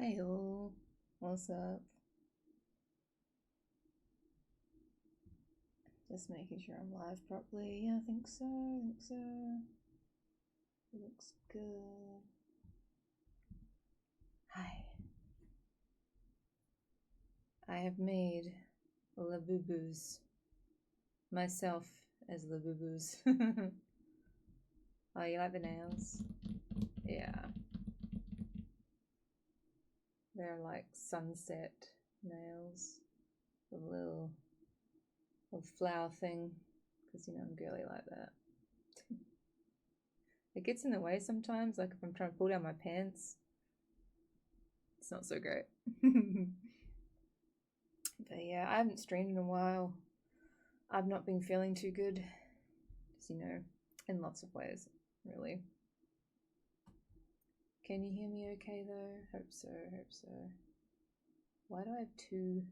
Hey all, what's up? Just making sure I'm live properly. Yeah, I think so. Looks good. Hi. I have made LABUBUS. Myself as LABUBUS. Oh, you like the nails? Yeah. They're like sunset nails. A little flower thing. Because, you know, I'm girly like that. It gets in the way sometimes, like if I'm trying to pull down my pants. It's not so great. But yeah, I haven't streamed in a while. I've not been feeling too good. Just, you know, in lots of ways, really. Can you hear me okay though? Hope so. Why do I have two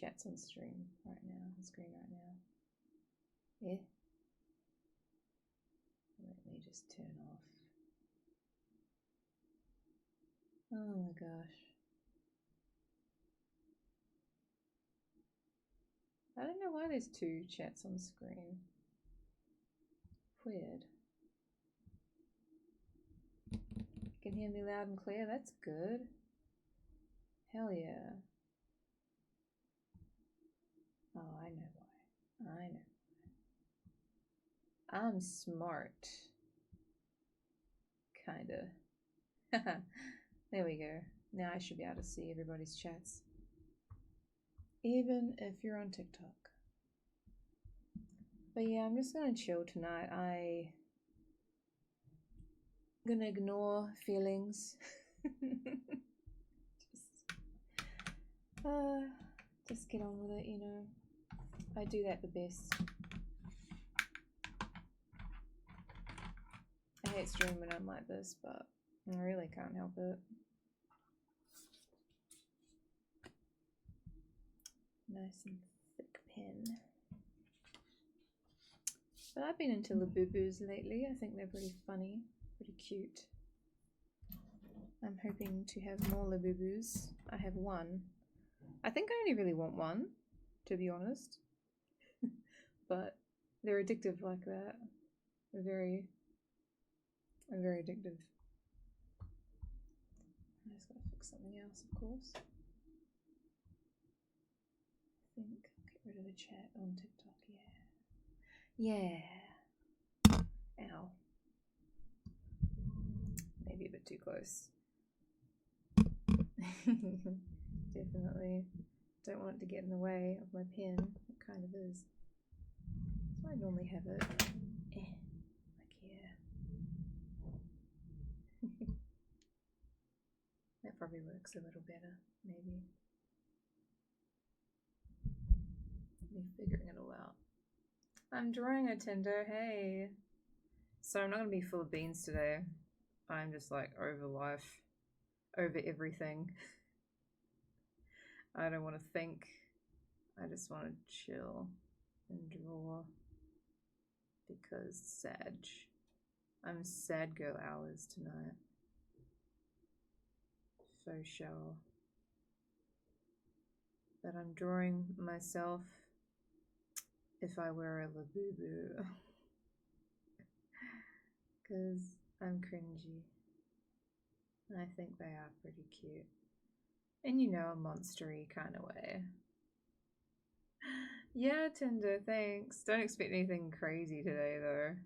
chats on screen right now? Yeah. Let me just turn off. Oh my gosh. I don't know why there's two chats on screen. Weird. You can hear me loud and clear? That's good. Hell yeah. Oh, I know why. I'm smart. Kinda. There we go. Now I should be able to see everybody's chats. Even if you're on TikTok. But yeah, I'm just gonna chill tonight. I'm gonna ignore feelings. Just get on with it, you know. I do that the best. I hate streaming when I'm like this, but I really can't help it. Nice and thick pen. But I've been into LABUBUS lately. I think they're pretty funny, pretty cute. I'm hoping to have more LABUBUS. I have one. I think I only really want one, to be honest. But they're addictive like that. They're very addictive. I just gotta fix something else, of course. I think get rid of the chat on TikTok, yeah. Ow. Maybe a bit too close. Definitely don't want it to get in the way of my pen. It kind of is. So I normally have it like here. That probably works a little better, maybe. Me figuring it all out. I'm drawing a Tinder, hey. So I'm not gonna be full of beans today. I'm just like over life, over everything. I don't want to think. I just want to chill and draw because sad. I'm sad girl hours tonight. For sure. But I'm drawing myself if I were a LABUBU. Because I'm cringy. I think they are pretty cute. And you know, a monstery kind of way. Yeah, Tinder, thanks. Don't expect anything crazy today, though.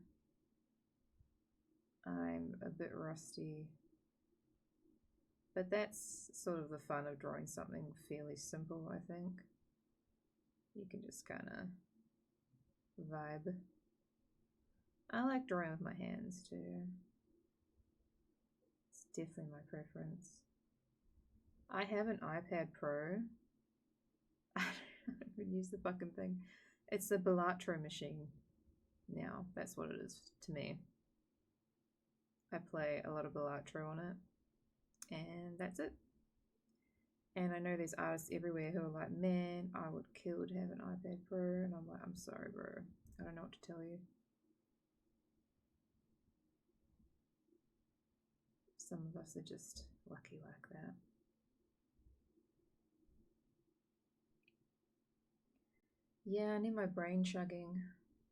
I'm a bit rusty. But that's sort of the fun of drawing something fairly simple, I think. You can just kind of vibe. I like drawing with my hands, too. It's definitely my preference. I have an iPad Pro. I don't even use the fucking thing. It's the Balatro machine now. That's what it is to me. I play a lot of Balatro on it. And that's it. And I know there's artists everywhere who are like, man, I would kill to have an iPad Pro. And I'm like, I'm sorry, bro. I don't know what to tell you. Some of us are just lucky like that. Yeah, I need my brain chugging.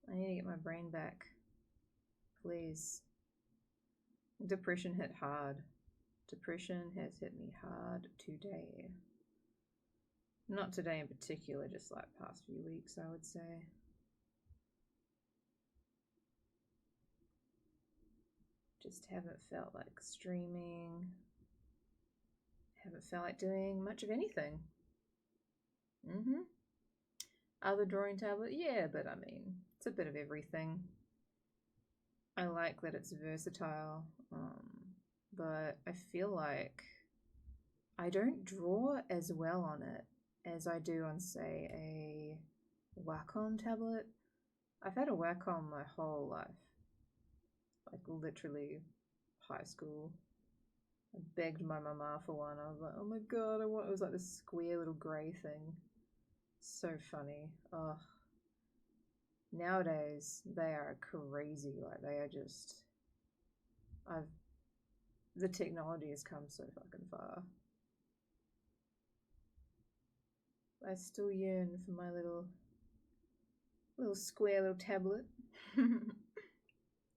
I need to get my brain back. Please. Depression hit hard. Depression has hit me hard today. Not today in particular, just like past few weeks, I would say. Just haven't felt like streaming. Haven't felt like doing much of anything. Other drawing tablet? Yeah, but I mean, it's a bit of everything. I like that it's versatile, but I feel like I don't draw as well on it as I do on, say, a Wacom tablet. I've had a Wacom my whole life, like literally high school. I begged my mama for one. I was like, oh my god, I want. It was like this square little grey thing. So funny. Ugh. Nowadays they are crazy. Like they are just. The technology has come so fucking far. I still yearn for my little square little tablet.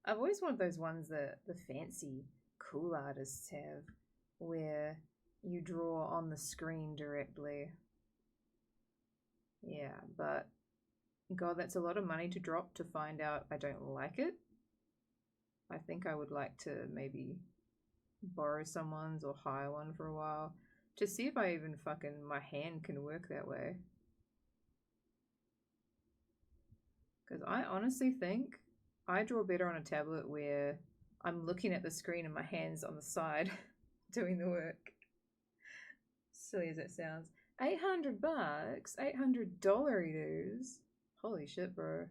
I've always wanted those ones that the fancy cool artists have, where you draw on the screen directly. Yeah, but god, that's a lot of money to drop to find out I don't like it. I think I would like to maybe borrow someone's or hire one for a while to see if I even fucking my hand can work that way. Because I honestly think I draw better on a tablet where I'm looking at the screen and my hand's on the side doing the work. Silly as it sounds. $800? $800 Holy shit, bro.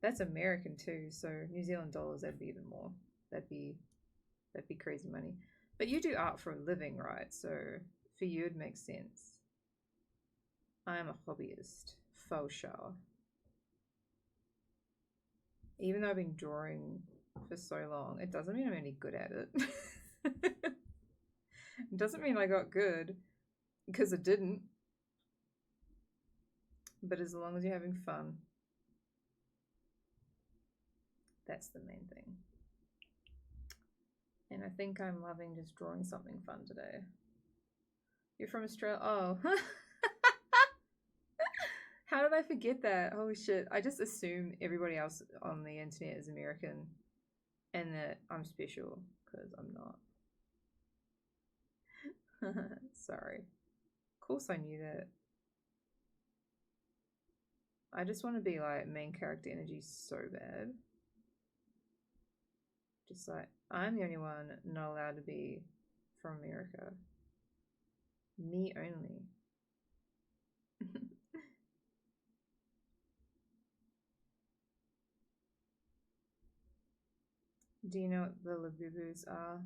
That's American too, so New Zealand dollars, that'd be even more. That'd be crazy money. But you do art for a living, right? So for you it makes sense. I'm a hobbyist, faux sure. Even though I've been drawing for so long, it doesn't mean I'm any good at it. It doesn't mean I got good, because it didn't. But as long as you're having fun, that's the main thing. And I think I'm loving just drawing something fun today. You're from Australia? Oh. How did I forget that? Holy shit. I just assume everybody else on the internet is American and that I'm special, because I'm not. Sorry. Of course I knew that. I just want to be like main character energy so bad. Just like, I'm the only one not allowed to be from America. Me only. Do you know what the LABUBUS are?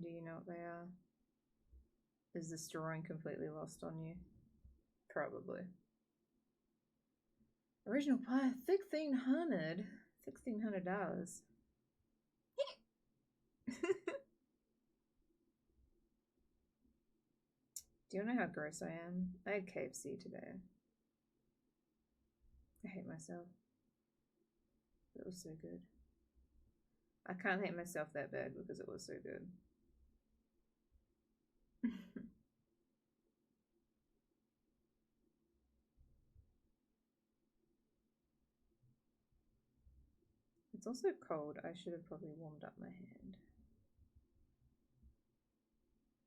Do you know what they are? Is this drawing completely lost on you? Probably. Original pie, $1,600. $1,600. Do you know how gross I am? I had KFC today. I hate myself. It was so good. I can't hate myself that bad because it was so good. It's also cold. I should have probably warmed up my hand.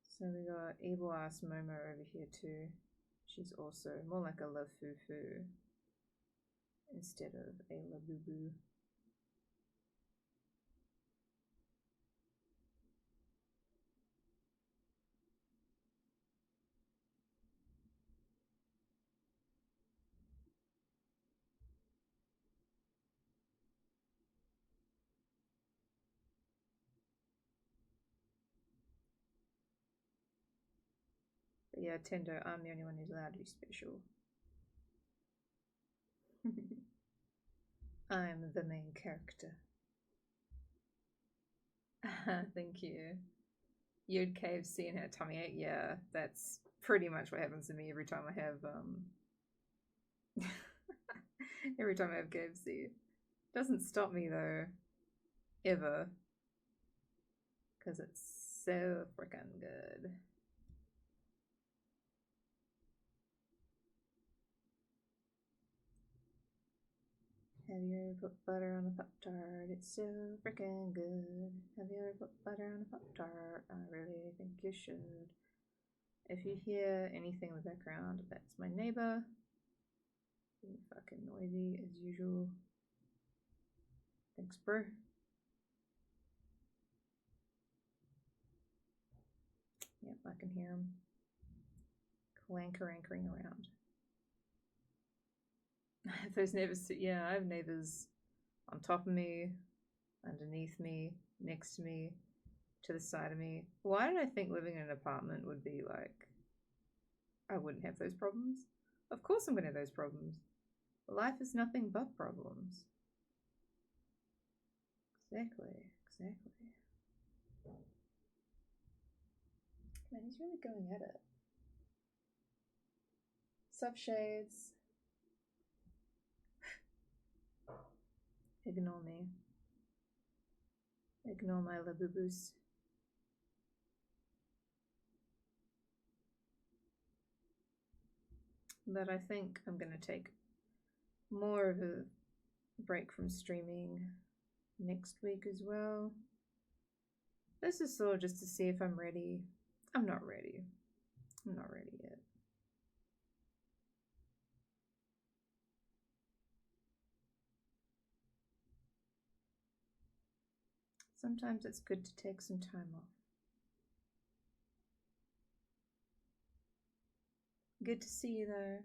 So we got evil ass Momo over here too. She's also more like a LAFUFU instead of a LABUBU. But yeah, Tendo, I'm the only one who's allowed to be special. I'm the main character. Thank you. You'd KFC and had tummy ache. Yeah, that's pretty much what happens to me every time I have every time I have KFC. Doesn't stop me though, ever, because it's so freaking good. Have you ever put butter on a Pop-Tart? It's so freaking good. Have you ever put butter on a Pop-Tart? I really think you should. If you hear anything in the background, that's my neighbor. Being fucking noisy as usual. Thanks, bro. Yep, I can hear him anchoring around. Those neighbors, yeah, I have neighbors on top of me, underneath me, next to me, to the side of me. Why did I think living in an apartment would be like, I wouldn't have those problems? Of course I'm going to have those problems. Life is nothing but problems. Exactly. Man, he's really going at it. Sup, shades? Ignore me. Ignore my LABUBUS. But I think I'm going to take more of a break from streaming next week as well. This is sort of just to see if I'm ready. I'm not ready. I'm not ready yet. Sometimes it's good to take some time off. Good to see you though.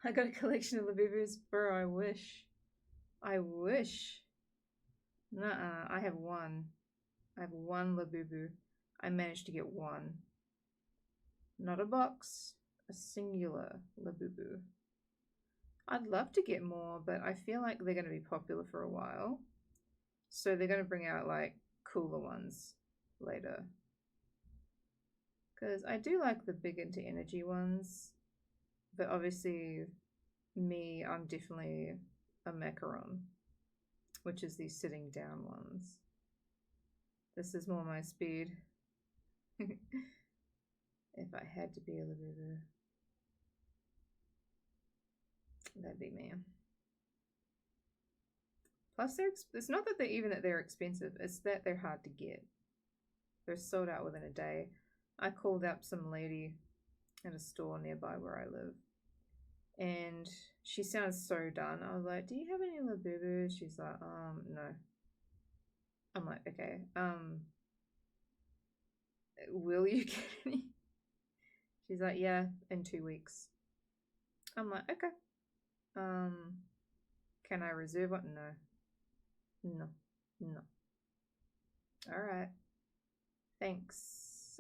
I got a collection of LABUBUS. Bro, I wish. I wish. Nuh-uh, I have one. I have one LABUBU. I managed to get one. Not a box. A singular LABUBU. I'd love to get more, but I feel like they're going to be popular for a while. So they're going to bring out like cooler ones later. Because I do like the big into energy ones. But obviously, me, I'm definitely a macaron, which is these sitting down ones. This is more my speed. If I had to be a LABUBU, that'd be me. Plus, it's not that they're expensive, it's that they're hard to get. They're sold out within a day. I called up some lady at a store nearby where I live, and she sounds so done. I was like, do you have any LABUBUs? She's like, no. I'm like, okay, will you get any? She's like, yeah, in 2 weeks. I'm like, okay. Can I reserve one? No. All right. Thanks.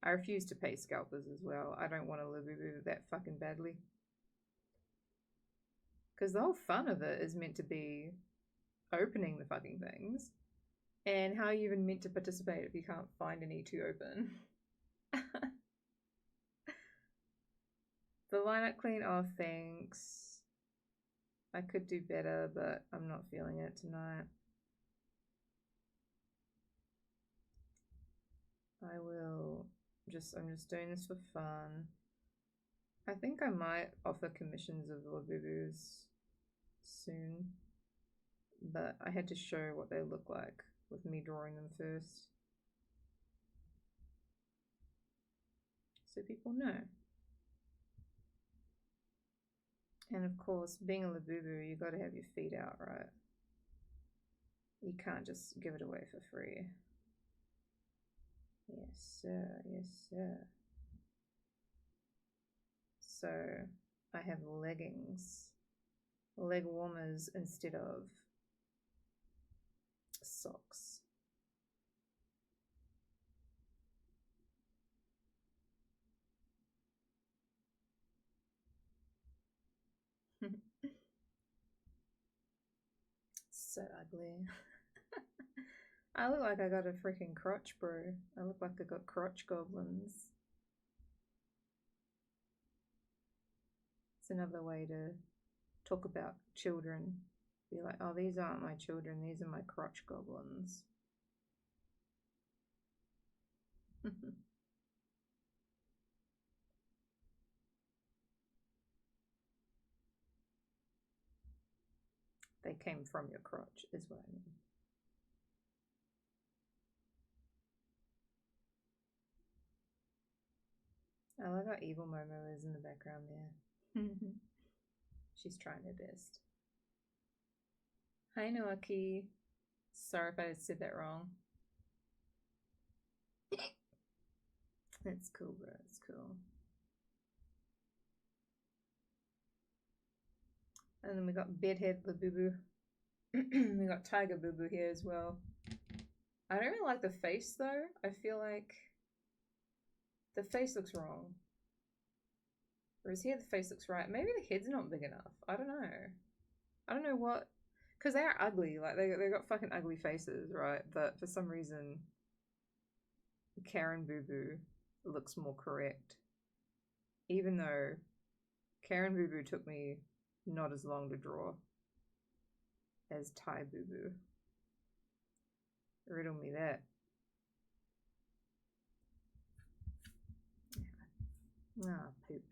I refuse to pay scalpers as well. I don't want to LABUBU that fucking badly. Because the whole fun of it is meant to be opening the fucking things. And how are you even meant to participate if you can't find any to open? The lineup clean, oh thanks. I could do better, but I'm not feeling it tonight. I'm just doing this for fun. I think I might offer commissions of LABUBUs soon, but I had to show what they look like with me drawing them first, so people know. And of course, being a LABUBU, you got to have your feet out, right? You can't just give it away for free. Yes, sir. Yes, sir. So I have leggings, leg warmers instead of socks. So ugly. I look like I got a freaking crotch, bro. I look like I got crotch goblins. It's another way to talk about children. Be like, oh, these aren't my children, these are my crotch goblins. They came from your crotch, is what I mean. I love how evil Momo is in the background there. She's trying her best. Hi, Noaki. Sorry if I said that wrong. It's cool, bro. It's cool. And then we got Bedhead LABUBU. We got Taiga-Bubu here as well. I don't really like the face though. I feel like the face looks wrong. Whereas here the face looks right. Maybe the head's not big enough. I don't know. I don't know what... Because they are ugly. Like, they got fucking ugly faces, right? But for some reason, Karen Bubu looks more correct. Even though Karen Bubu took me not as long to draw as Tai Bubu. Riddle me that. Ah, poop.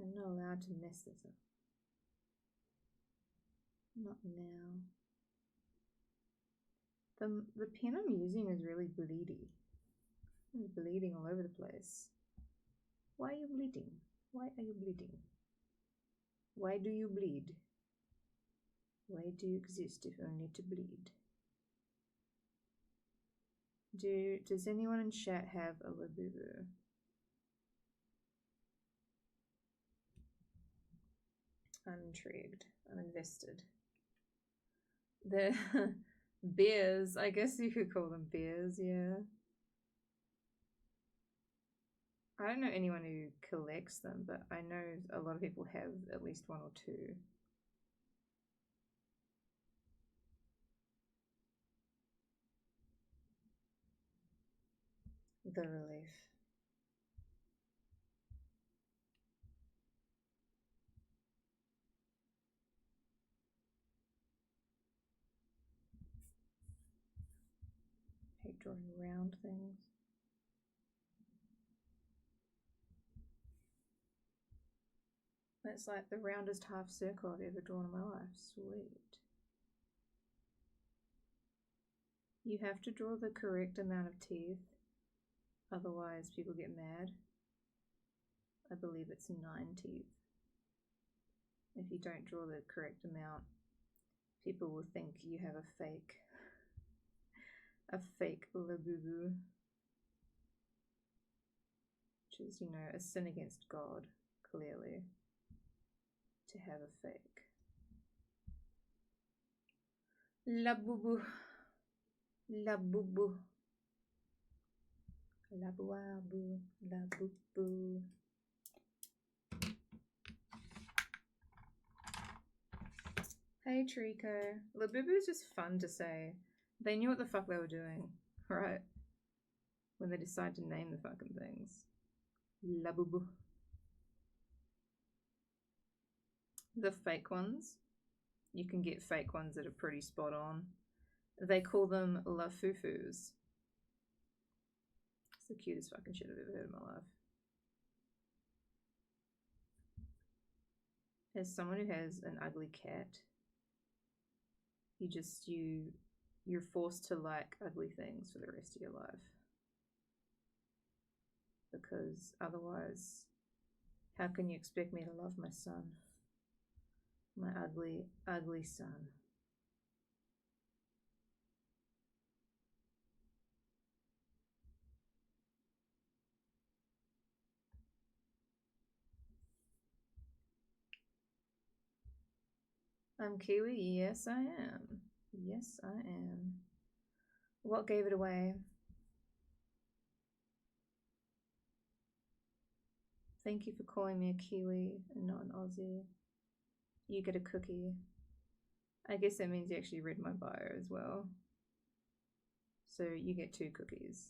I'm not allowed to mess this up. Not now. The pen I'm using is really bleedy. It's bleeding all over the place. Why are you bleeding? Why are you bleeding? Why do you bleed? Why do you exist if only to bleed? Does anyone in chat have a LABUBU? I'm intrigued. I'm invested. The bears, I guess you could call them bears, yeah. I don't know anyone who collects them, but I know a lot of people have at least one or two. The relief. Hate drawing round things. That's like the roundest half circle I've ever drawn in my life. Sweet. You have to draw the correct amount of teeth, otherwise people get mad. I believe it's 9 teeth. If you don't draw the correct amount, people will think you have a fake LABUBU, which is, you know, a sin against God, clearly, to have a fake. LABUBU, LABUBU, LABUABU, LABUBU. Hey Trico. LABUBU is just fun to say. They knew what the fuck they were doing, right? When they decide to name the fucking things. LABUBU. The fake ones. You can get fake ones that are pretty spot on. They call them LAFUFUs. It's the cutest fucking shit I've ever heard in my life. As someone who has an ugly cat, you're forced to like ugly things for the rest of your life. Because otherwise, how can you expect me to love my son? My ugly, ugly son. I'm Kiwi? Yes, I am. Yes, I am. What gave it away? Thank you for calling me a Kiwi and not an Aussie. You get a cookie. I guess that means you actually read my bio as well. So you get 2 cookies.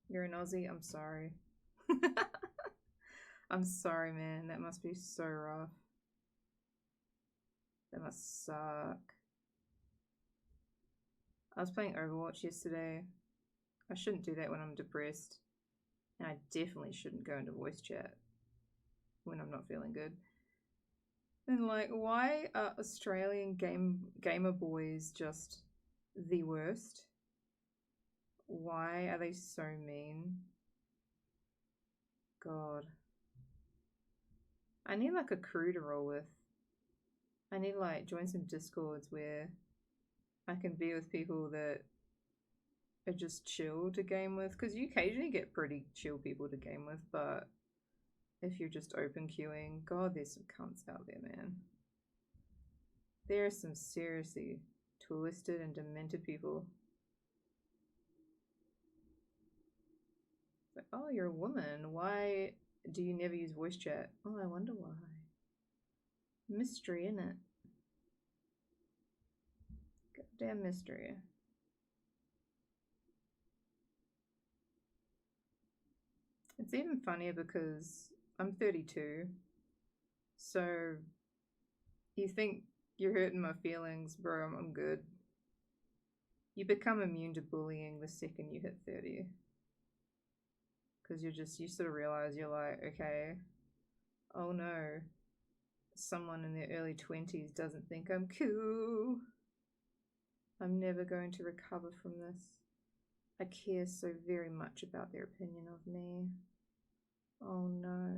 You're an Aussie? I'm sorry. I'm sorry, man. That must be so rough. That must suck. I was playing Overwatch yesterday. I shouldn't do that when I'm depressed. And I definitely shouldn't go into voice chat when I'm not feeling good. And like, why are Australian gamer boys just the worst? Why are they so mean? God. I need like a crew to roll with. I need like join some discords where I can be with people that are just chill to game with, because you occasionally get pretty chill people to game with, but if you're just open queuing, God, there's some cunts out there, man. There are some seriously twisted and demented people. Like, oh, you're a woman. Why do you never use voice chat? Oh, I wonder why. Mystery, innit? Goddamn mystery. It's even funnier because I'm 32, so you think you're hurting my feelings, bro, I'm good. You become immune to bullying the second you hit 30. Because you sort of realize you're like, okay, oh no, someone in their early 20s doesn't think I'm cool. I'm never going to recover from this. I care so very much about their opinion of me. Oh no.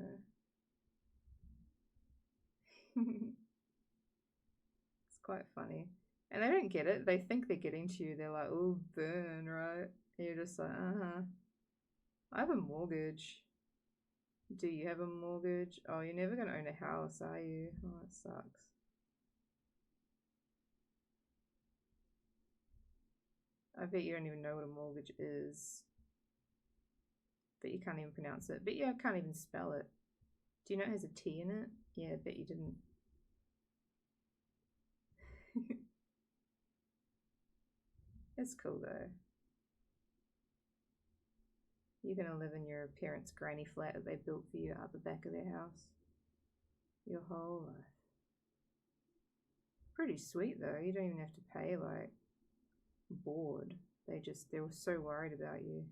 It's quite funny. And they don't get it. They think they're getting to you. They're like, oh, burn, right? And you're just like, uh-huh. I have a mortgage. Do you have a mortgage? Oh, you're never going to own a house, are you? Oh, it sucks. I bet you don't even know what a mortgage is. But you can't even pronounce it. But yeah, I can't even spell it. Do you know it has a T in it? Yeah, I bet you didn't. It's cool though. You're gonna live in your parents' granny flat that they built for you out the back of their house. Your whole life. Pretty sweet though. You don't even have to pay like board. They were so worried about you.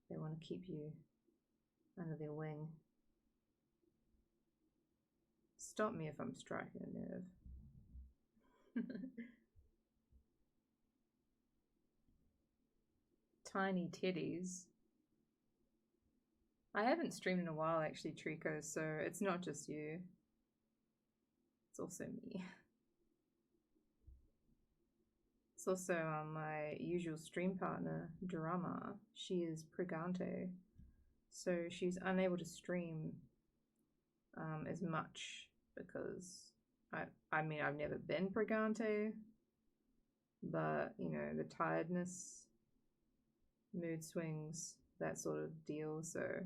They want to keep you under their wing. Stop me if I'm striking a nerve. Tiny teddies. I haven't streamed in a while actually, Trico, so it's not just you. It's also me. It's also my usual stream partner, Drama. She is pregante, so she's unable to stream as much because I mean I've never been pregante, but you know, the tiredness, mood swings, that sort of deal. So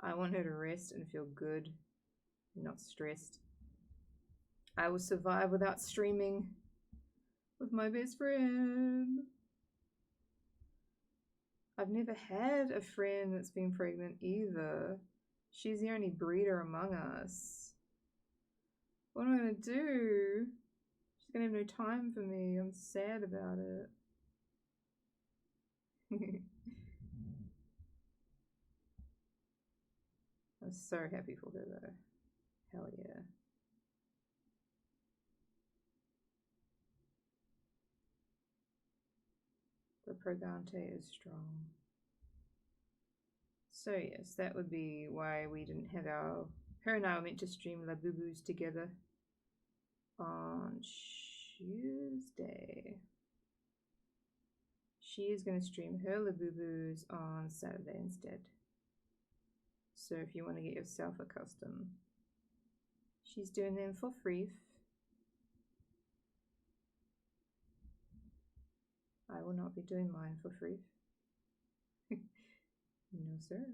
I want her to rest and feel good, not stressed. I will survive without streaming with my best friend. I've never had a friend that's been pregnant either. She's the only breeder among us. What am I going to do? She's going to have no time for me. I'm sad about it. I'm so happy for her though. Hell yeah. The Pregante is strong. So yes, that would be why we didn't have her and I were meant to stream LABUBUS together on Tuesday. She is going to stream her LABUBUS on Saturday instead. So if you want to get yourself a custom, she's doing them for free. I will not be doing mine for free. No, sir.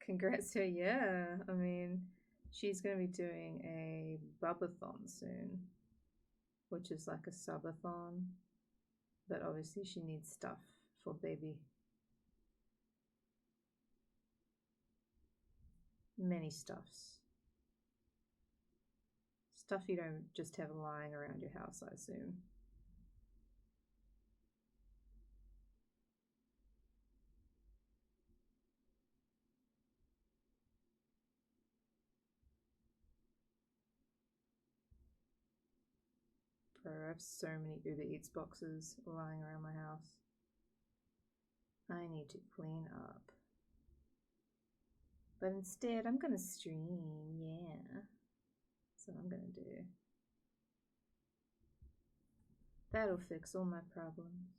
Congrats to her, yeah. I mean, she's going to be doing a bubathon soon, which is like a subathon, but obviously she needs stuff for baby. Many stuffs. Stuff you don't just have lying around your house, I assume. Bro, I have so many Uber Eats boxes lying around my house. I need to clean up. But instead, I'm gonna stream, yeah. That's what I'm gonna do. That'll fix all my problems.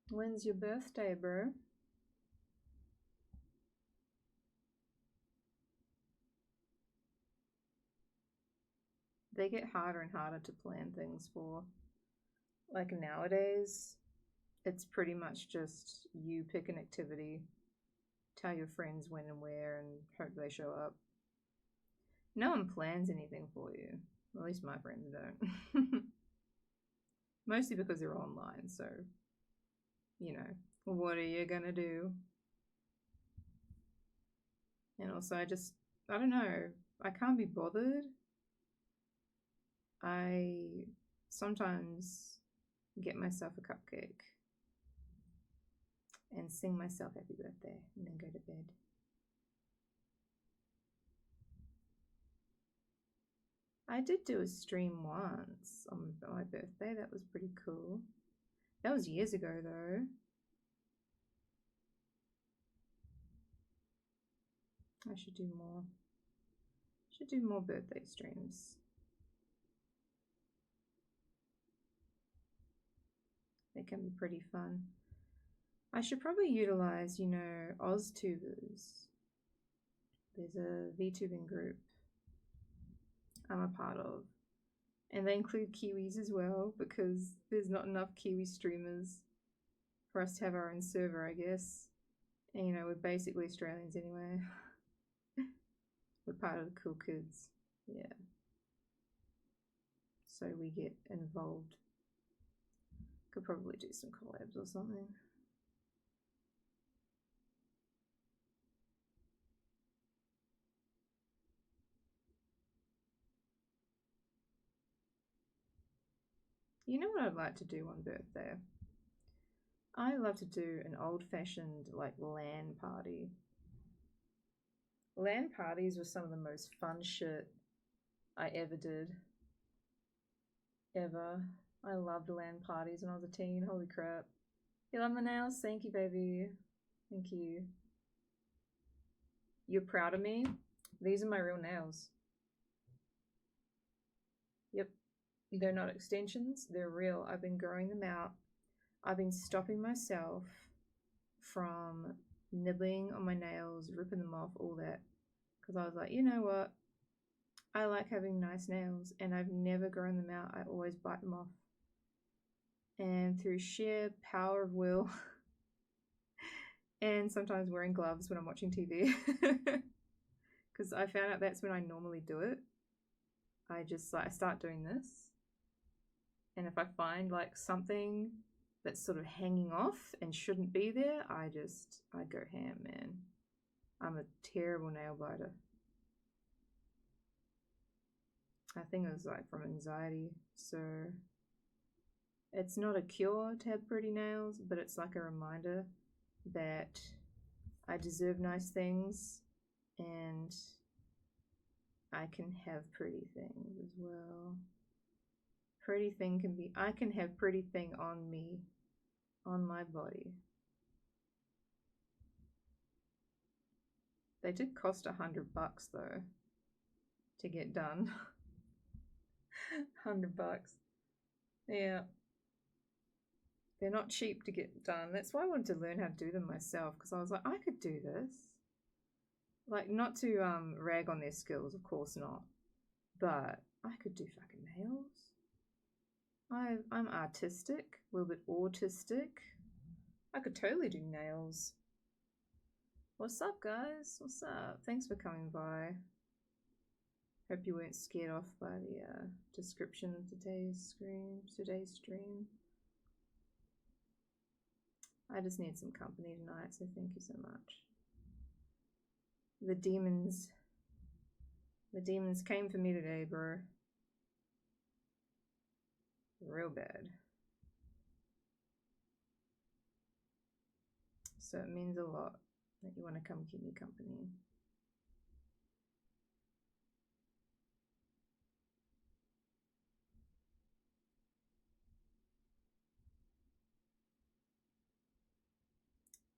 When's your birthday, bro? They get harder and harder to plan things for. Like nowadays, it's pretty much just you pick an activity, tell your friends when and where, and hope they show up. No one plans anything for you. At least my friends don't. Mostly because they're online, so, you know, what are you gonna do? And also, I don't know, I can't be bothered. I sometimes get myself a cupcake and sing myself happy birthday and then go to bed. I did do a stream once on my birthday. That was pretty cool. That was years ago though. I should do more. Should do more birthday streams. They can be pretty fun. I should probably utilize, you know, OzTubers. There's a VTubing group I'm a part of. And they include Kiwis as well because there's not enough Kiwi streamers for us to have our own server, I guess. And, you know, we're basically Australians anyway. We're part of the cool kids. Yeah. So we get involved. Could probably do some collabs or something. You know what I'd like to do on birthday? I love to do an old-fashioned, like, LAN party. LAN parties were some of the most fun shit I ever did. Ever. I loved LAN parties when I was a teen. Holy crap. You love my nails? Thank you, baby. Thank you. You're proud of me? These are my real nails. Yep. They're not extensions. They're real. I've been growing them out. I've been stopping myself from nibbling on my nails, ripping them off, all that. Because I was like, you know what? I like having nice nails, and I've never grown them out. I always bite them off. And through sheer power of will, and sometimes wearing gloves when I'm watching TV, because I found out that's when I normally do it. I just like I start doing this, and if I find like something that's sort of hanging off and shouldn't be there, I go ham, man. I'm a terrible nail biter. I think it was like from anxiety, so it's not a cure to have pretty nails, but it's like a reminder that I deserve nice things and I can have pretty things as well. Pretty thing can be, I can have pretty thing on me, on my body. They did cost $100 though to get done. $100. Yeah. They're not cheap to get done. That's why I wanted to learn how to do them myself, because I was like, I could do this. Like, not to rag on their skills, of course not, but I could do fucking nails. I'm artistic, a little bit autistic. I could totally do nails. What's up, guys? What's up? Thanks for coming by. Hope you weren't scared off by the description of today's stream. I just need some company tonight, so thank you so much. The demons came for me today, bro. Real bad. So it means a lot that you want to come keep me company.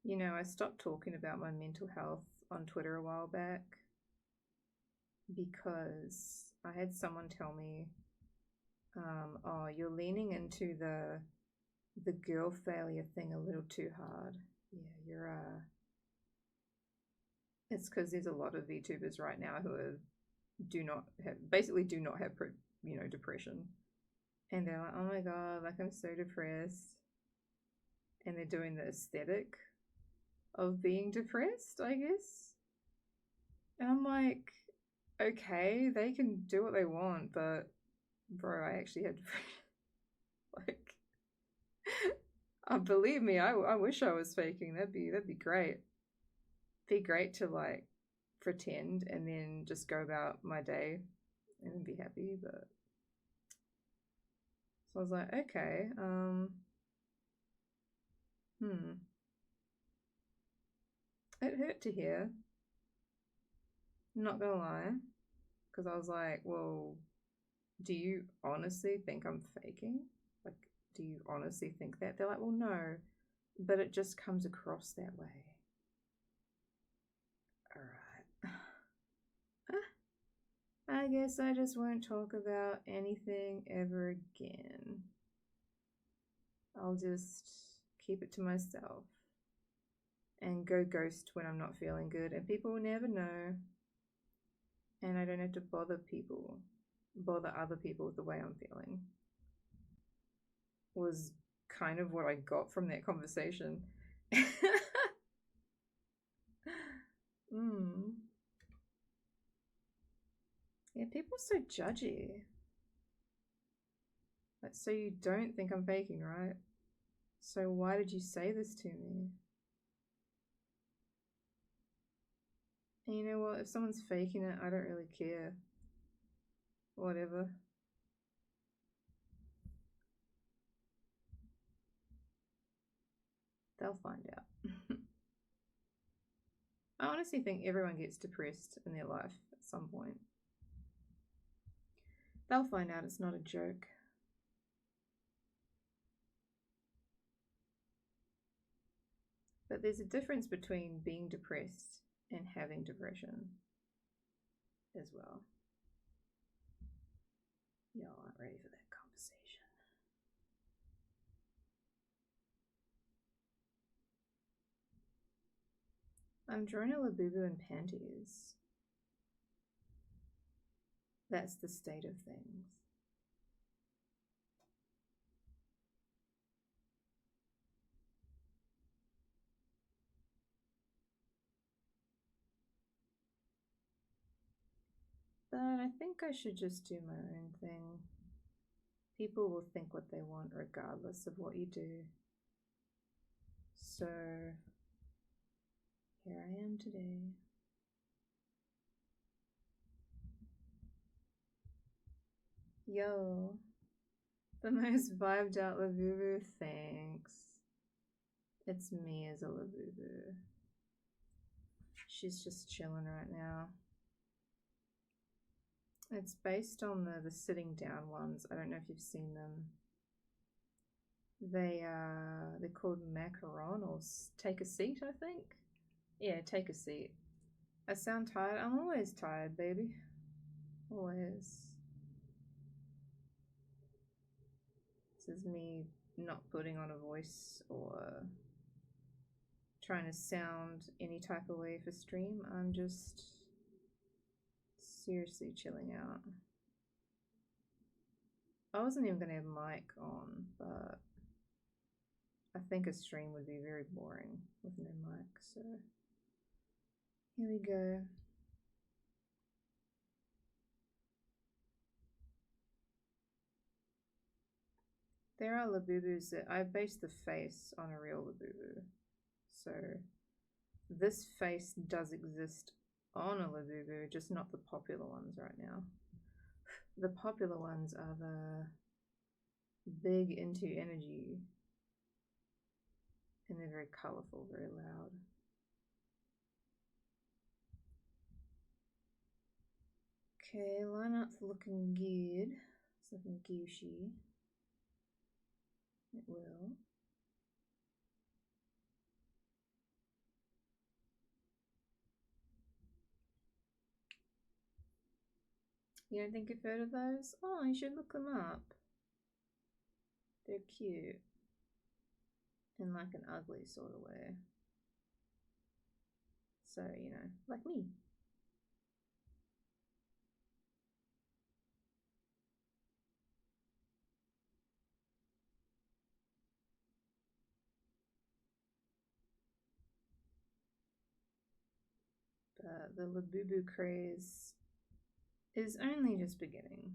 You know, I stopped talking about my mental health on Twitter a while back because I had someone tell me, oh, you're leaning into the girl failure thing a little too hard. Yeah, you're it's because there's a lot of VTubers right now who do not have depression, and they're like, oh my god, like I'm so depressed, and they're doing the aesthetic of being depressed, I guess. And I'm like, okay, they can do what they want, but bro, I actually had depression. Like, believe me, I wish I was faking. That'd be great. Be great to like pretend and then just go about my day and be happy. But so I was like, okay, it hurt to hear, not gonna lie, because I was like, well, do you honestly think I'm faking? Like, do you honestly think that? They're like, well, no, but it just comes across that way. Alright. I guess I just won't talk about anything ever again. I'll just keep it to myself and go ghost when I'm not feeling good, and people will never know, and I don't have to bother other people with the way I'm feeling. Was kind of what I got from that conversation. Yeah, people are so judgy. Like, so you don't think I'm faking, right? So why did you say this to me? And you know what? If someone's faking it, I don't really care. Whatever. They'll find out. I honestly think everyone gets depressed in their life at some point. They'll find out it's not a joke. But there's a difference between being depressed and having depression as well. Y'all aren't ready for that conversation. I'm drawing a LABUBU in panties. That's the state of things. But I think I should just do my own thing. People will think what they want regardless of what you do. So here I am today. Yo, the most vibed out LABUBU, thanks. It's me as a LABUBU. She's just chilling right now. It's based on the sitting down ones. I don't know if you've seen them. They're called macaron or take a seat, I think. Yeah, take a seat. I sound tired. I'm always tired, baby. Always. This is me not putting on a voice or trying to sound any type of way for stream. I'm just seriously chilling out. I wasn't even going to have mic on, but I think a stream would be very boring with no mic, so here we go. There are LABUBUS that I based the face on a real LABUBU, so this face does exist on a LABUBU, just not the popular ones right now. The popular ones are the big into energy, and they're very colorful, very loud. Okay, lineup's looking good. It's looking gooshy. It will. You don't think you've heard of those? Oh, you should look them up. They're cute. In like an ugly sort of way. So, you know, like me. But the LABUBU craze is only just beginning.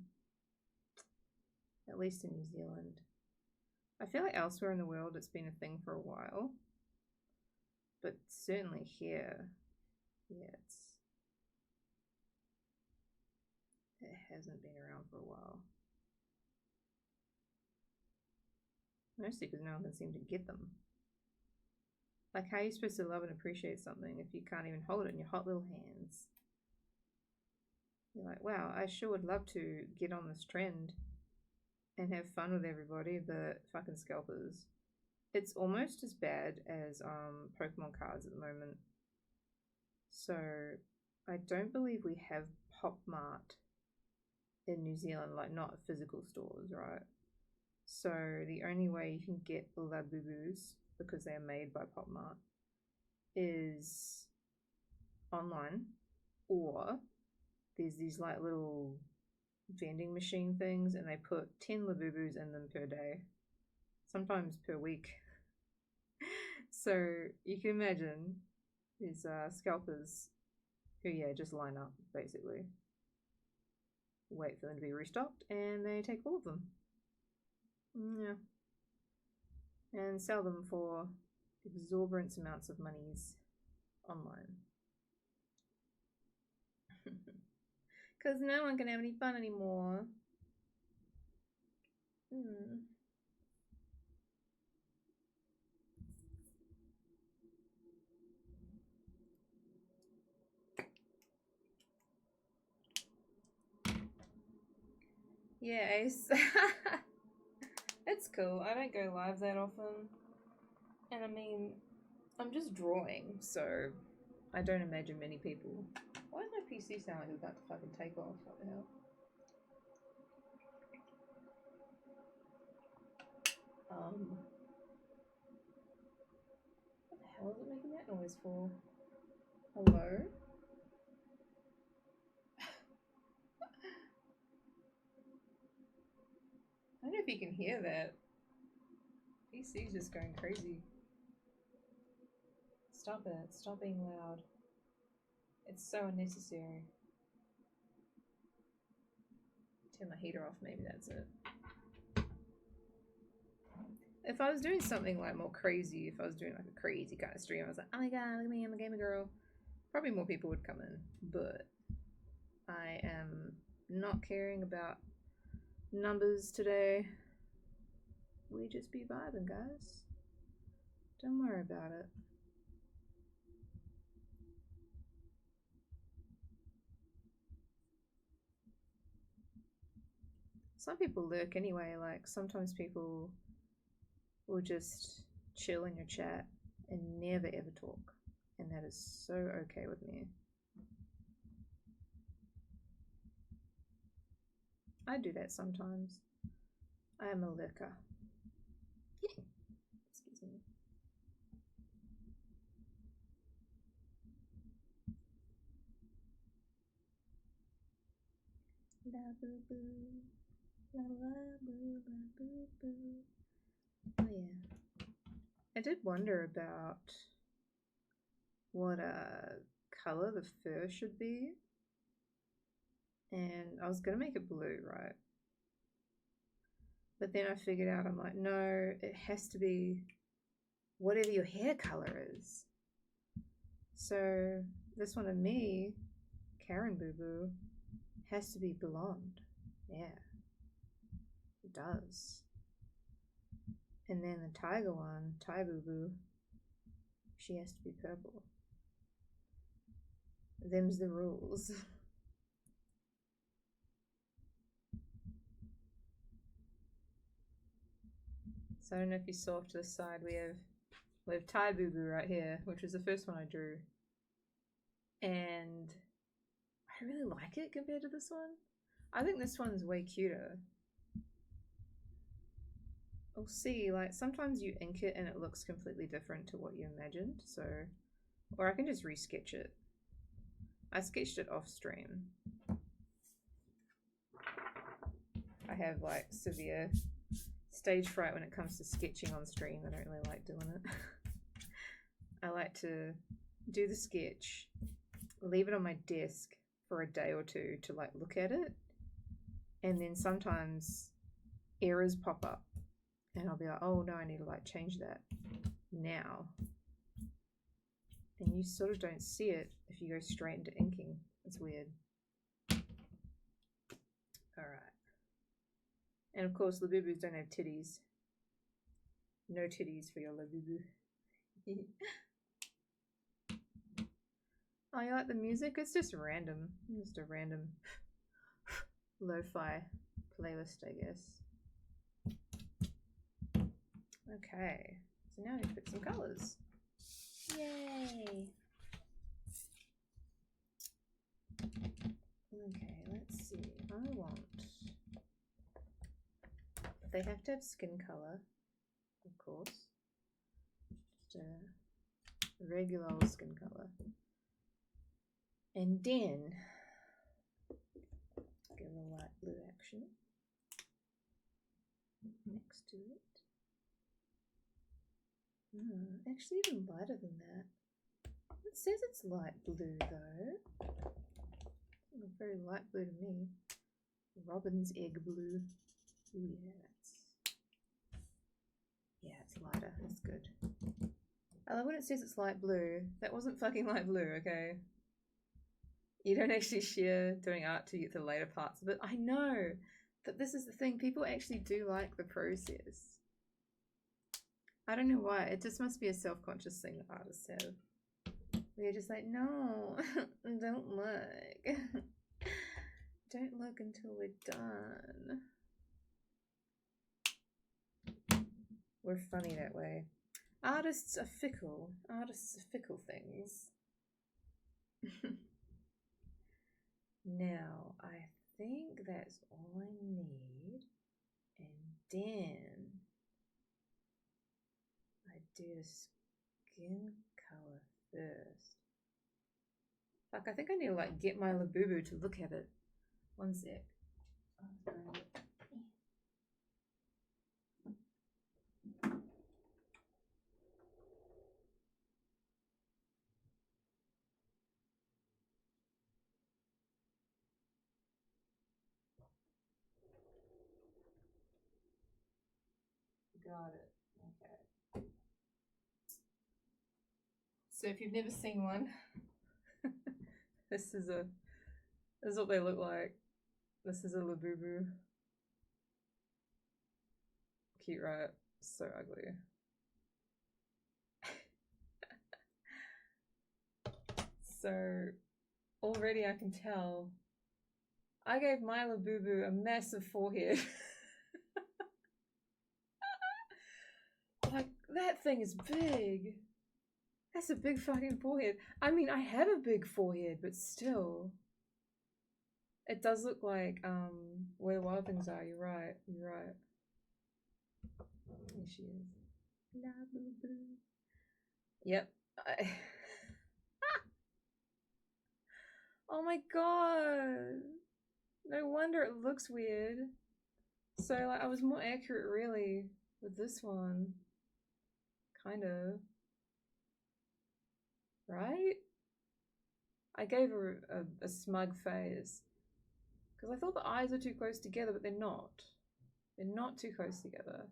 At least in New Zealand. I feel like elsewhere in the world it's been a thing for a while. But certainly here, yeah, it hasn't been around for a while. Mostly because no one can seem to get them. Like, how are you supposed to love and appreciate something if you can't even hold it in your hot little hands? You're like, wow, I sure would love to get on this trend and have fun with everybody, but fucking scalpers. It's almost as bad as Pokemon cards at the moment. So I don't believe we have Pop Mart in New Zealand, like not physical stores, right? So the only way you can get LABUBUS, because they are made by Pop Mart, is online, or there's these like little vending machine things and they put 10 LABUBUS in them per day, sometimes per week. So you can imagine these scalpers who, yeah, just line up basically, wait for them to be restocked, and they take all of them. Yeah. And sell them for exorbitant amounts of monies online. Because no one can have any fun anymore. Yeah, Ace. It's cool. I don't go live that often. And I mean, I'm just drawing, so I don't imagine many people. Why does my PC sound like it's about to fucking take off? What the hell? What the hell is it making that noise for? Hello? I don't know if you can hear that. PC's just going crazy. Stop it. Stop being loud. It's so unnecessary. Turn my heater off, maybe that's it. If I was doing something like more crazy, if I was doing like a crazy kind of stream, I was like, oh my god, look at me, I'm a gamer girl, probably more people would come in. But I am not caring about numbers today. We just be vibing, guys. Don't worry about it. Some people lurk anyway, like sometimes people will just chill in your chat and never ever talk, and that is so okay with me. I do that sometimes. I am a lurker. Excuse me. LABUBU, LABUBU. Oh yeah. I did wonder about what color the fur should be. And I was gonna make it blue, right? But then I figured out, I'm like, no, it has to be whatever your hair color is. So this one of me, Karen Boo Boo, has to be blonde. Yeah, it does. And then the Taiga one, Tai Boo Boo, she has to be purple. Them's the rules. So I don't know if you saw off to the side, we have Tai Boo Boo right here, which was the first one I drew. And I really like it compared to this one. I think this one's way cuter. We'll see, like sometimes you ink it and it looks completely different to what you imagined, so, or I can just resketch it. I sketched it off stream. I have like severe stage fright when it comes to sketching on stream. I don't really like doing it. I like to do the sketch, leave it on my desk for a day or two to like look at it, and then sometimes errors pop up and I'll be like, oh no, I need to like change that now. And you sort of don't see it if you go straight into inking. It's weird. Alright. And of course, LABUBUs don't have titties. No titties for your LABUBU. Oh, you like the music? It's just random. Just a random lo-fi playlist, I guess. Okay, so now I need to pick some colours. Yay! Okay, let's see. I want... They have to have skin colour, of course. Just a regular old skin colour. And then give a light blue action next to it. Actually even lighter than that. It says it's light blue though. It looks very light blue to me. Robin's egg blue. Ooh, yeah, it's lighter. That's good. I love when it says it's light blue. That wasn't fucking light blue, okay? You don't actually share doing art to get to the later parts of it. I know, but this is the thing. People actually do like the process. I don't know why. It just must be a self-conscious thing that artists have. We're just like, no, don't look. Don't look until we're done. We're funny that way. Artists are fickle. Artists are fickle things. Now, I think that's all I need. And then I do the skin color first. Fuck, I think I need to like get my LABUBU to look at it. One sec. Got it. Okay. So if you've never seen one, this is what they look like. This is a LABUBU. Cute, right? So ugly. So already I can tell I gave my LABUBU a massive forehead. Like, that thing is big. That's a big fucking forehead. I mean, I have a big forehead, but still. It does look like where the wild things are. You're right. You're right. There she is. LABUBUS. Yep. Oh my god. No wonder it looks weird. So like I was more accurate really with this one. Kind of. Right? I gave her a smug face. Because I thought the eyes were too close together, but they're not. They're not too close together.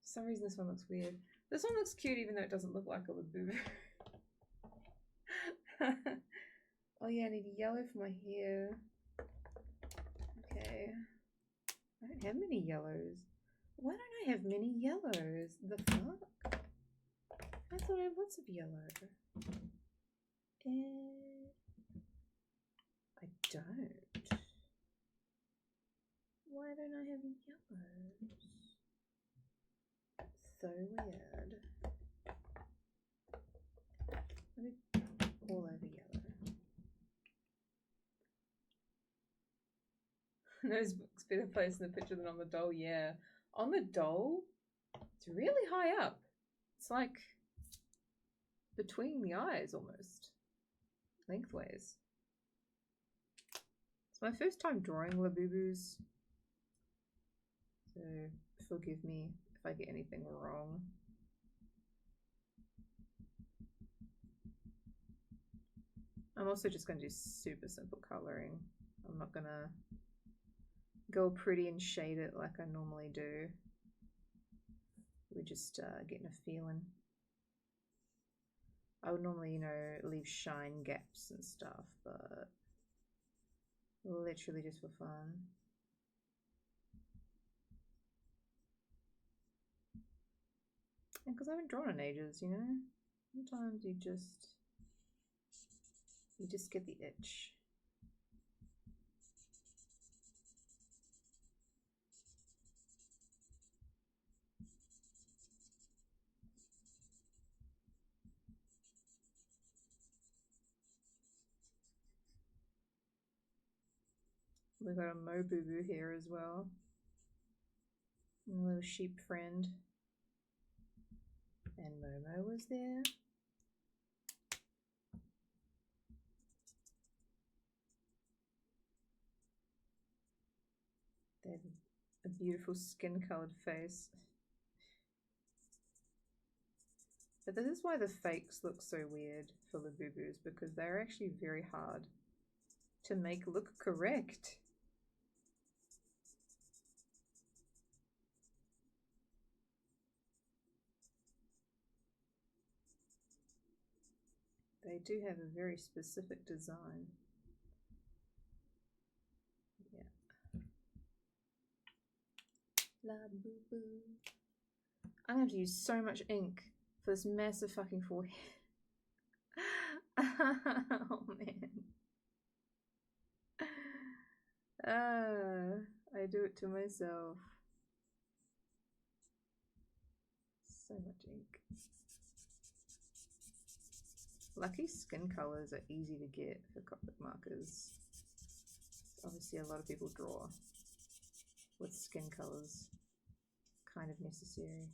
For some reason this one looks weird. This one looks cute even though it doesn't look like a Labubu. Oh yeah, I need yellow for my hair. Okay. I don't have many yellows. Why don't I have many yellows? The fuck? I thought I had lots of yellow. I don't. Why don't I have yellows? So weird. I need all over yellow. Nose looks better placed in the picture than on the doll, yeah. On the doll, it's really high up. It's like between the eyes almost. Lengthways. It's my first time drawing Labubus. So forgive me if I get anything wrong. I'm also just going to do super simple coloring. I'm not going to go pretty and shade it like I normally do. We're just getting a feeling. I would normally, you know, leave shine gaps and stuff, but literally just for fun. And because I haven't drawn in ages, you know? Sometimes you just get the itch. We got a Mobubu here as well. A little sheep friend. And Momo was there. They have a beautiful skin-colored face. But this is why the fakes look so weird for Labubus, because they're actually very hard to make look correct. They do have a very specific design. Yeah. Labubu. I'm going to use so much ink for this massive fucking forehead. Oh man. I do it to myself. So much ink. Lucky skin colors are easy to get for Copic markers. Obviously a lot of people draw with skin colors. Kind of necessary.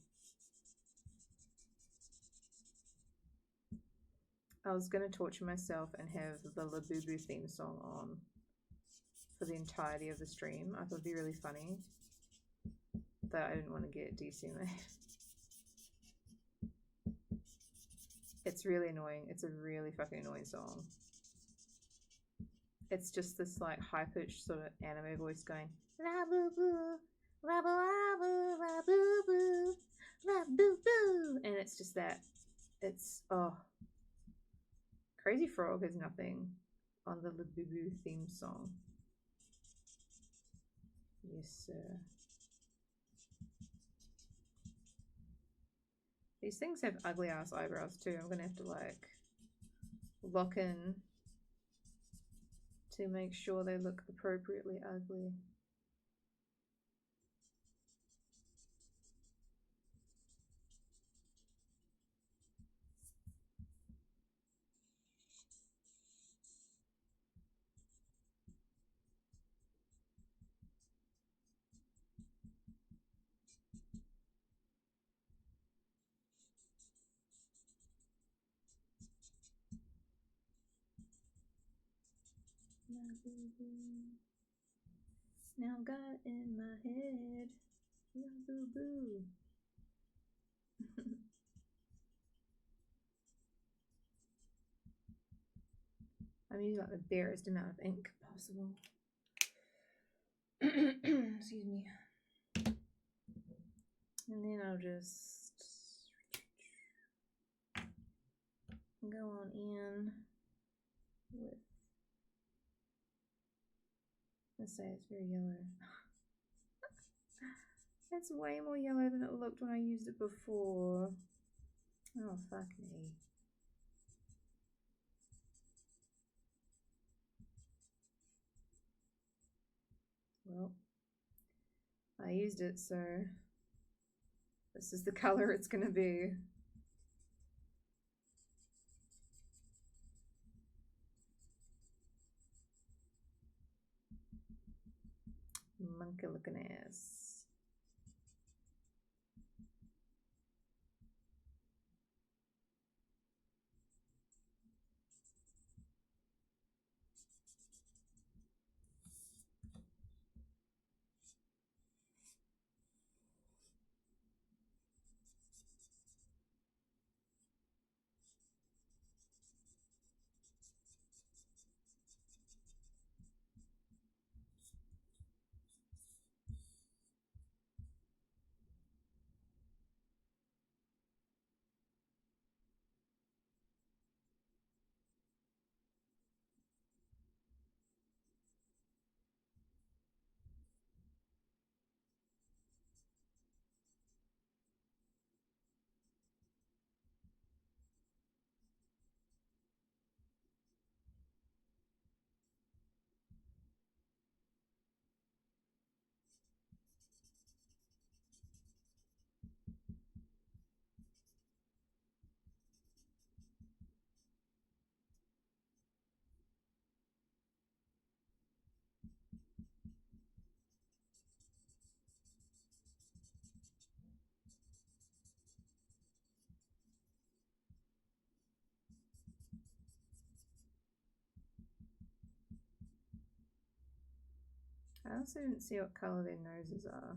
I was going to torture myself and have the Labubu theme song on for the entirety of the stream. I thought it'd be really funny, but I didn't want to get DC-made. It's really annoying. It's a really fucking annoying song. It's just this like high-pitched sort of anime voice going Labubu, Labu-labu, Labubu, Labubu, and it's just that. It's Crazy Frog has nothing on the Labubu theme song. Yes, sir. These things have ugly ass eyebrows too. I'm gonna have to like lock in to make sure they look appropriately ugly. Now I've got it in my head. LABUBU. I'm using like the barest amount of ink possible. Excuse me. And then I'll just go on in with, let's say it's very yellow. It's way more yellow than it looked when I used it before. Oh, fuck me. Well, I used it, so this is the color it's gonna be. Monkey looking ass. I also didn't see what color their noses are,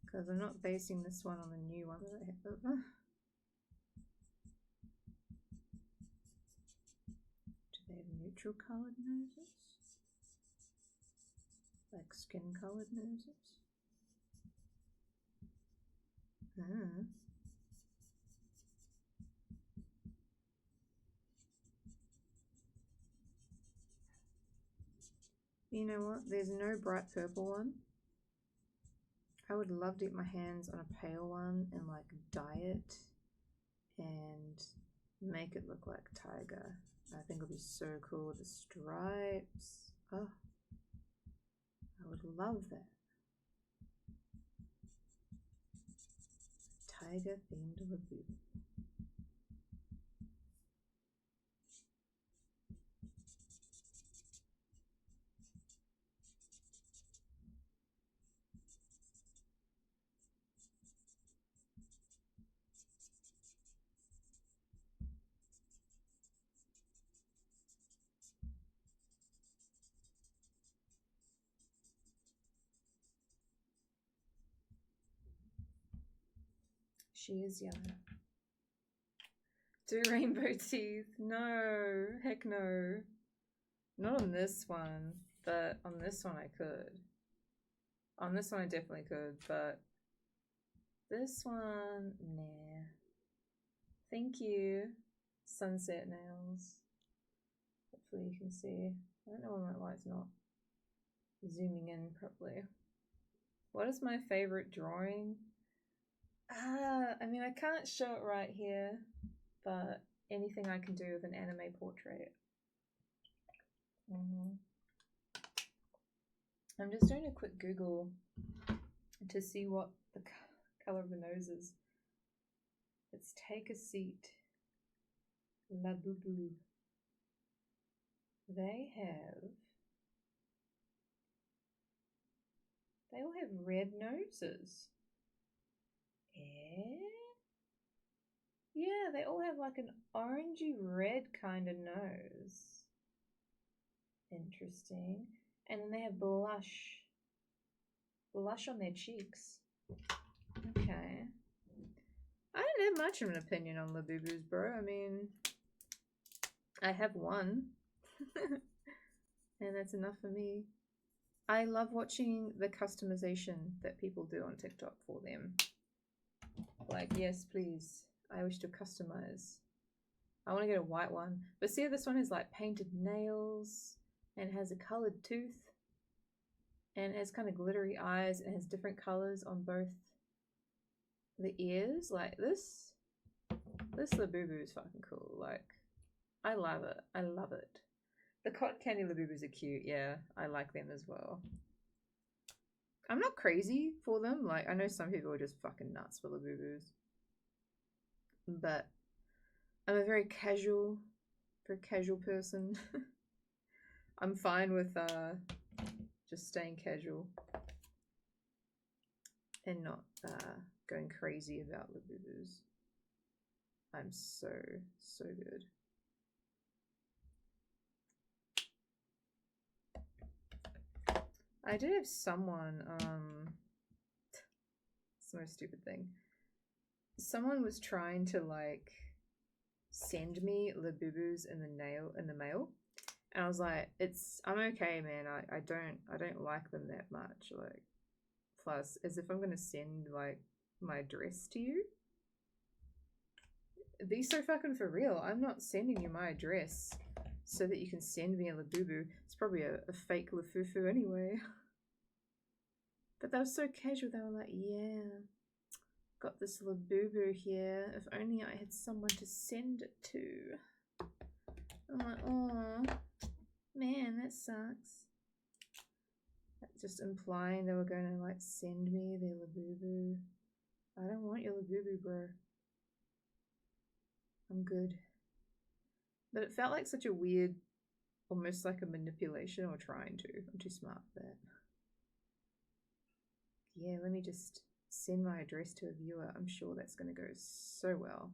because I'm not basing this one on the new one that I have. Do they have neutral colored noses? Like skin colored noses? You know what? There's no bright purple one. I would love to get my hands on a pale one and like dye it and make it look like Taiga. I think it would be so cool with the stripes. Oh, I would love that. Taiga themed LABUBU. She is yellow. Do rainbow teeth? No, heck no. Not on this one, but on this one I could. On this one I definitely could, but this one, nah. Thank you, sunset nails. Hopefully you can see. I don't know why my light's not zooming in properly. What is my favorite drawing? I mean, I can't show it right here, but anything I can do with an anime portrait. I'm just doing a quick Google to see what the color of the nose is. Let's take a seat. LABUBU. They all have red noses. Yeah, they all have like an orangey red kind of nose. Interesting. And then they have blush. Blush on their cheeks. Okay. I don't have much of an opinion on LABUBUS, bro. I mean, I have one. And that's enough for me. I love watching the customization that people do on TikTok for them. Like, yes, please. I wish to customize. I want to get a white one. But see, this one is like painted nails and has a colored tooth. And it has kind of glittery eyes and has different colors on both the ears. Like this LABUBU is fucking cool. Like, I love it. I love it. The cotton candy LABUBUs are cute. Yeah, I like them as well. I'm not crazy for them. Like, I know some people are just fucking nuts for LABUBUs. But I'm a very casual person. I'm fine with just staying casual and not going crazy about LABUBUs. I'm so good. I did have someone, it's the most stupid thing. Someone was trying to like send me LABUBUs in the mail. And I was like, I'm okay, man. I don't like them that much. Like, plus, as if I'm gonna send like my address to you. Be so fucking for real. I'm not sending you my address so that you can send me a LABUBU. It's probably a fake LAFUFU anyway. But they were so casual. They were like, yeah, got this LABUBU here. If only I had someone to send it to. I'm like, oh, man, that sucks. Just implying they were going to like send me their LABUBU. I don't want your LABUBU, bro. I'm good. But it felt like such a weird, almost like a manipulation or trying to. I'm too smart for that. Yeah, let me just send my address to a viewer. I'm sure that's going to go so well.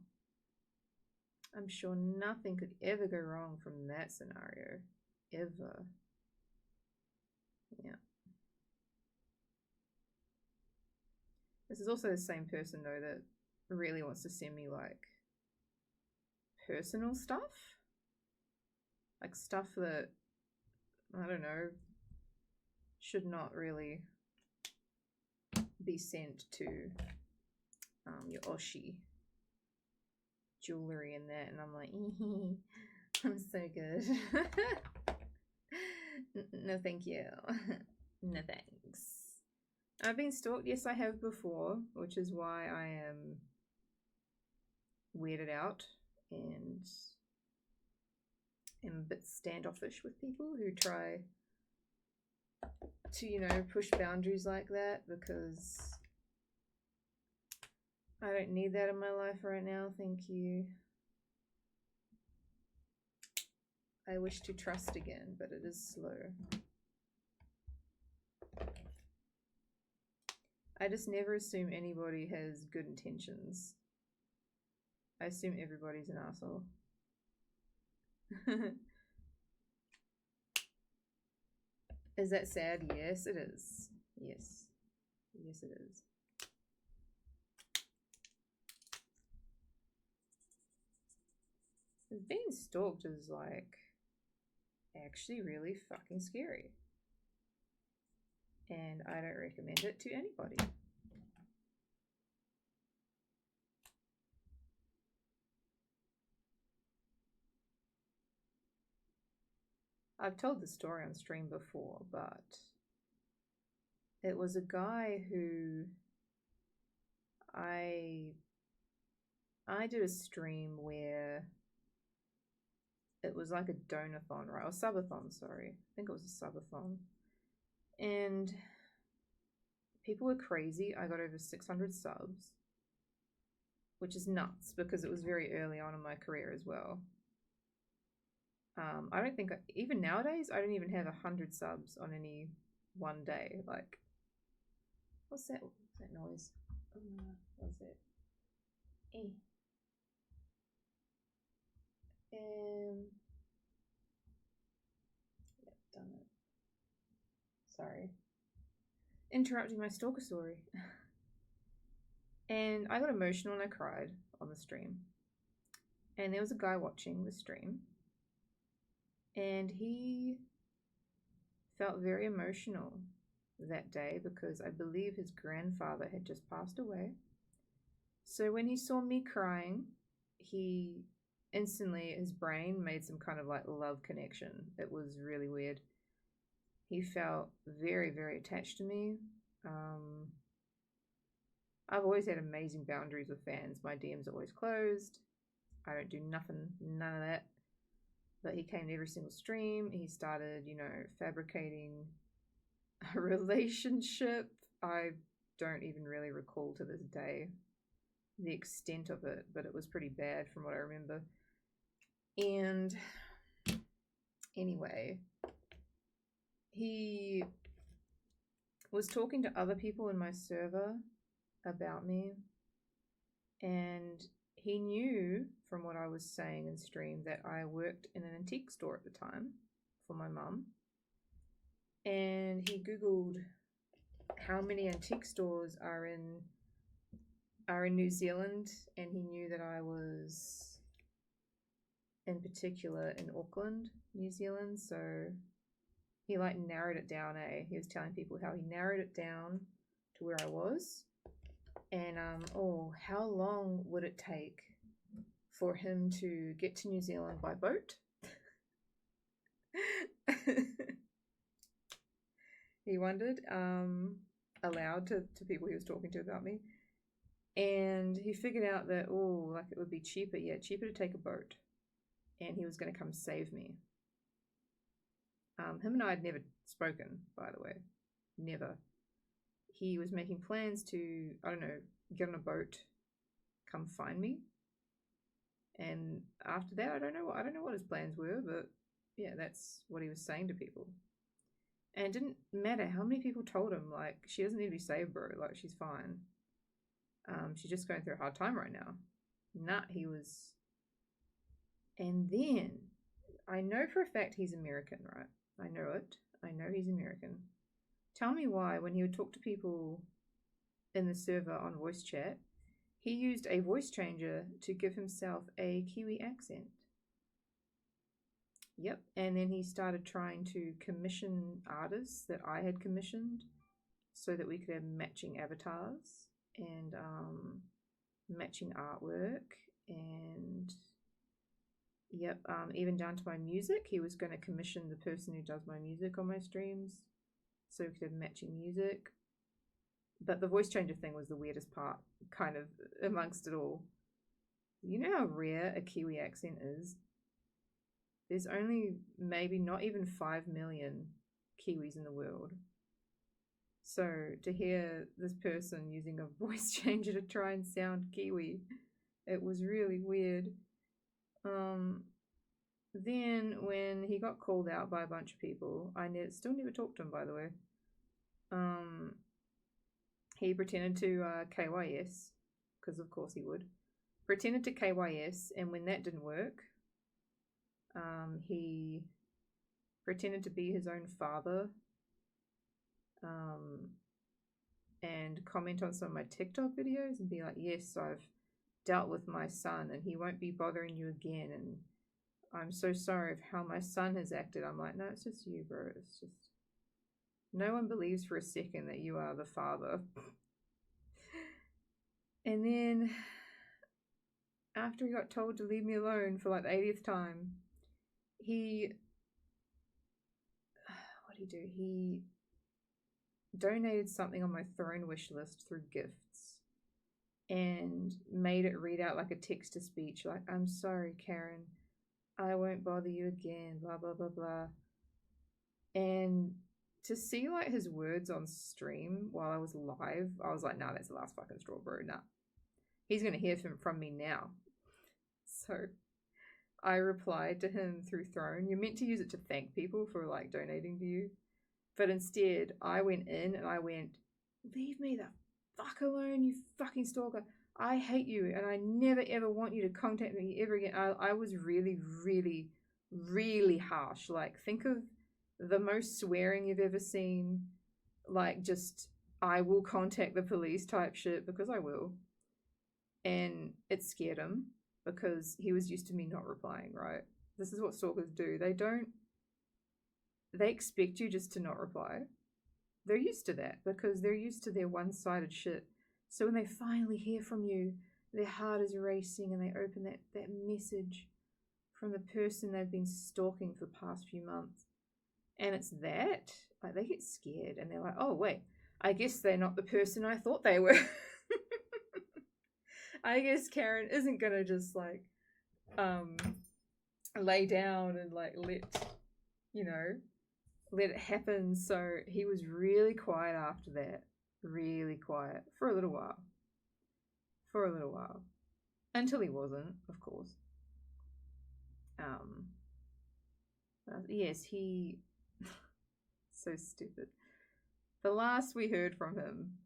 I'm sure nothing could ever go wrong from that scenario. Ever. Yeah. This is also the same person, though, that really wants to send me, like, personal stuff. Like, stuff that, I don't know, should not really be sent to your Oshi jewelry and that. And I'm like, I'm so good. No, thank you. No, thanks. I've been stalked. Yes, I have before, which is why I am weirded out and am a bit standoffish with people who try to, you know, push boundaries like that, because I don't need that in my life right now. Thank you. I wish to trust again, but it is slow. I just never assume anybody has good intentions. I assume everybody's an asshole. Is that sad? Yes, it is. Yes. Yes, it is. Being stalked is like actually really fucking scary. And I don't recommend it to anybody. I've told the story on stream before, but it was a guy who I did a stream where it was like a donathon, right? Or subathon, sorry. I think it was a subathon. And people were crazy. I got over 600 subs, which is nuts because it was very early on in my career as well. I don't think, even nowadays, I don't even have 100 subs on any one day. Like, what's that noise? What's it? Yep, interrupting my stalker story. And I got emotional and I cried on the stream. And there was a guy watching the stream. And he felt very emotional that day because I believe his grandfather had just passed away. So when he saw me crying, he instantly, his brain made some kind of like love connection. It was really weird. He felt very, very attached to me. I've always had amazing boundaries with fans. My DM's always closed. I don't do nothing, none of that. But he came to every single stream. He started, you know, fabricating a relationship. I don't even really recall to this day the extent of it, but it was pretty bad from what I remember. And anyway, he was talking to other people in my server about me, and he knew from what I was saying in stream that I worked in an antique store at the time for my mum, and he googled how many antique stores are in New Zealand, and he knew that I was in particular in Auckland, New Zealand. So he like narrowed it down. He was telling people how he narrowed it down to where I was, and how long would it take for him to get to New Zealand by boat? He wondered, aloud to people he was talking to about me. And he figured out that, like it would be cheaper to take a boat. And he was going to come save me. Him and I had never spoken, by the way. Never. He was making plans to, I don't know, get on a boat, come find me. And after that, I don't know what his plans were, but yeah, that's what he was saying to people. And it didn't matter how many people told him, like, she doesn't need to be saved, bro. Like, she's fine. She's just going through a hard time right now. Nah, he was. And then, I know for a fact he's American, right? I know it. I know he's American. Tell me why, when he would talk to people in the server on voice chat, he used a voice changer to give himself a Kiwi accent. Yep, and then he started trying to commission artists that I had commissioned so that we could have matching avatars and matching artwork, and yep, even down to my music. He was going to commission the person who does my music on my streams so we could have matching music. But the voice changer thing was the weirdest part, kind of, amongst it all. You know how rare a Kiwi accent is? There's only maybe not even 5 million Kiwis in the world. So to hear this person using a voice changer to try and sound Kiwi, it was really weird. Then when he got called out by a bunch of people, I still never talked to him, by the way. He pretended to KYS, because of course he would. Pretended to KYS, and when that didn't work, he pretended to be his own father, and comment on some of my TikTok videos and be like, yes, I've dealt with my son and he won't be bothering you again, and I'm so sorry of how my son has acted. I'm like, no, it's just you, bro. It's just, no one believes for a second that you are the father. And then after he got told to leave me alone for like the 80th time, what did he do? He donated something on my throne wish list through gifts and made it read out like a text-to-speech, like, I'm sorry, Karen, I won't bother you again, blah, blah, blah, blah. And to see like his words on stream while I was live, I was like, nah, that's the last fucking straw, bro. Nah. He's going to hear from me now. So I replied to him through Throne. You're meant to use it to thank people for like donating to you. But instead, I went in and I went, leave me the fuck alone, you fucking stalker. I hate you and I never ever want you to contact me ever again. I was really, really, really harsh. Like, think of the most swearing you've ever seen. Like, just I will contact the police type shit, because I will. And it scared him because he was used to me not replying, right? This is what stalkers do. They expect you just to not reply. They're used to that because they're used to their one-sided shit. So when they finally hear from you, their heart is racing and they open that message from the person they've been stalking for the past few months. And it's that, like, they get scared and they're like, oh, wait, I guess they're not the person I thought they were. I guess Karen isn't gonna just, like, lay down and, like, let it happen. So he was really quiet after that. Really quiet. For a little while. Until he wasn't, of course. Yes, he... so stupid. The last we heard from him,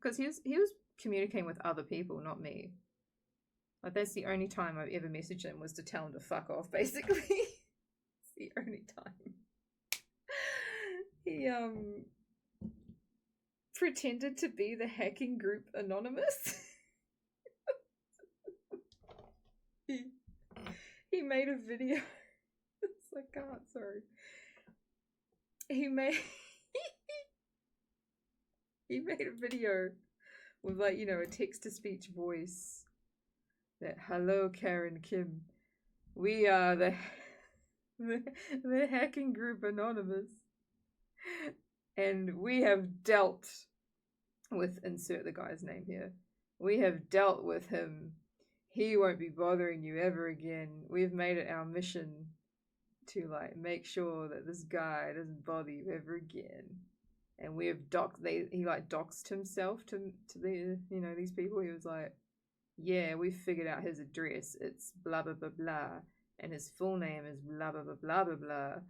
because he was communicating with other people, not me. Like, that's the only time I've ever messaged him, was to tell him to fuck off, basically. It's the only time. He pretended to be the hacking group Anonymous. he made a video. I can't, sorry. He made a video with, like, a text-to-speech voice that, hello, Karen Kim. We are the hacking group Anonymous. And we have dealt with, insert the guy's name here. We have dealt with him. He won't be bothering you ever again. We've made it our mission to, like, make sure that this guy doesn't bother you ever again. And we have he, like, doxed himself to the, these people. He was like, yeah, we figured out his address. It's blah, blah, blah, blah. And his full name is blah, blah, blah, blah, blah, blah.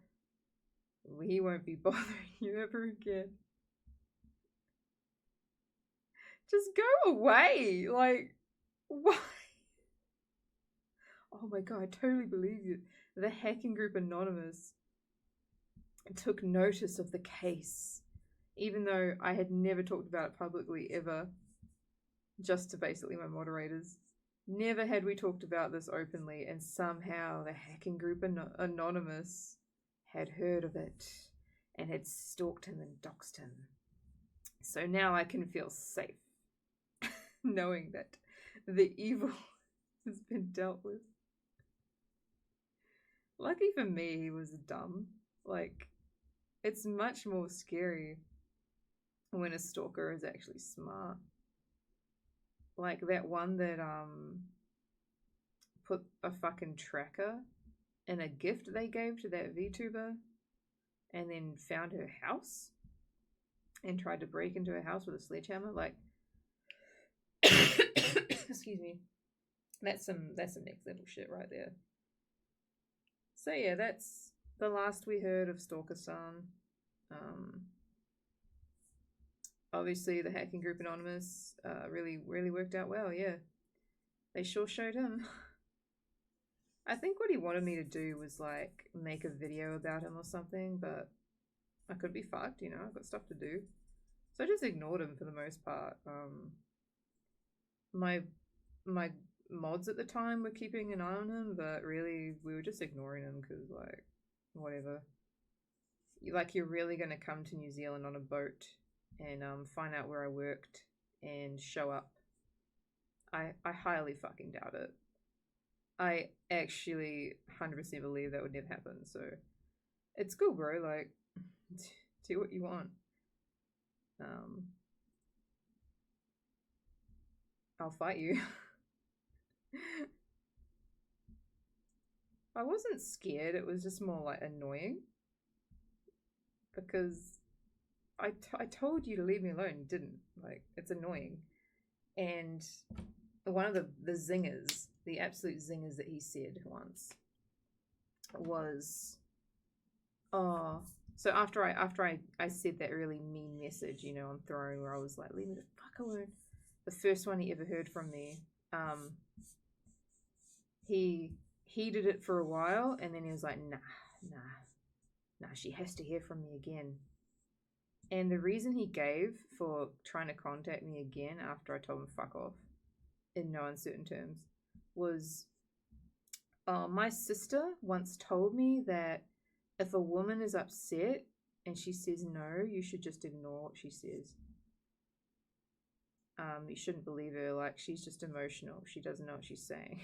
He won't be bothering you ever again. Just go away. Like, why? Oh my god, I totally believe you. The hacking group Anonymous took notice of the case, even though I had never talked about it publicly ever, just to basically my moderators. Never had we talked about this openly, and somehow the hacking group Anonymous had heard of it and had stalked him and doxed him. So now I can feel safe knowing that the evil has been dealt with. Lucky for me, he was dumb. Like, it's much more scary when a stalker is actually smart. Like that one that put a fucking tracker in a gift they gave to that VTuber and then found her house and tried to break into her house with a sledgehammer. Like, excuse me, that's some next level shit right there. So yeah, that's the last we heard of Stalker-san. Obviously the hacking group Anonymous really worked out well. Yeah, they sure showed him. I think what he wanted me to do was, like, make a video about him or something, but I could be fucked, I've got stuff to do. So I just ignored him for the most part. My mods at the time were keeping an eye on him, but really we were just ignoring him because, like, whatever. Like, you're really going to come to New Zealand on a boat and find out where I worked and show up? I highly fucking doubt it. I actually 100% believe that would never happen. So it's cool, bro. Like, do what you want. I'll fight you. I wasn't scared. It was just more like annoying because I told you to leave me alone. You didn't. Like, it's annoying. And one of the zingers, the absolute zingers that he said once was, oh, so after I said that really mean message, on Throne, where I was like, leave me the fuck alone, the first one he ever heard from me, he did it for a while, and then he was like, nah, she has to hear from me again. And the reason he gave for trying to contact me again after I told him fuck off in no uncertain terms was my sister once told me that if a woman is upset and she says no, you should just ignore what she says. You shouldn't believe her, like she's just emotional. She doesn't know what she's saying.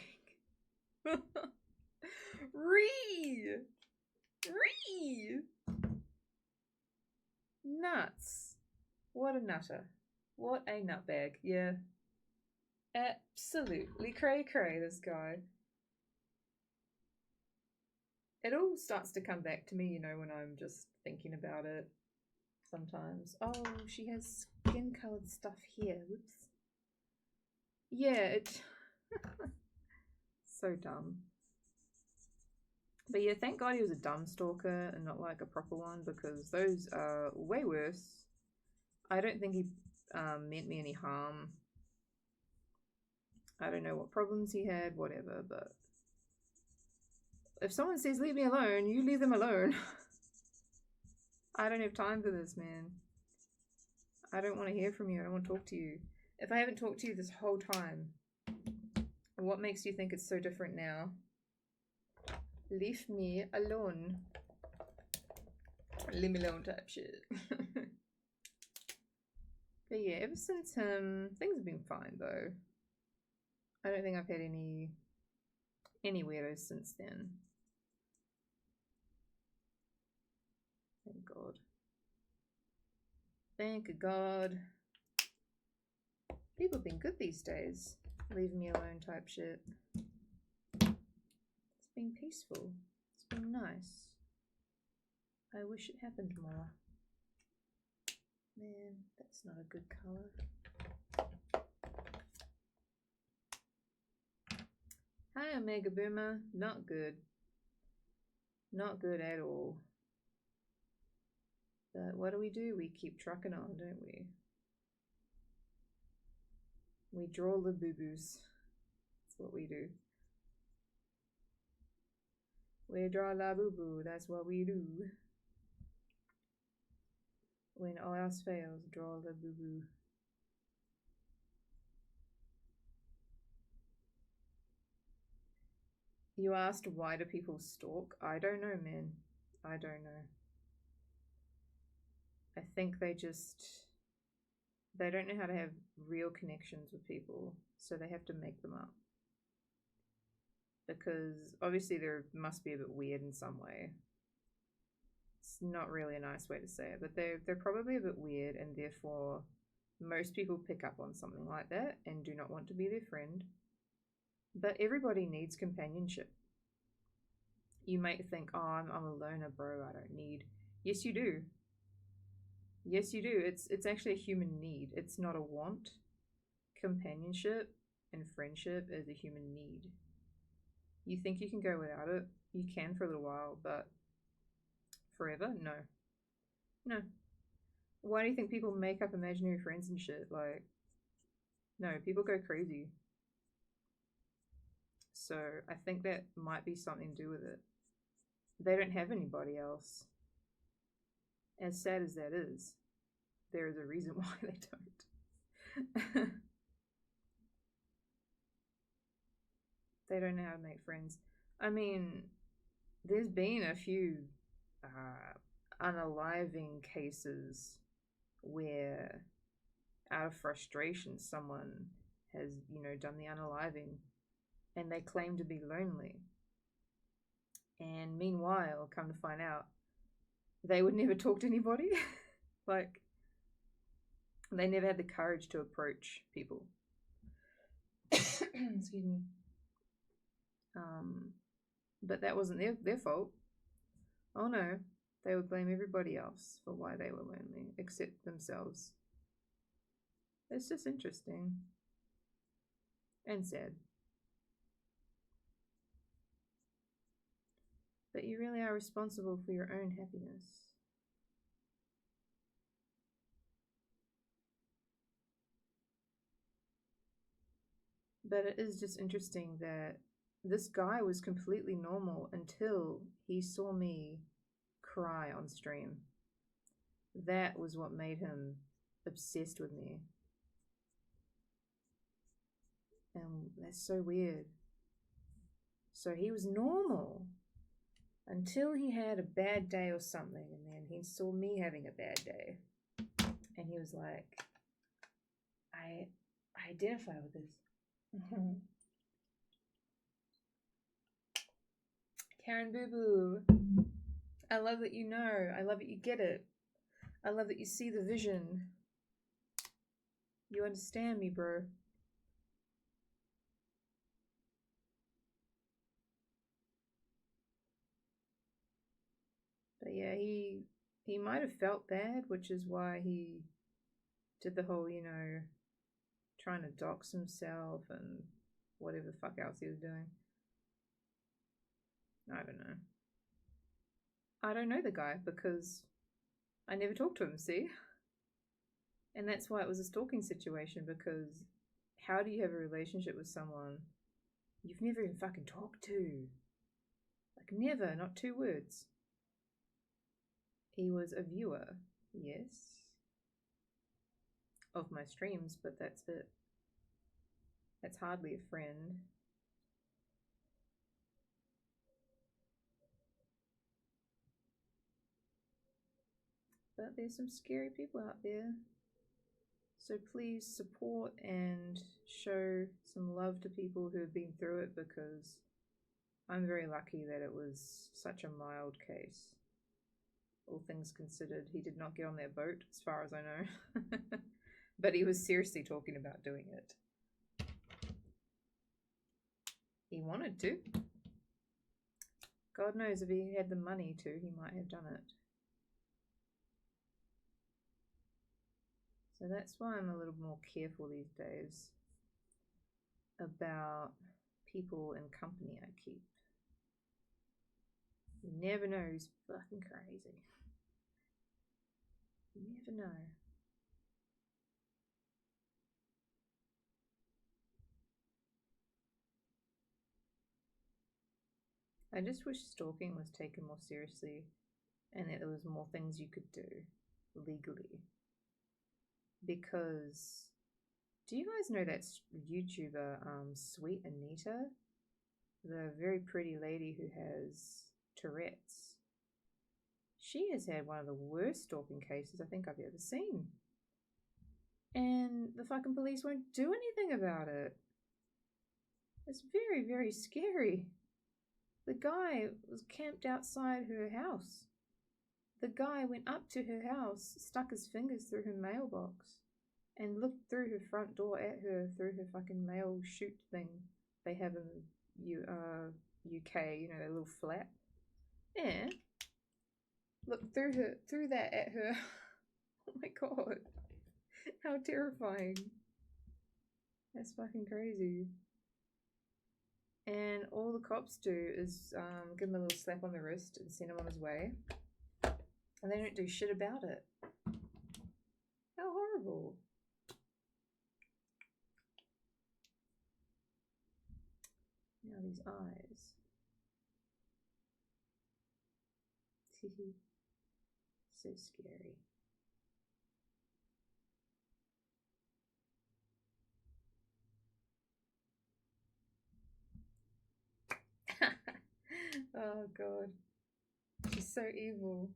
Ree! Nuts. What a nutter. What a nutbag. Yeah. Absolutely cray, this guy. It all starts to come back to me, you know, when I'm just thinking about it sometimes. Oh, she has skin-colored stuff here. Whoops. Yeah, it... so dumb. But yeah, thank God he was a dumb stalker and not like a proper one, because those are way worse. I don't think he meant me any harm. I don't know what problems he had, whatever, but if someone says leave me alone, you leave them alone. I don't have time for this, man. I don't want to hear from you. I don't want to talk to you. If I haven't talked to you this whole time, what makes you think it's so different now? Leave me alone. Leave me alone type shit. But yeah, ever since him, things have been fine though. I don't think I've had any weirdos since then. Thank God. Thank God. People have been good these days. Leave me alone type shit. It's been peaceful. It's been nice. I wish it happened more. Man, that's not a good color. Hi, Omega Boomer. Not good. Not good at all. But what do? We keep trucking on, don't we? We draw LABUBUS. That's what we do. We draw LABUBU. That's what we do. When all else fails, draw LABUBU. You asked why do people stalk? I don't know, man. I don't know. I think they don't know how to have real connections with people, so they have to make them up. Because obviously they must be a bit weird in some way. It's not really a nice way to say it, but they're probably a bit weird, and therefore most people pick up on something like that and do not want to be their friend. But everybody needs companionship. You might think, oh, I'm a loner, bro. I don't need. Yes, you do. Yes, you do. It's actually a human need. It's not a want. Companionship and friendship is a human need. You think you can go without it? You can for a little while, but forever? No. No. Why do you think people make up imaginary friends and shit? Like, no, people go crazy. So I think that might be something to do with it. They don't have anybody else. As sad as that is, there is a reason why they don't. They don't know how to make friends. I mean, there's been a few unaliving cases where, out of frustration, someone has, done the unaliving, and they claim to be lonely. And meanwhile, come to find out, they would never talk to anybody. Like, they never had the courage to approach people. Excuse me. But that wasn't their fault. Oh no, they would blame everybody else for why they were lonely, except themselves. It's just interesting. And sad. But you really are responsible for your own happiness. But it is just interesting that this guy was completely normal until he saw me cry on stream. That was what made him obsessed with me. And that's so weird. So he was normal until he had a bad day or something, and then he saw me having a bad day. And he was like, I identify with this. Karen Boo Boo, I love that you know. I love that you get it. I love that you see the vision. You understand me, bro. But yeah, he might have felt bad, which is why he did the whole, you know, trying to dox himself and whatever the fuck else he was doing. I don't know. I don't know the guy because I never talked to him, see? And that's why it was a stalking situation, because how do you have a relationship with someone you've never even fucking talked to? Like, never, not 2 words. He was a viewer, yes, of my streams, but that's it. That's hardly a friend. But there's some scary people out there. So please support and show some love to people who have been through it, because I'm very lucky that it was such a mild case. All things considered, he did not get on that boat, as far as I know. But he was seriously talking about doing it. He wanted to. God knows if he had the money to, he might have done it. So that's why I'm a little more careful these days about people and company I keep. You never know who's fucking crazy. You never know. I just wish stalking was taken more seriously and that there was more things you could do legally. Because, do you guys know that YouTuber, Sweet Anita? The very pretty lady who has Tourette's. She has had one of the worst stalking cases I think I've ever seen. And the fucking police won't do anything about it. It's very, very scary. The guy was camped outside her house. The guy went up to her house, stuck his fingers through her mailbox, and looked through her front door at her through her fucking mail chute thing they have in the UK, you know, that little flap. Yeah. Looked through that at her. Oh my god. How terrifying. That's fucking crazy. And all the cops do is give him a little slap on the wrist and send him on his way. And they don't do shit about it. How horrible. Now these eyes. So scary. Oh god. She's so evil.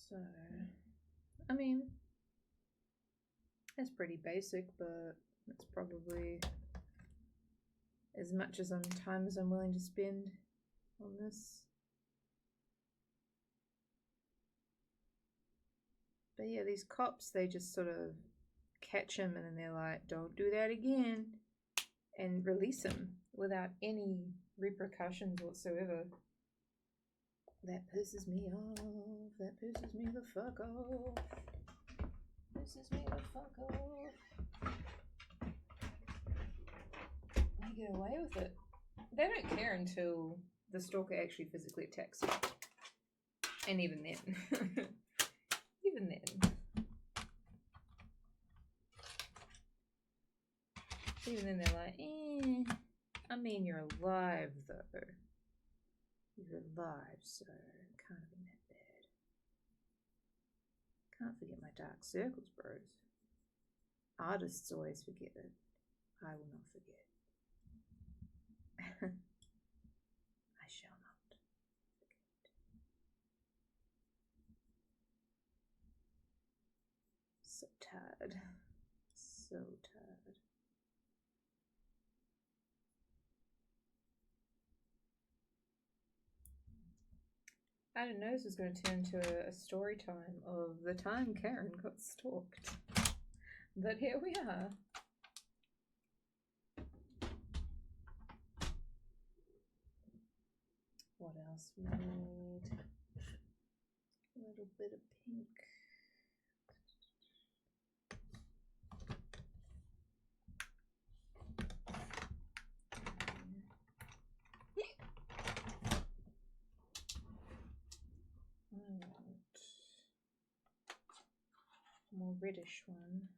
So, I mean, that's pretty basic, but that's probably as much as time as I'm willing to spend on this. But yeah, these cops, they just sort of catch him and then they're like, don't do that again, and release him without any repercussions whatsoever. That pisses me off. That pisses me the fuck off. Pisses me the fuck off. They get away with it. They don't care until the stalker actually physically attacks you. And even then. Even then. Even then they're like, eh. I mean, you're alive, though. You're alive, so it can't have been that bad. Can't forget my dark circles, bros. Artists always forget it. I will not forget. I shall not forget. So tired. So tired. I didn't know this was going to turn into a story time of the time Karen got stalked. But here we are. What else we need? A little bit of pink. More reddish one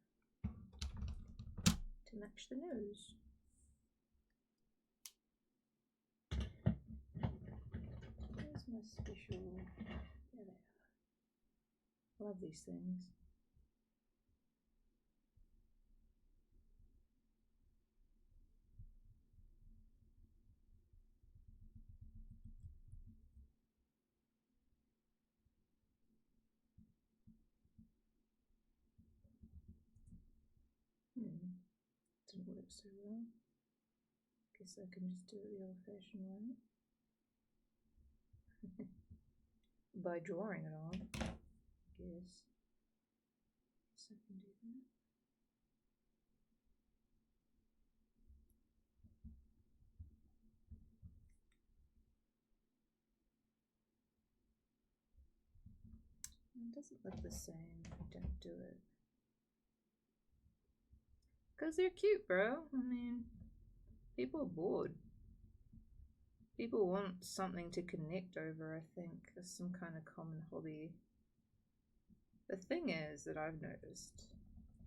to match the nose. Where's my special? There they are. Love these things. Didn't work so well. Guess I can just do it the old-fashioned way. By drawing it on. Guess I can do that. It doesn't look the same if I don't do it. Because they're cute, bro. I mean, people are bored. People want something to connect over, I think. Some kind of common hobby. The thing is that I've noticed,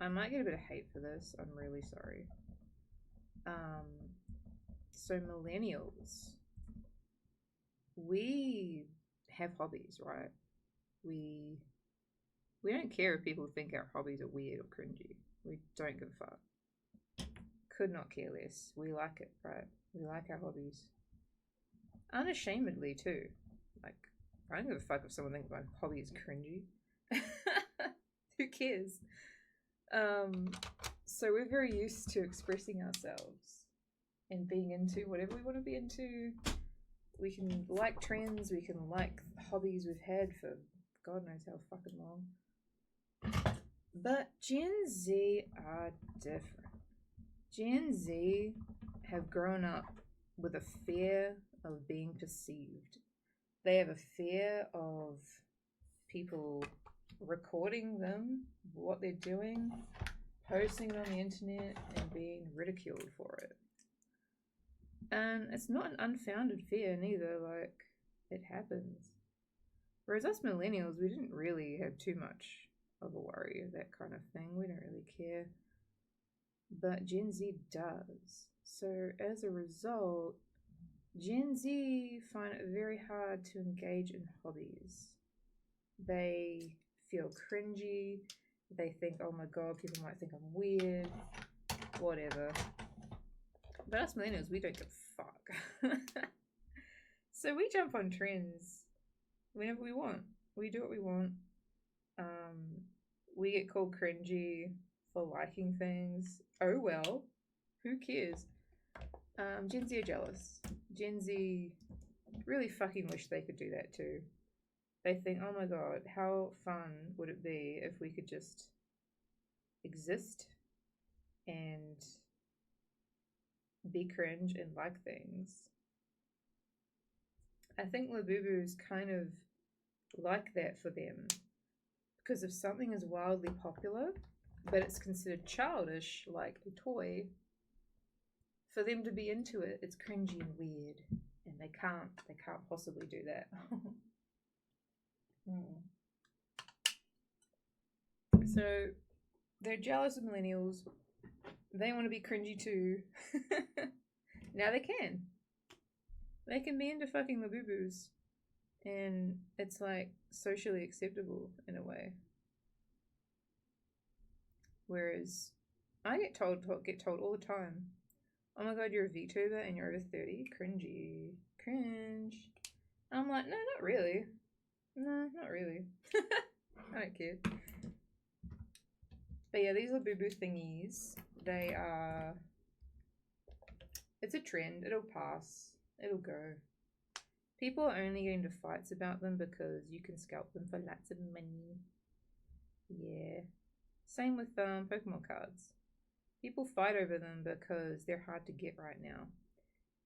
I might get a bit of hate for this, I'm really sorry. So millennials, we have hobbies, right? We don't care if people think our hobbies are weird or cringy. We don't give a fuck. Could not care less. We like it, right? We like our hobbies. Unashamedly too. Like, I don't give a fuck if someone thinks my hobby is cringy. Who cares? So we're very used to expressing ourselves and being into whatever we want to be into. We can like trends, we can like hobbies we've had for God knows how fucking long. But Gen Z are different. Gen Z have grown up with a fear of being perceived. They have a fear of people recording them, what they're doing, posting it on the internet, and being ridiculed for it. And it's not an unfounded fear neither, like, it happens. Whereas us millennials, we didn't really have too much of a worry of that kind of thing. We don't really care. But Gen Z does. So as a result, Gen Z find it very hard to engage in hobbies. They feel cringy. They think, oh my god, people might think I'm weird. Whatever. But us millennials, we don't give a fuck. So we jump on trends whenever we want. We do what we want. We get called cringy for liking things. Oh well, who cares? Gen Z are jealous. Gen Z really fucking wish they could do that too. They think, oh my god, how fun would it be if we could just exist and be cringe and like things. I think LABUBUS kind of like that for them. Because if something is wildly popular, but it's considered childish, like a toy, for them to be into it, it's cringy and weird. And they can't possibly do that. So they're jealous of millennials. They want to be cringy too. Now they can. They can be into fucking LABUBUS. And it's like socially acceptable in a way. Whereas I get told all the time, oh my god, you're a VTuber and you're over 30? Cringy. Cringe. And I'm like, no, not really. No, not really. I don't care. But yeah, these LABUBU thingies, they are... It's a trend. It'll pass. It'll go. People are only getting into fights about them because you can scalp them for lots of money. Yeah. Same with Pokemon cards. People fight over them because they're hard to get right now.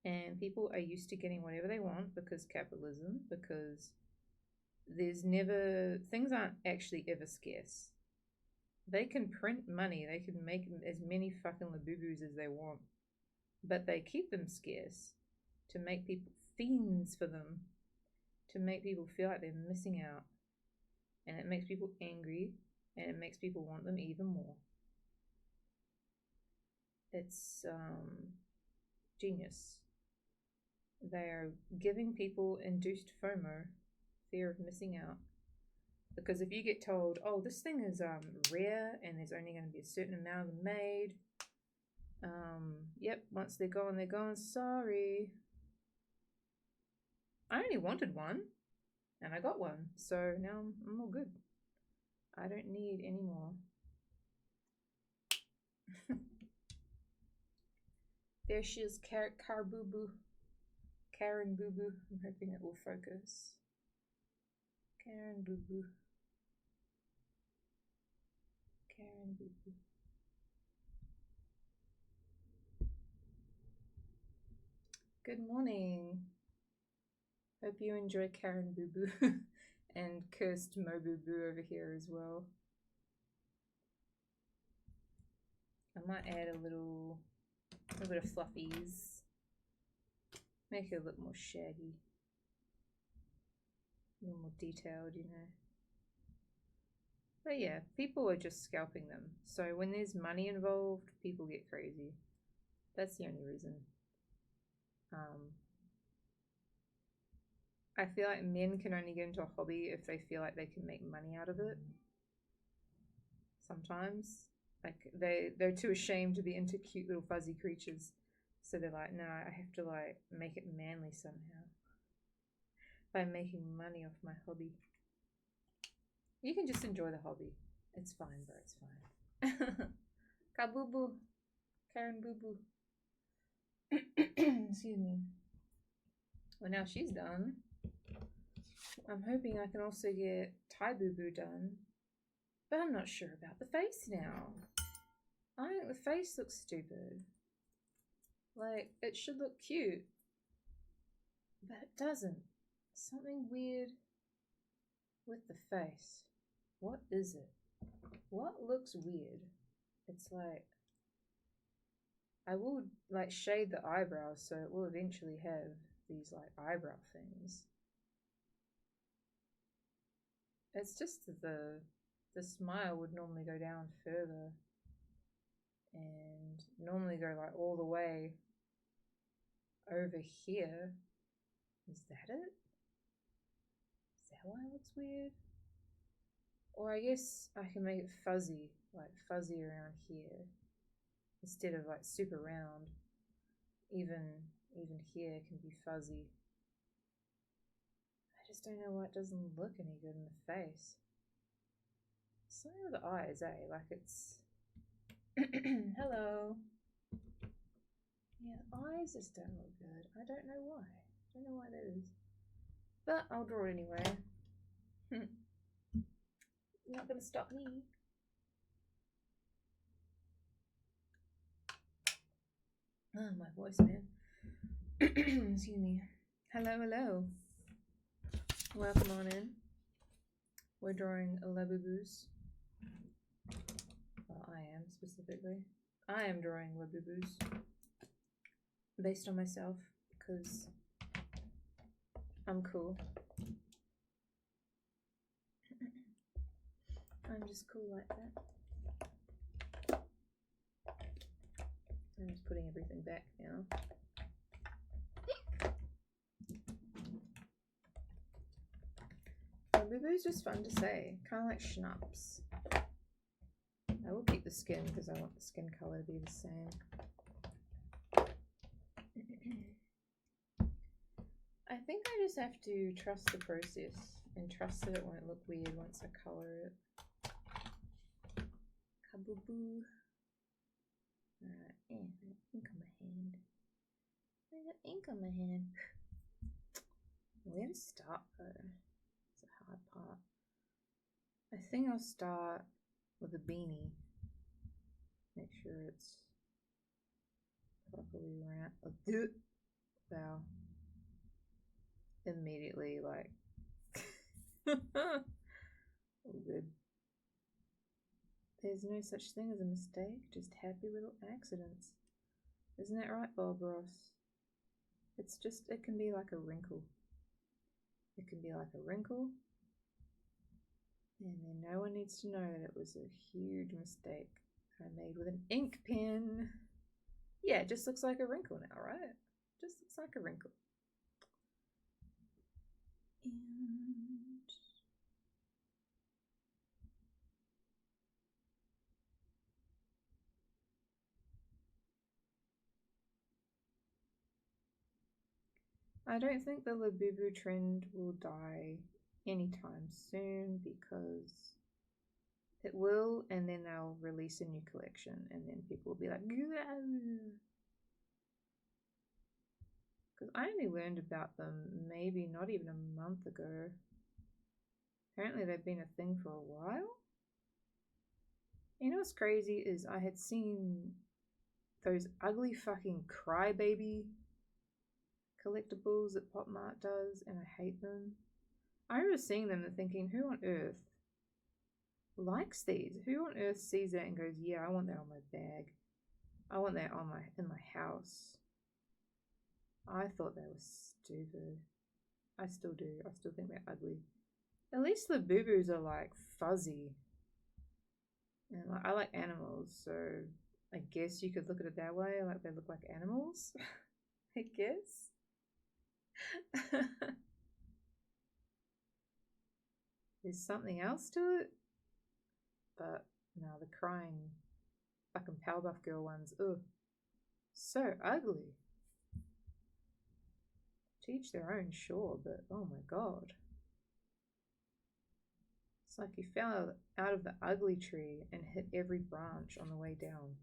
And people are used to getting whatever they want because capitalism, because there's never... Things aren't actually ever scarce. They can print money. They can make as many fucking LABUBUs as they want. But they keep them scarce to make people fiends for them, to make people feel like they're missing out, and it makes people angry, and it makes people want them even more. It's genius. They're giving people induced FOMO, fear of missing out, because if you get told, oh, this thing is rare and there's only going to be a certain amount of them made, yep, once they're gone, sorry. I only wanted one, and I got one, so now I'm all good. I don't need any more. There she is, Karen Boo Boo. I'm hoping it will focus. Karen Boo Boo. Karen Boo Boo. Good morning. Hope you enjoy Karen Boo Boo and cursed Mo Boo Boo over here as well. I might add a little bit of fluffies. Make it look more shaggy. A little more detailed, you know. But yeah, people are just scalping them. So when there's money involved, people get crazy. That's the only reason. I feel like men can only get into a hobby if they feel like they can make money out of it. Sometimes. Like, they're too ashamed to be into cute little fuzzy creatures. So they're like, no, I have to, like, make it manly somehow. By making money off my hobby. You can just enjoy the hobby. It's fine, bro, it's fine. Kaboo-boo. Karen Boo-boo. Excuse me. Well, now she's done. I'm hoping I can also get Taiga-tan done. But I'm not sure about the face now. I think the face looks stupid. Like, it should look cute. But it doesn't. Something weird with the face. What is it? What looks weird? It's like... I will, like, shade the eyebrows so it will eventually have these, like, eyebrow things. It's just the smile would normally go down further and normally go, like, all the way over here. Is that it? Is that why it looks weird? Or I guess I can make it fuzzy, like fuzzy around here. Instead of like super round, even here can be fuzzy. I just don't know why it doesn't look any good in the face. Something with the eyes, eh? Like it's... Hello. Yeah, the eyes just don't look good. I don't know why. I don't know why that is. But I'll draw it anyway. You're not gonna stop me. Oh, my voice, man. Excuse me. Hello, hello. Welcome on in. We're drawing LABUBUS. Well, I am specifically. I am drawing LABUBUS based on myself because I'm cool. I'm just cool like that. I'm just putting everything back now. LABUBUS is just fun to say, kind of like schnapps. I will keep the skin because I want the skin color to be the same. I think I just have to trust the process and trust that it won't look weird once I color it. Kabooboo. Alright, I got ink on my hand. I got ink on my hand. Where to start though? It's a hard part. I think I'll start with a beanie. Make sure it's properly round. Wow. Immediately, like, all good. There's no such thing as a mistake, just happy little accidents. Isn't that right, Bob Ross? It's just, it can be like a wrinkle. It can be like a wrinkle, and then no one needs to know that it was a huge mistake I made with an ink pen. Yeah, it just looks like a wrinkle now, right? Just looks like a wrinkle. And I don't think the LABUBU trend will die anytime soon because it will, and then they'll release a new collection and then people will be like, because I only learned about them maybe not even a month ago. Apparently they've been a thing for a while. You know what's crazy is I had seen those ugly fucking crybaby collectibles that Pop Mart does, and I hate them. I remember seeing them and thinking, who on earth likes these? Who on earth sees that and goes, yeah, I want that on my bag. I want that on in my house. I thought that was stupid. I still do. I still think they're ugly. At least the LABUBUS are like fuzzy. And like, I like animals, so I guess you could look at it that way, like they look like animals. I guess. There's something else to it, but no, the crying fucking Powerpuff Girl ones, ugh, so ugly. To each their own, sure, but oh my god. It's like you fell out of the ugly tree and hit every branch on the way down.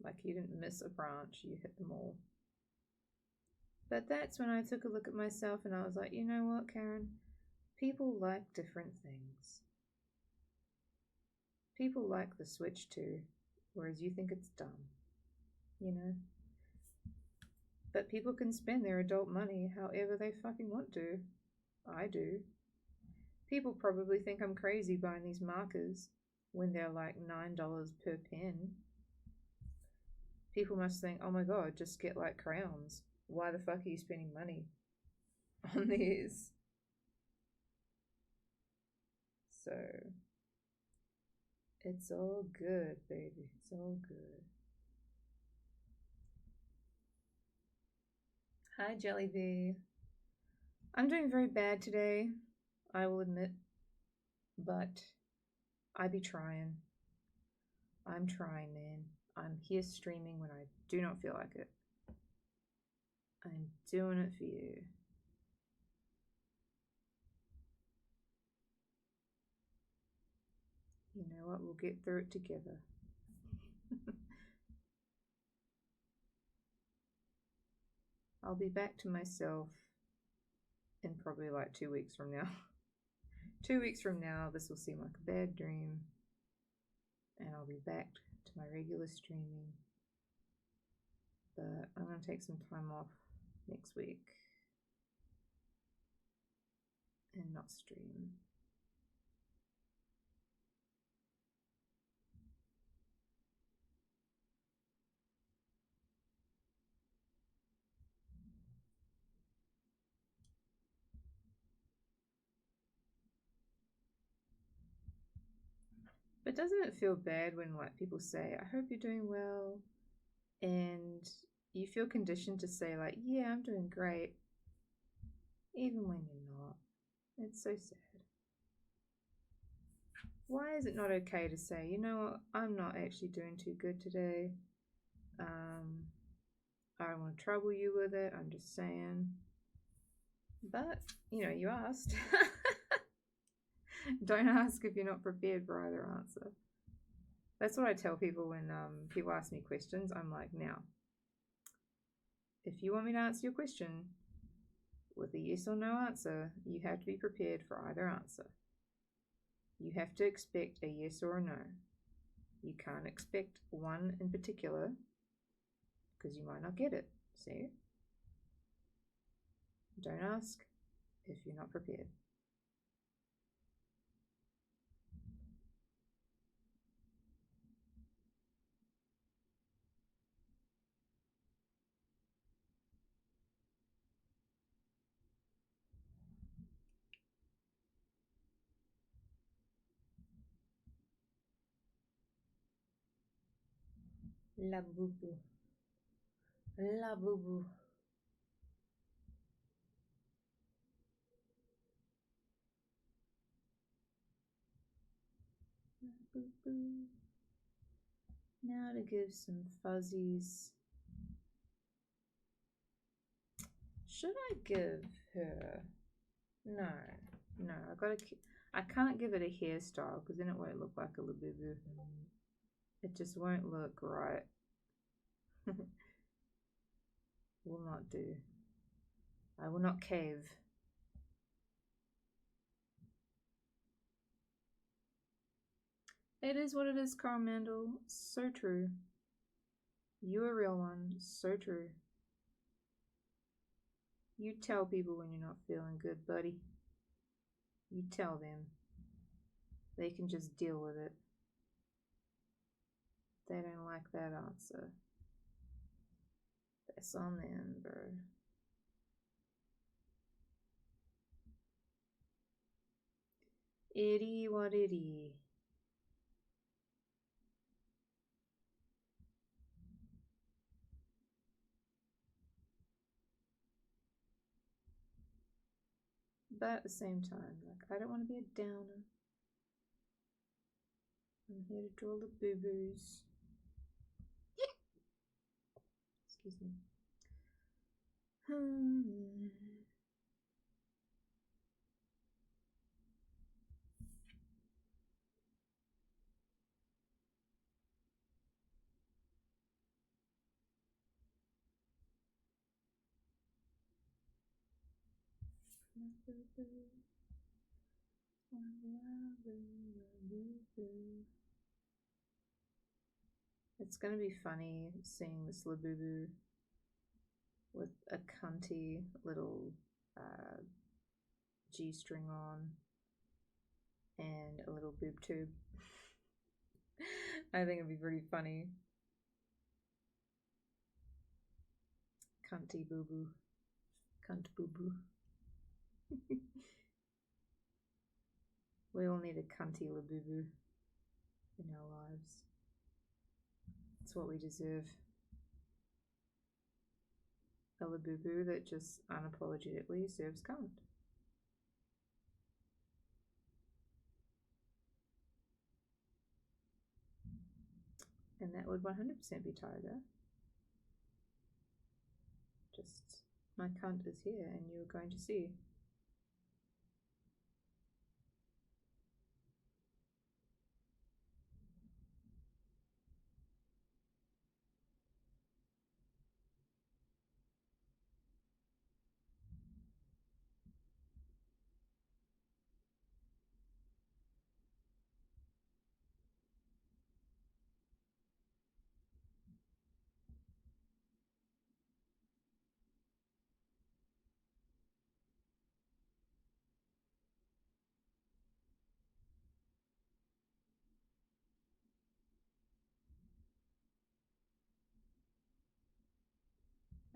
Like you didn't miss a branch, you hit them all. But that's when I took a look at myself and I was like, you know what, Karen? People like different things. People like the Switch too, whereas you think it's dumb, you know? But people can spend their adult money however they fucking want to. I do. People probably think I'm crazy buying these markers when they're like $9 per pen. People must think, oh my god, just get like crayons. Why the fuck are you spending money on these? So, it's all good, baby. It's all good. Hi, Jellyby. I'm doing very bad today, I will admit, but I be trying. I'm trying, man. I'm here streaming when I do not feel like it. I'm doing it for you. You know what? We'll get through it together. I'll be back to myself in probably like 2 weeks from now. 2 weeks from now, this will seem like a bad dream. And I'll be back to my regular streaming. But I'm going to take some time off next week and not stream. But doesn't it feel bad when like people say, I hope you're doing well, and you feel conditioned to say like, yeah, I'm doing great, even when you're not. It's so sad. Why is it not okay to say, you know what, I'm not actually doing too good today. I don't want to trouble you with it, I'm just saying. But, you know, you asked. Don't ask if you're not prepared for either answer. That's what I tell people when people ask me questions. I'm like, now, if you want me to answer your question with a yes or no answer, you have to be prepared for either answer. You have to expect a yes or a no. You can't expect one in particular because you might not get it. See? Don't ask if you're not prepared. Labubu. Labubu. Labubu. Now to give some fuzzies. Should I give her? No, I can't give it a hairstyle because then it won't look like a labubu. It just won't look right. Will not do. I will not cave. It is what it is, Carmandel. So true. You a real one. So true. You tell people when you're not feeling good, buddy. You tell them. They can just deal with it. They don't like that answer. That's on them, bro. Itty what itty. But at the same time, like, I don't want to be a downer. I'm here to draw the boo-boos. Excuse me. It's gonna be funny seeing this Labubu with a cunty little G-string on and a little boob tube. I think it'd be pretty funny. Cunty boo-boo. Cunt boo-boo. We all need a cunty Labubu in our lives. It's what we deserve. A Labubu that just unapologetically serves cunt. And that would 100% be Taiga. Just, my cunt is here and you're going to see.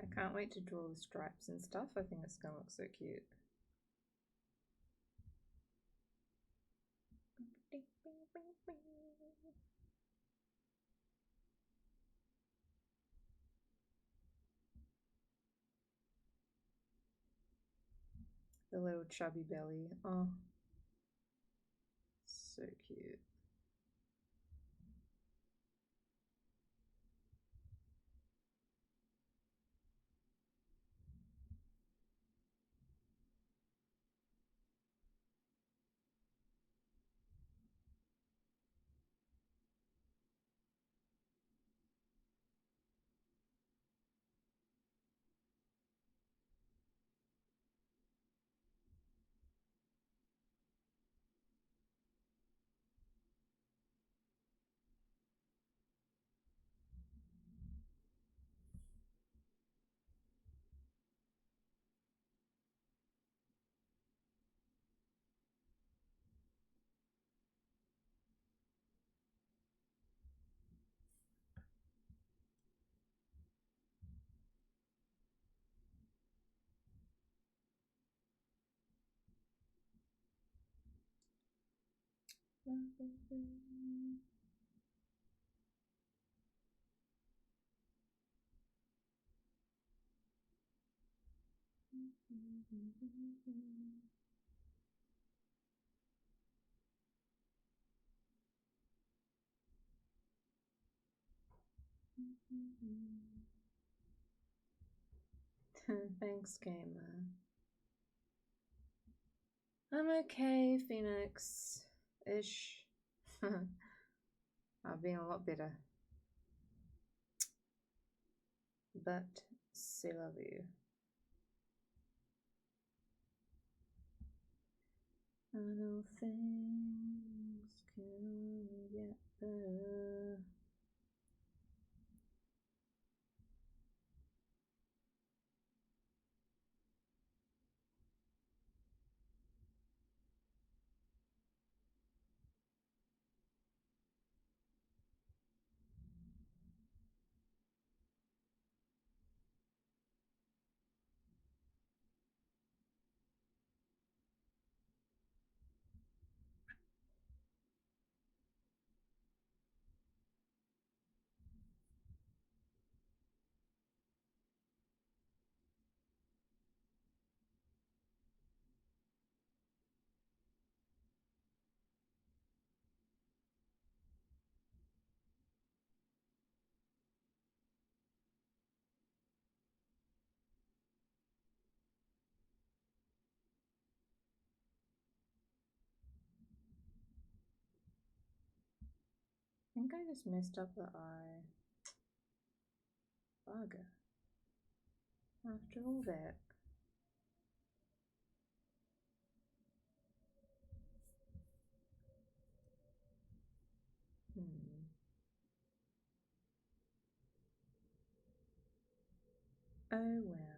I can't wait to draw the stripes and stuff. I think it's gonna look so cute. The little chubby belly. Oh, so cute. Thanks, Gamer. I'm okay, Phoenix-ish. I've been a lot better. But c'est la vie. I know things can only get better. I think I just messed up the eye. Bugger. After all that. Oh well.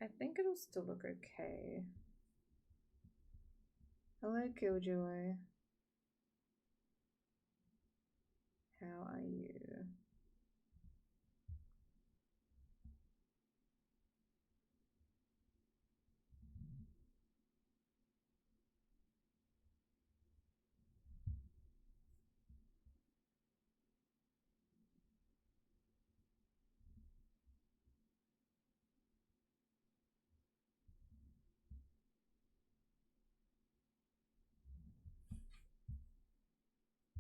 I think it'll still look okay. Hello, Killjoy. How are you?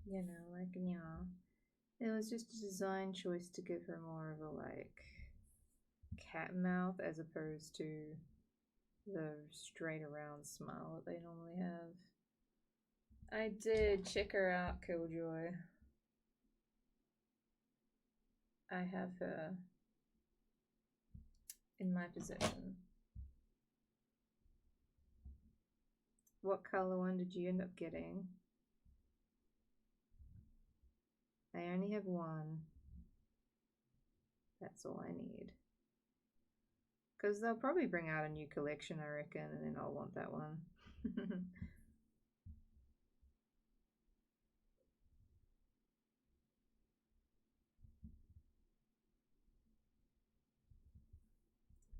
You know, like, yeah. It was just a design choice to give her more of a, like, cat mouth as opposed to the straight around smile that they normally have. I did check her out, Killjoy. I have her in my possession. What color one did you end up getting? I only have one. That's all I need. Because they'll probably bring out a new collection, I reckon, and then I'll want that one.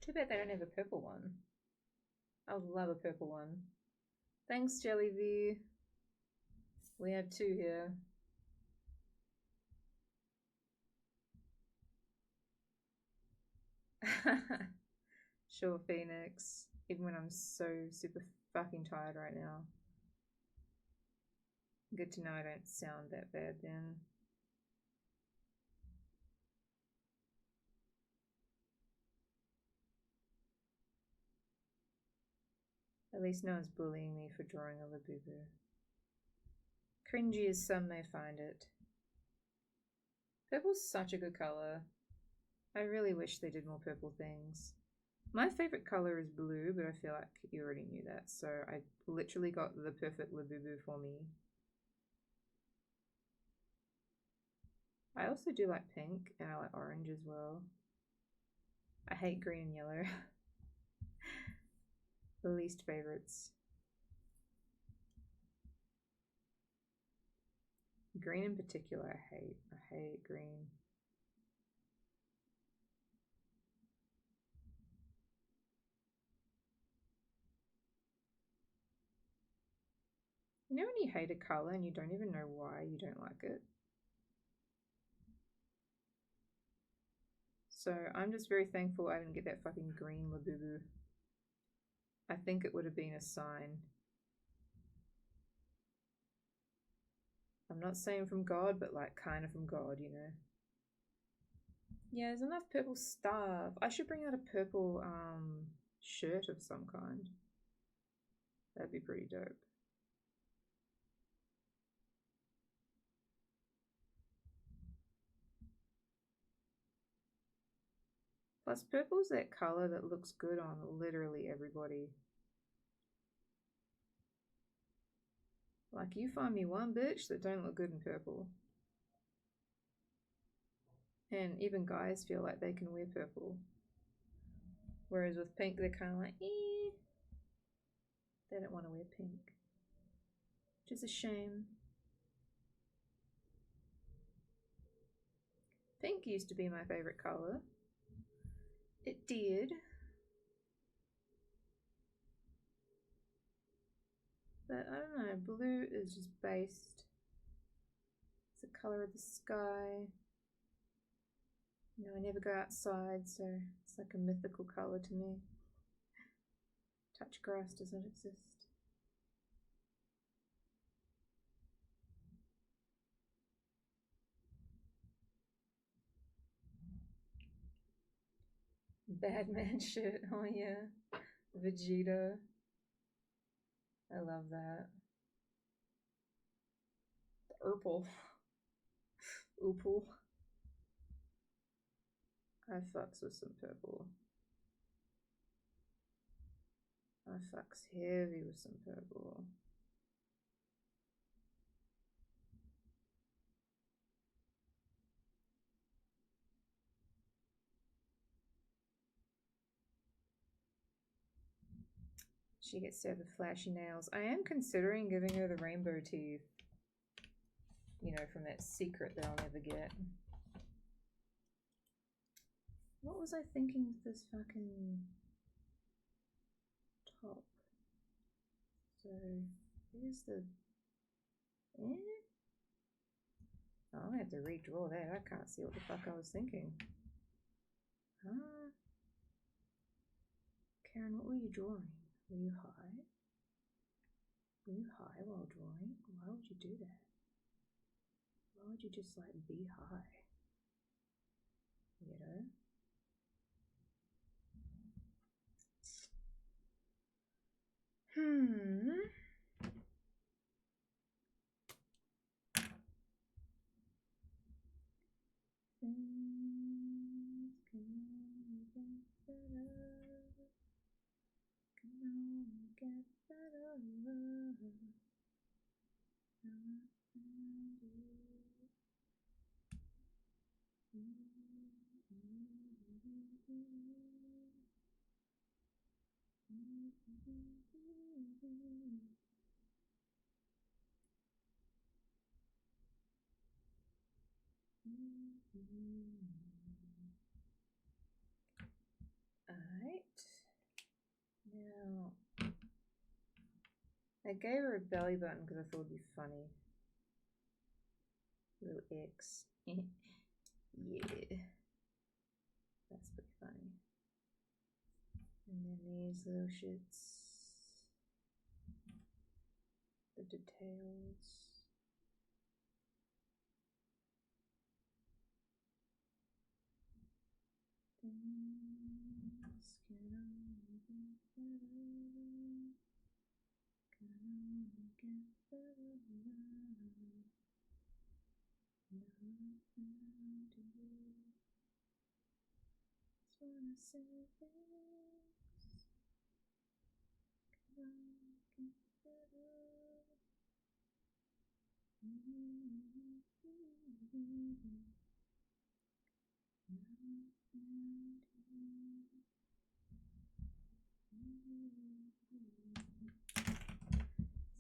Too bad they don't have a purple one. I would love a purple one. Thanks, Jellyview. We have two here. Sure, Phoenix. Even when I'm so super fucking tired right now. Good to know I don't sound that bad then. At least no one's bullying me for drawing a Labubu. Cringy as some may find it. Purple's such a good colour. I really wish they did more purple things. My favourite colour is blue, but I feel like you already knew that, so I literally got the perfect Labubu for me. I also do like pink, and I like orange as well. I hate green and yellow. The least favourites. Green in particular, I hate. I hate green. You know when you hate a colour and you don't even know why you don't like it? So I'm just very thankful I didn't get that fucking green Labubu. I think it would have been a sign. I'm not saying from God, but like kind of from God, you know. Yeah, there's enough purple stuff. I should bring out a purple shirt of some kind. That'd be pretty dope. Plus purple's that colour that looks good on literally everybody. Like you find me one bitch that don't look good in purple. And even guys feel like they can wear purple. Whereas with pink, they're kind of like, eh. They don't want to wear pink. Which is a shame. Pink used to be my favourite colour. It did. But I don't know, blue is just based. It's the colour of the sky. You know, I never go outside, so it's like a mythical colour to me. Touch grass doesn't exist. Batman shit, oh yeah. Vegeta. I love that. The Urple. Oopal. I fucks with some purple. I fucks heavy with some purple. She gets to have the flashy nails. I am considering giving her the rainbow teeth. You know, from that secret that I'll never get. What was I thinking with this fucking top? So, here's the... Oh, I have to redraw that. I can't see what the fuck I was thinking. Karen, what were you drawing? Were you high? Were you high while drawing? Why would you do that? Why would you just like be high? Weirdo. Alright. I gave her a belly button because I thought it'd be funny. Little X. Yeah. That's pretty funny. And then these little shits. The details.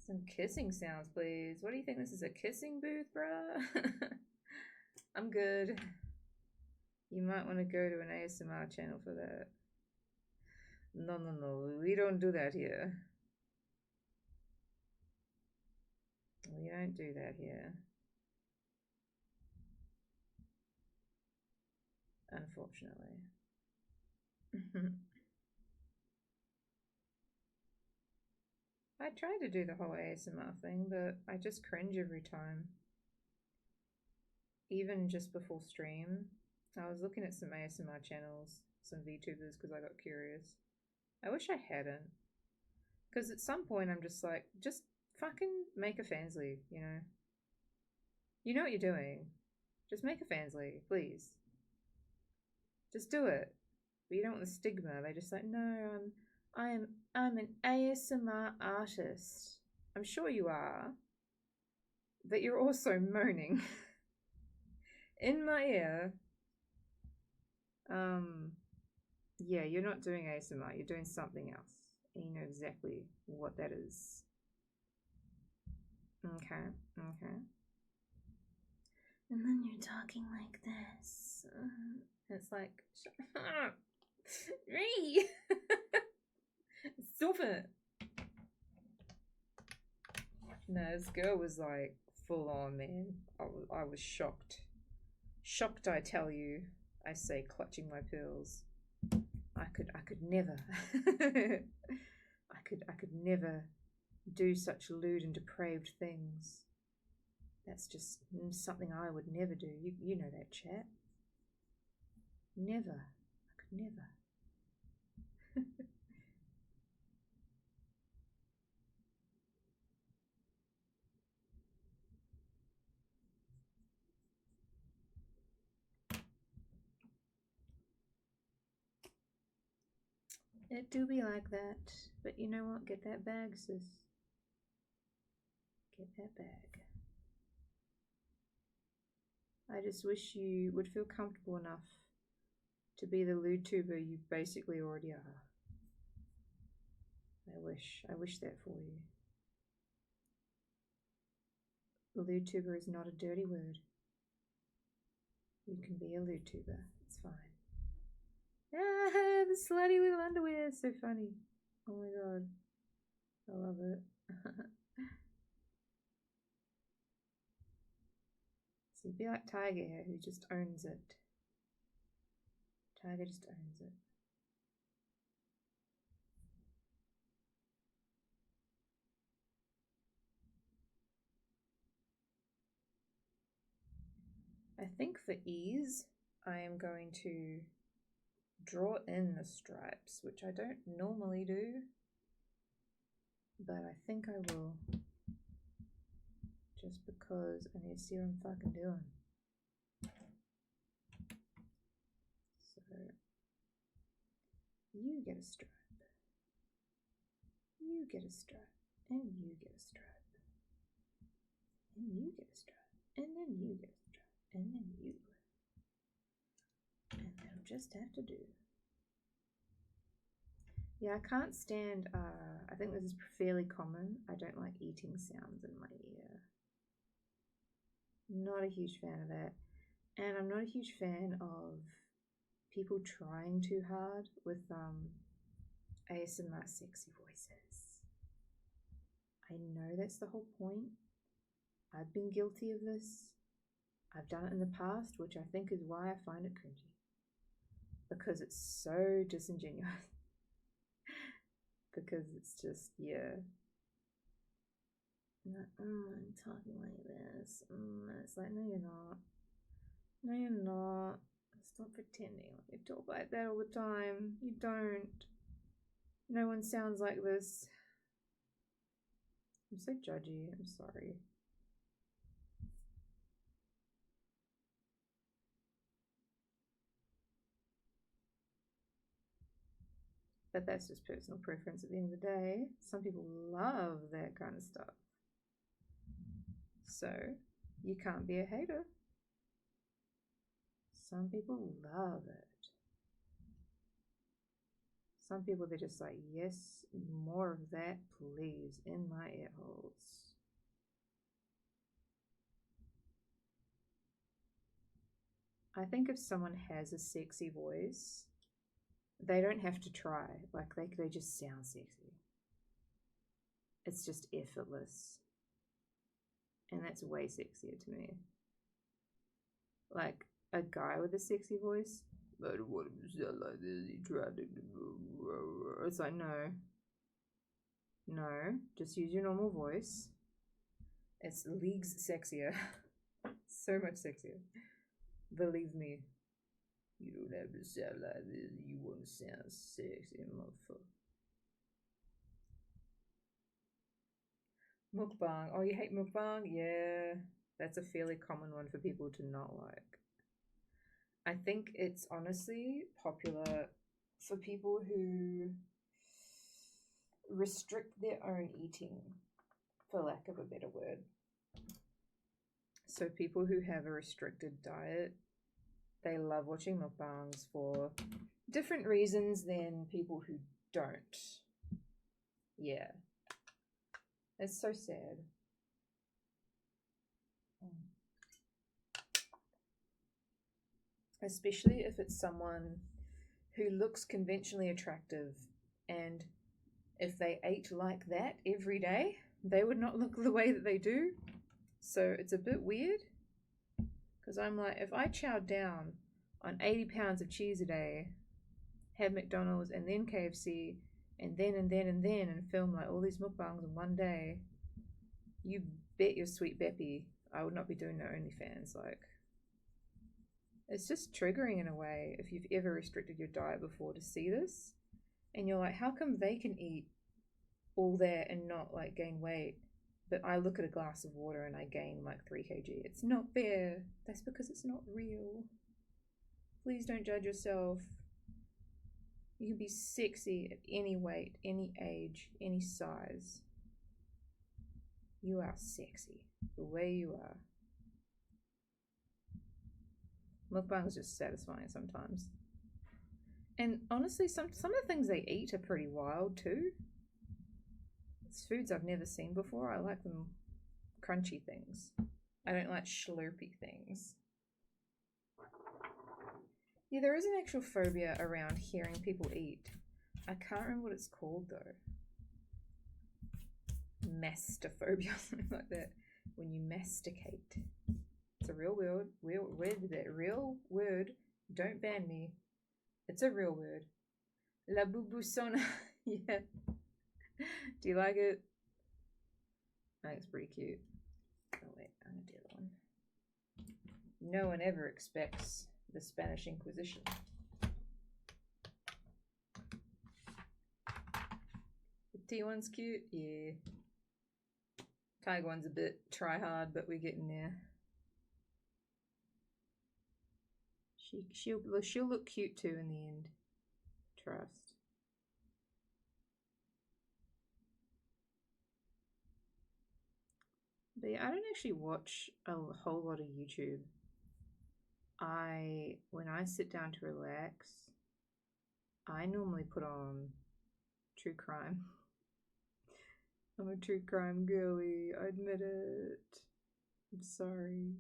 Some kissing sounds, please. What do you think? This is a kissing booth, bruh? I'm good. You might want to go to an ASMR channel for that. No, no, no. We don't do that here. We don't do that here. Unfortunately. I try to do the whole ASMR thing, but I just cringe every time. Even just before stream, I was looking at some ASMR channels, some VTubers, because I got curious. I wish I hadn't. Because at some point I'm just like, just fucking make a fansly, you know? You know what you're doing. Just make a fansly, please. Just do it. But you don't want the stigma. They just like, no, I'm an ASMR artist. I'm sure you are. But you're also moaning in my ear. Yeah, you're not doing ASMR, you're doing something else. And you know exactly what that is. Okay, okay. And then you're talking like this. It's like, shut up. Stop it. No, this girl was like full on, man. I was shocked. Shocked, I tell you. I say, clutching my pearls. I could never. I could never do such lewd and depraved things. That's just something I would never do. You know that, chat. Never. I could never. It do be like that, but you know what? Get that bag, sis. Get that bag. I just wish you would feel comfortable enough to be the lewd tuber you basically already are. I wish that for you. Lewd tuber is not a dirty word. You can be a lewd tuber. It's fine. Ah, the slutty little underwear is so funny. Oh my god. I love it. So you'd be like Taiga here, who just owns it. Taiga just owns it. I think for ease, I am going to draw in the stripes, which I don't normally do, but I think I will, just because I need to see what I'm fucking doing. So, you get a stripe, you get a stripe, and you get a stripe, and you get a stripe, and then you get a stripe, and then you. And that'll just have to do. Yeah, I can't stand, I think this is fairly common. I don't like eating sounds in my ear. Not a huge fan of that. And I'm not a huge fan of people trying too hard with ASMR sexy voices. I know that's the whole point. I've been guilty of this. I've done it in the past, which I think is why I find it cringy. Because it's so disingenuous. Because it's just, yeah. Like, I'm talking like this. And it's like, no, you're not. No, you're not. Stop pretending like you talk like that all the time. You don't. No one sounds like this. I'm so judgy. I'm sorry. But that's just personal preference at the end of the day. Some people love that kind of stuff. So, you can't be a hater. Some people love it. Some people, they're just like, yes, more of that, please, in my ear holes. I think if someone has a sexy voice, they don't have to try. Like, they just sound sexy. It's just effortless. And that's way sexier to me. Like, a guy with a sexy voice, I don't want him to sound like this. He tried to. It's like, no. No, just use your normal voice. It's leagues sexier. So much sexier. Believe me. You don't have to sound like this. You want to sound sexy, motherfucker. Mukbang. Oh, you hate mukbang? Yeah. That's a fairly common one for people to not like. I think it's honestly popular for people who restrict their own eating, for lack of a better word. So people who have a restricted diet, they love watching mukbangs for different reasons than people who don't. Yeah. It's so sad. Especially if it's someone who looks conventionally attractive, and if they ate like that every day, they would not look the way that they do. So it's a bit weird, because I'm like, if I chowed down on 80 pounds of cheese a day, had McDonald's and then KFC, and then and film like all these mukbangs in one day, you bet your sweet Beppy I would not be doing no OnlyFans. Like, it's just triggering in a way if you've ever restricted your diet before to see this, and you're like, how come they can eat all that and not like gain weight, but I look at a glass of water and I gain like 3 kg? It's not fair. That's because it's not real. Please don't judge yourself. You can be sexy at any weight, any age, any size. You are sexy the way you are. Mukbang is just satisfying sometimes. And honestly, some of the things they eat are pretty wild too. It's foods I've never seen before. I like them crunchy things. I don't like slurpy things. Yeah, there is an actual phobia around hearing people eat. I can't remember what it's called though. Mastophobia or something like that. When you masticate. It's a real word. Real word. Don't ban me. It's a real word. LABUBUS. Yeah. Do you like it? I think it's pretty cute. Oh wait, I'm gonna do that one. No one ever expects the Spanish Inquisition. The T1's cute, yeah. Taiga-tan's a bit try hard, but we're getting there. She'll look cute too in the end. Trust. But yeah, I don't actually watch a whole lot of YouTube. When I sit down to relax, I normally put on true crime. I'm a true crime girly, I admit it. I'm sorry.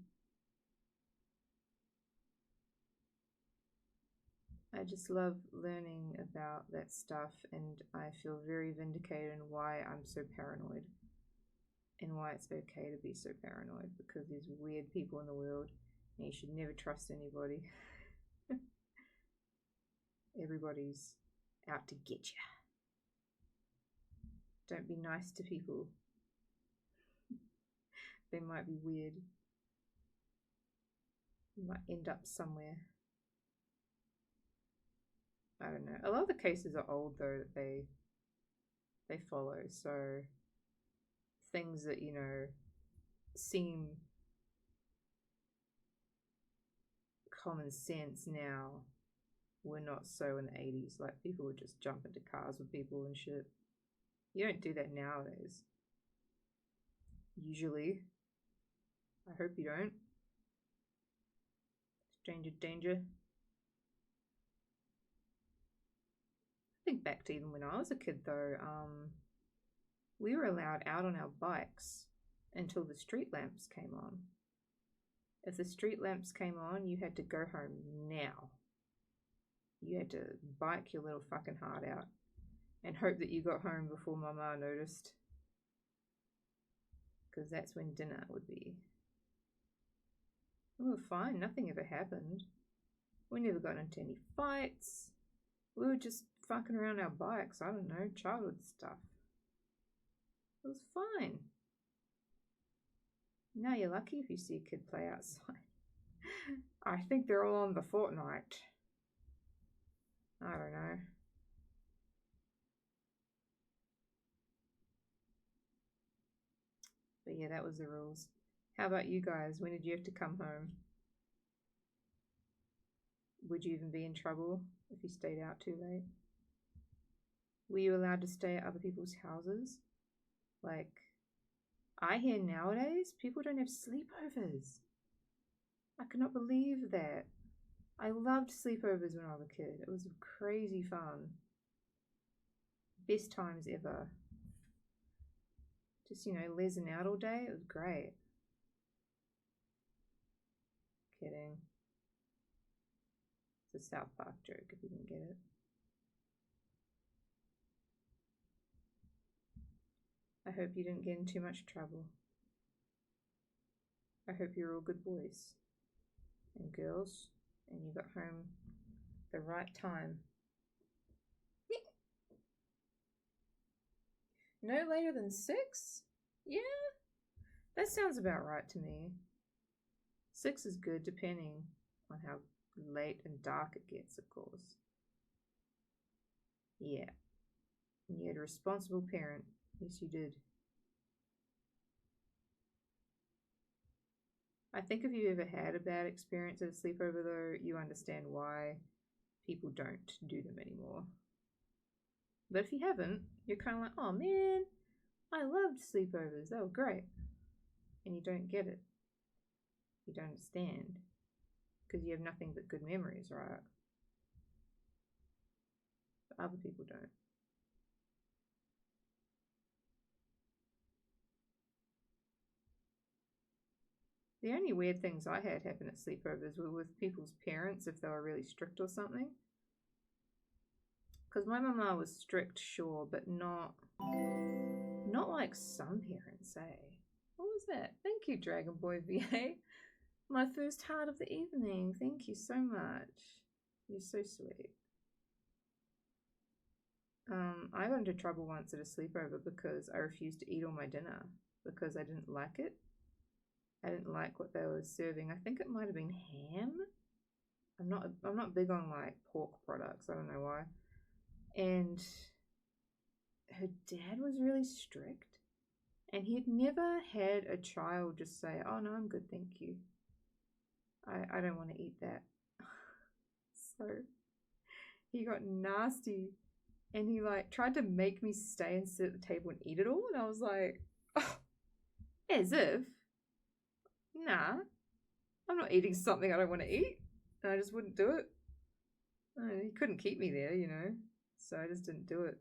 I just love learning about that stuff, and I feel very vindicated in why I'm so paranoid. and why it's okay to be so paranoid, because there's weird people in the world and you should never trust anybody. Everybody's out to get you. Don't be nice to people. They might be weird. You might end up somewhere. I don't know. A lot of the cases are old though that they follow, so things that, you know, seem common sense now were not so in the 80s. Like, people would just jump into cars with people and shit. You don't do that nowadays. Usually. I hope you don't. Stranger danger. I think back to even when I was a kid though, we were allowed out on our bikes until the street lamps came on. If the street lamps came on, you had to go home now. You had to bike your little fucking heart out and hope that you got home before Mama noticed. Because that's when dinner would be. We were fine, nothing ever happened. We never got into any fights. We were just fucking around our bikes, I don't know, childhood stuff. It was fine. Now you're lucky if you see a kid play outside. I think they're all on the Fortnite. I don't know. But yeah, that was the rules. How about you guys? When did you have to come home? Would you even be in trouble if you stayed out too late? Were you allowed to stay at other people's houses? Like, I hear nowadays people don't have sleepovers. I cannot believe that. I loved sleepovers when I was a kid. It was crazy fun. Best times ever. Just, you know, lezzing out all day. It was great. Kidding. It's a South Park joke if you didn't get it. I hope you didn't get in too much trouble. I hope you're all good boys and girls and you got home the right time. No later than 6? Yeah, that sounds about right to me. 6 is good depending on how late and dark it gets, of course. Yeah. And you had a responsible parent. Yes, you did. I think if you ever had a bad experience at a sleepover though, you understand why people don't do them anymore. But if you haven't, you're kind of like, oh man, I loved sleepovers. They were great. And you don't get it. You don't understand. Because you have nothing but good memories, right? But other people don't. The only weird things I had happen at sleepovers were with people's parents if they were really strict or something. Because my mama was strict, sure, but not like some parents, eh? What was that? Thank you, Dragon Boy VA. My first heart of the evening. Thank you so much. You're so sweet. I got into trouble once at a sleepover because I refused to eat all my dinner because I didn't like it. I didn't like what they were serving. I think it might have been ham. I'm not big on like pork products. I don't know why. And her dad was really strict. And he had never had a child just say, oh no, I'm good, thank you. I don't want to eat that. So he got nasty. And he like tried to make me stay and sit at the table and eat it all. And I was like, oh, as if. Nah, I'm not eating something I don't want to eat. And I just wouldn't do it. He couldn't keep me there, you know. So I just didn't do it.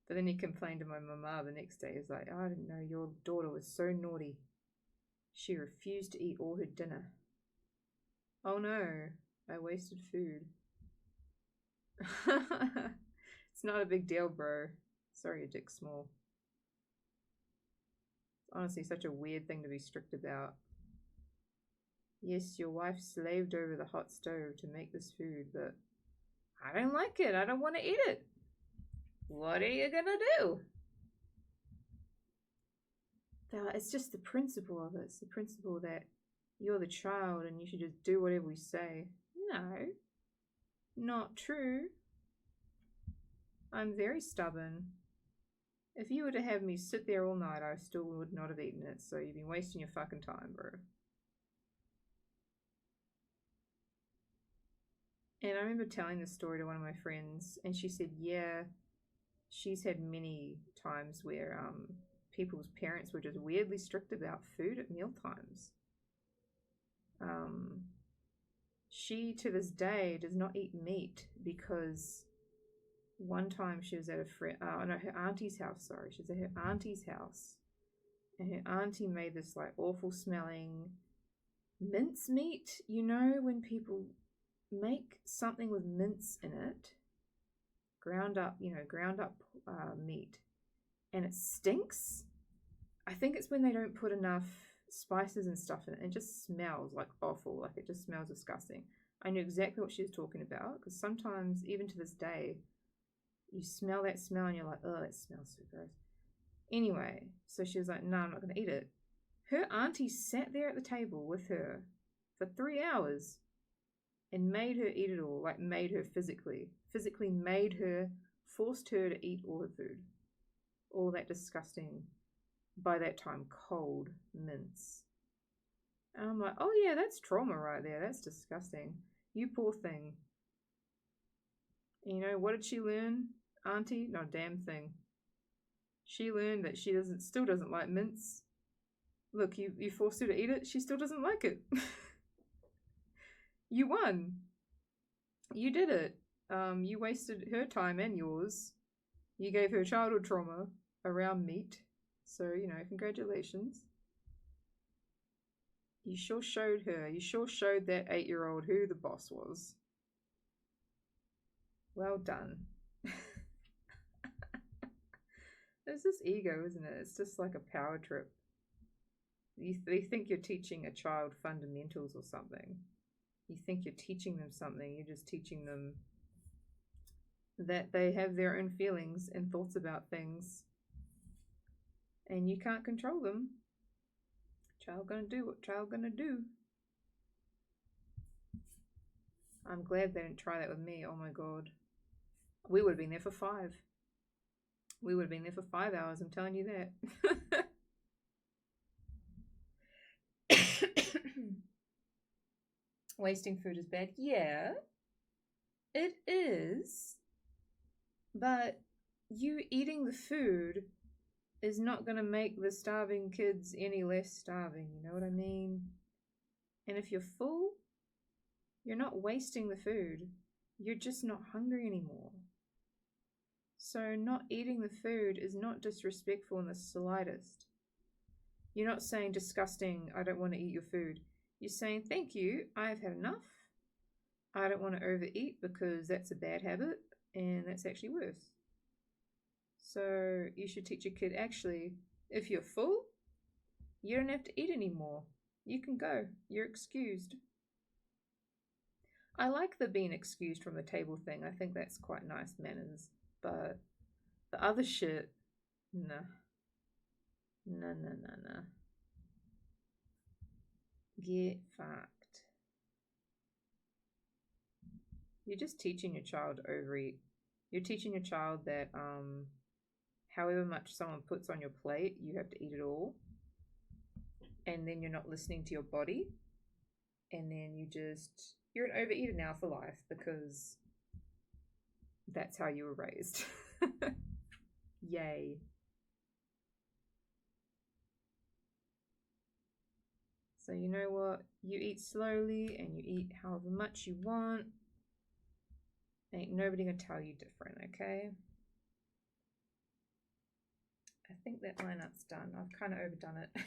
But then he complained to my mama the next day. He was like, oh, I didn't know your daughter was so naughty. She refused to eat all her dinner. Oh no, I wasted food. It's not a big deal, bro. Sorry your dick's small. honestly such a weird thing to be strict about. Yes, your wife slaved over the hot stove to make this food, but I don't like it. I don't want to eat it. What are you gonna do? It's just the principle of it. It's the principle that you're the child and you should just do whatever we say. No, not true. I'm very stubborn. If you were to have me sit there all night, I still would not have eaten it, so you've been wasting your fucking time, bro. And I remember telling this story to one of my friends, and she said, yeah, she's had many times where people's parents were just weirdly strict about food at meal times. She, to this day, does not eat meat because one time she was at her auntie's house, sorry. She was at her auntie's house, and her auntie made this, like, awful smelling mince meat. You know when people make something with mince in it, ground up meat, and it stinks. I think it's when they don't put enough spices and stuff in it. It just smells like awful. Like, it just smells disgusting. I knew exactly what she was talking about, because sometimes, even to this day, you smell that smell and you're like, oh, it smells so gross. Anyway, so she was like, no, I'm not going to eat it. Her auntie sat there at the table with her for 3 hours and made her eat it all, like made her physically made her, forced her to eat all the food. All that disgusting, by that time, cold mince. And I'm like, oh yeah, that's trauma right there. That's disgusting. You poor thing. And you know, what did she learn, auntie? Not a damn thing. She learned that she still doesn't like mince. Look, you forced her to eat it. She still doesn't like it. You won. You did it. You wasted her time and yours. You gave her childhood trauma around meat. So, you know, congratulations. You sure showed her. You sure showed that 8-year-old who the boss was. Well done. There's this ego, isn't it? It's just like a power trip. They think you're teaching a child fundamentals or something. You think you're teaching them something. You're just teaching them that they have their own feelings and thoughts about things. And you can't control them. Child gonna do what child gonna do. I'm glad they didn't try that with me. Oh my god. We would have been there for 5. We would have been there for 5 hours, I'm telling you that. Wasting food is bad. Yeah, it is. But you eating the food is not going to make the starving kids any less starving. You know what I mean? And if you're full, you're not wasting the food. You're just not hungry anymore. So not eating the food is not disrespectful in the slightest. You're not saying disgusting, I don't want to eat your food. You're saying, thank you, I have had enough. I don't want to overeat because that's a bad habit and that's actually worse. So you should teach your kid, actually, if you're full, you don't have to eat anymore. You can go. You're excused. I like the being excused from the table thing. I think that's quite nice manners. But the other shit, nah. No. Get fucked. You're just teaching your child to overeat. You're teaching your child that however much someone puts on your plate, you have to eat it all. And then you're not listening to your body. And then you're an overeater now for life because that's how you were raised. Yay. So you know what? You eat slowly and you eat however much you want. Ain't nobody gonna tell you different, okay? I think that lineup's done. I've kind of overdone it a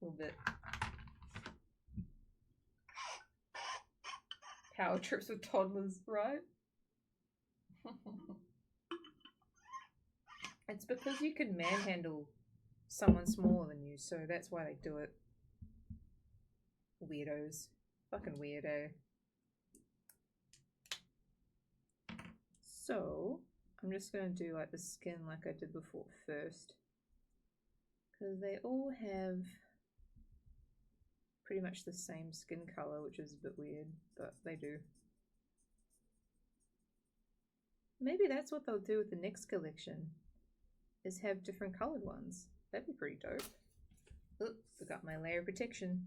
little bit. Power trips with toddlers, right? It's because you can manhandle someone smaller than you, so that's why they do it. Weirdos. Fucking weirdo. So, I'm just going to do like the skin like I did before first. Because they all have pretty much the same skin color, which is a bit weird, but they do. Maybe that's what they'll do with the next collection, is have different colored ones. That'd be pretty dope. Oop, forgot my layer of protection.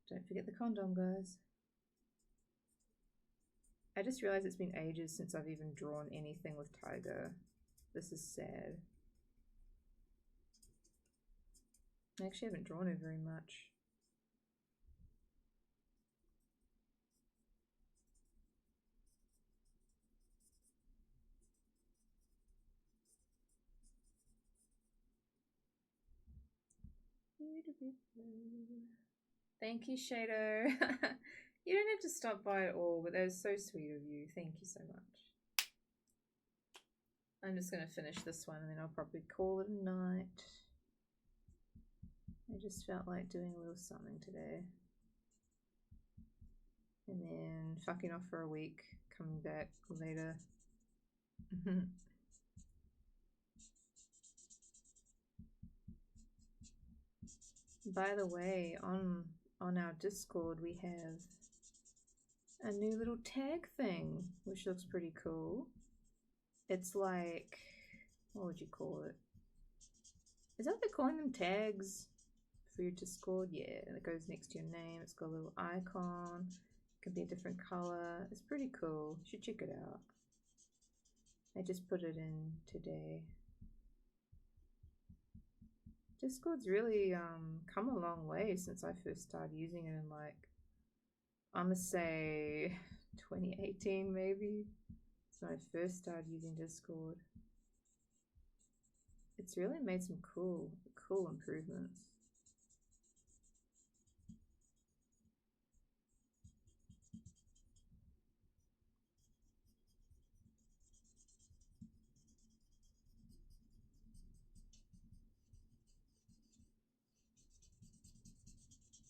Don't forget the condom, guys. I just realized it's been ages since I've even drawn anything with Taiga. This is sad. I actually haven't drawn her very much. Thank you, Shadow. You don't have to stop by at all, but that is so sweet of you. Thank you so much. I'm just going to finish this one and then I'll probably call it a night. I just felt like doing a little something today. And then fucking off for a week, coming back later. By the way, on our Discord we have a new little tag thing, which looks pretty cool. It's like, what would you call it? Is that what they're calling them, tags for your Discord? Yeah, and it goes next to your name. It's got a little icon. It can be a different color. It's pretty cool. You should check it out. I just put it in today. Discord's really come a long way since I first started using it in, like, I'm gonna say 2018 maybe. So when I first started using Discord. It's really made some cool improvements.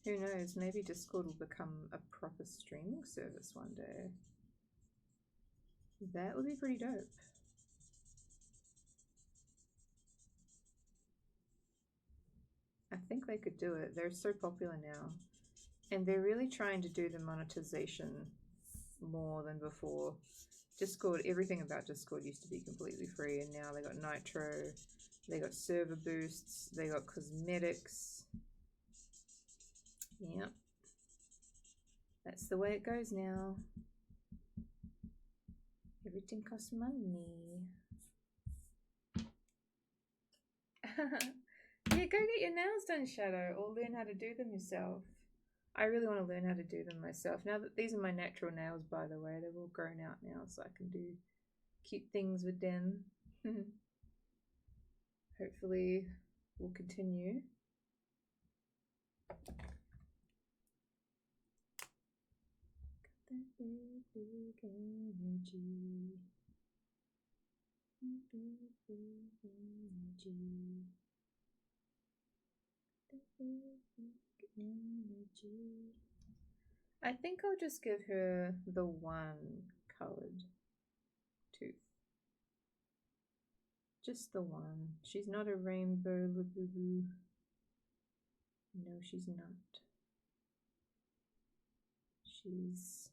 Who knows, maybe Discord will become a proper streaming service one day. That would be pretty dope. I think they could do it. They're so popular now. And they're really trying to do the monetization more than before. Discord, everything about Discord used to be completely free, and now they got Nitro, they got server boosts, they got cosmetics. Yep. That's the way it goes now. Everything costs money. Yeah, go get your nails done, Shadow, or learn how to do them yourself. I really want to learn how to do them myself. Now that these are my natural nails, by the way, they've all grown out now, so I can do cute things with them. Hopefully, we'll continue. Big energy. I think I'll just give her the one colored tooth. Just the one. She's not a rainbow LABUBU. No, she's not. She's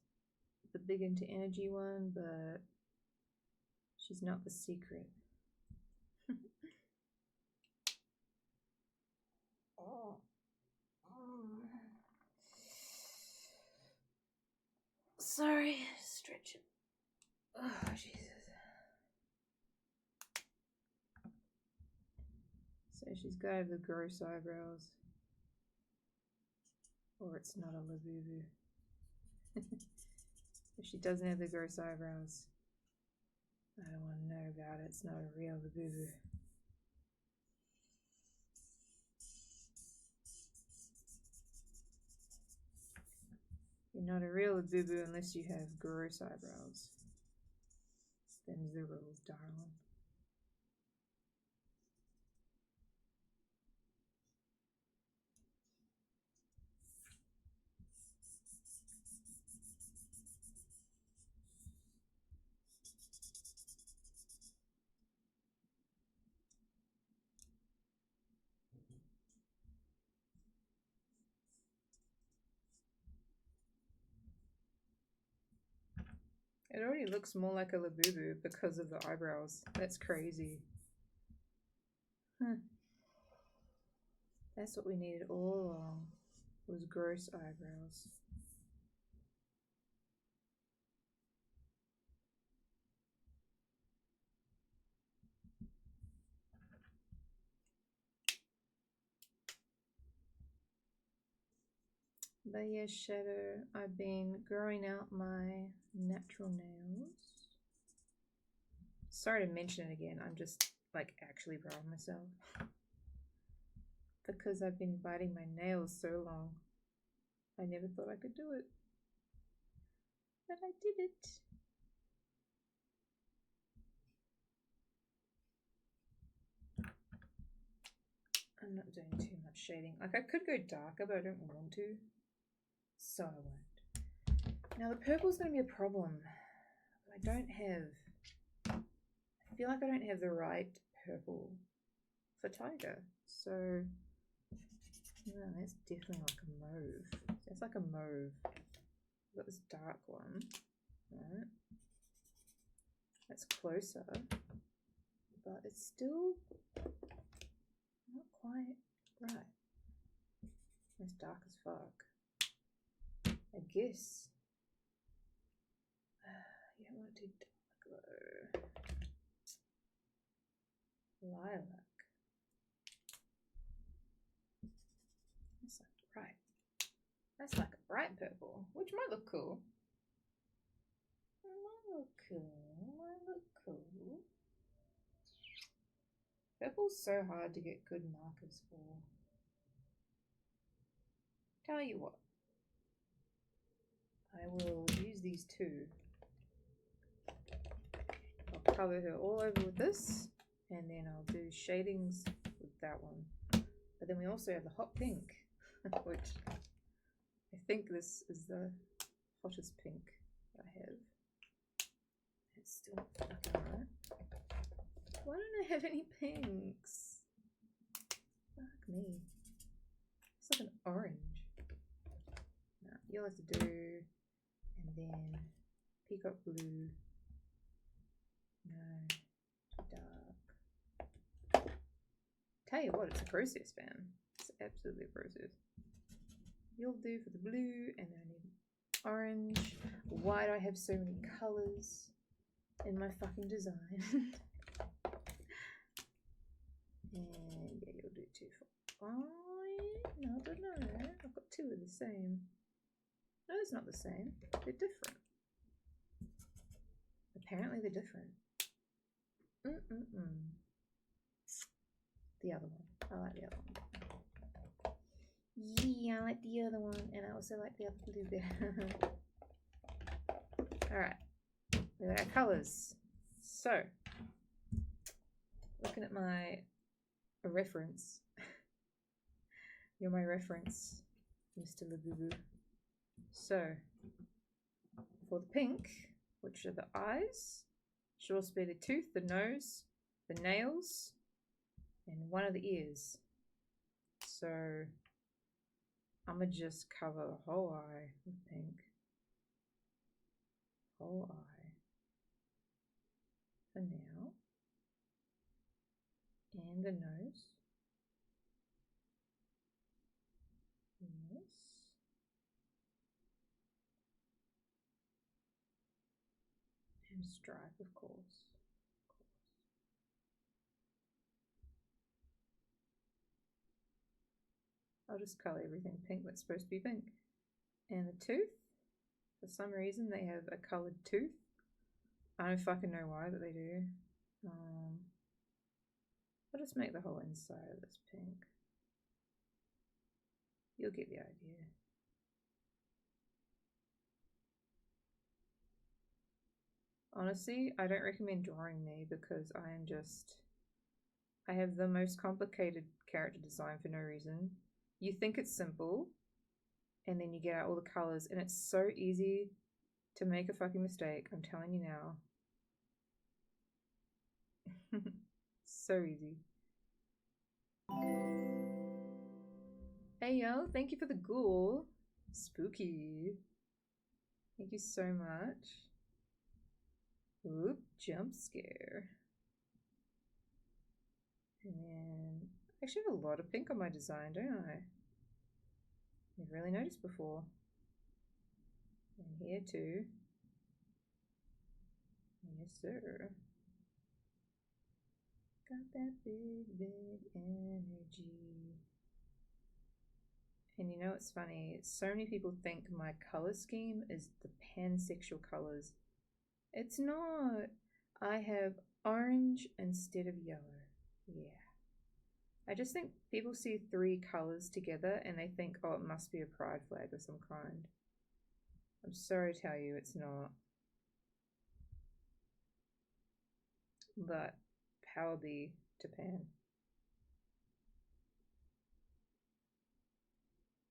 the big into energy one, but she's not the secret. Oh. Sorry, stretch it. Oh, Jesus. So she's got to have the gross eyebrows. Or it's not a LABUBU. If she doesn't have the gross eyebrows, I don't want to know about it. It's not a real LABUBU. You're not a real LABUBU unless you have gross eyebrows. Them's the rules, darling. It already looks more like a Labubu because of the eyebrows. That's crazy. Huh. That's what we needed all along, was gross eyebrows. But yeah, shadow, I've been growing out my natural nails. Sorry to mention it again, I'm just like actually proud of myself. Because I've been biting my nails so long. I never thought I could do it. But I did it. I'm not doing too much shading. Like I could go darker, but I don't want to. So I won't. Now the purple's going to be a problem. I don't have... I feel like I don't have the right purple for Taiga. So... no, that's definitely like a mauve. That's like a mauve. I've got this dark one. Right. That's closer. But it's still not quite right. It's dark as fuck. I guess. Yeah, I want to do dark though. Lilac. That's like bright. That's like a bright purple, which might look cool. Might look cool. Might look cool. Purple's so hard to get good markers for. Tell you what. I will use these two. I'll cover her all over with this, and then I'll do shadings with that one. But then we also have the hot pink, which I think this is the hottest pink I have. It's still not fucking right. Why don't I have any pinks? Fuck me. It's like an orange. No, you'll have to do, and then peacock blue. No, too dark. Tell you what, it's a process, fam. It's absolutely a process. You'll do for the blue, and then I need orange. Why do I have so many colours in my fucking design? And yeah, you'll do 2 for 5. No, I don't know. I've got 2 of the same. No, it's not the same. They're different. Apparently they're different. The other one. I like the other one. Yeah, I like the other one. And I also like the other blue better. Alright. We got our colours. So, looking at my reference. You're my reference, Mr. Labubu. So, for the pink, which are the eyes, should also be the tooth, the nose, the nails, and one of the ears. So, I'm going to just cover the whole eye with pink. Whole eye. For now. And the nose. Yes. And stripe, of course. I'll just colour everything pink that's supposed to be pink. And the tooth, for some reason they have a coloured tooth. I don't fucking know why, but they do. I'll just make the whole inside of this pink. You'll get the idea. Honestly, I don't recommend drawing me because I have the most complicated character design for no reason. You think it's simple, and then you get out all the colours, and it's so easy to make a fucking mistake. I'm telling you now. So easy. Hey yo, thank you for the ghoul. Spooky. Thank you so much. Oop, jump scare. And then I actually have a lot of pink on my design, don't I? Never really noticed before. And here too. Yes, sir. Got that big, big energy. And you know what's funny? So many people think my color scheme is the pansexual colors. It's not. I have orange instead of yellow. Yeah. I just think people see 3 colors together and they think, oh, it must be a pride flag of some kind. I'm sorry to tell you it's not. But power be to Pan.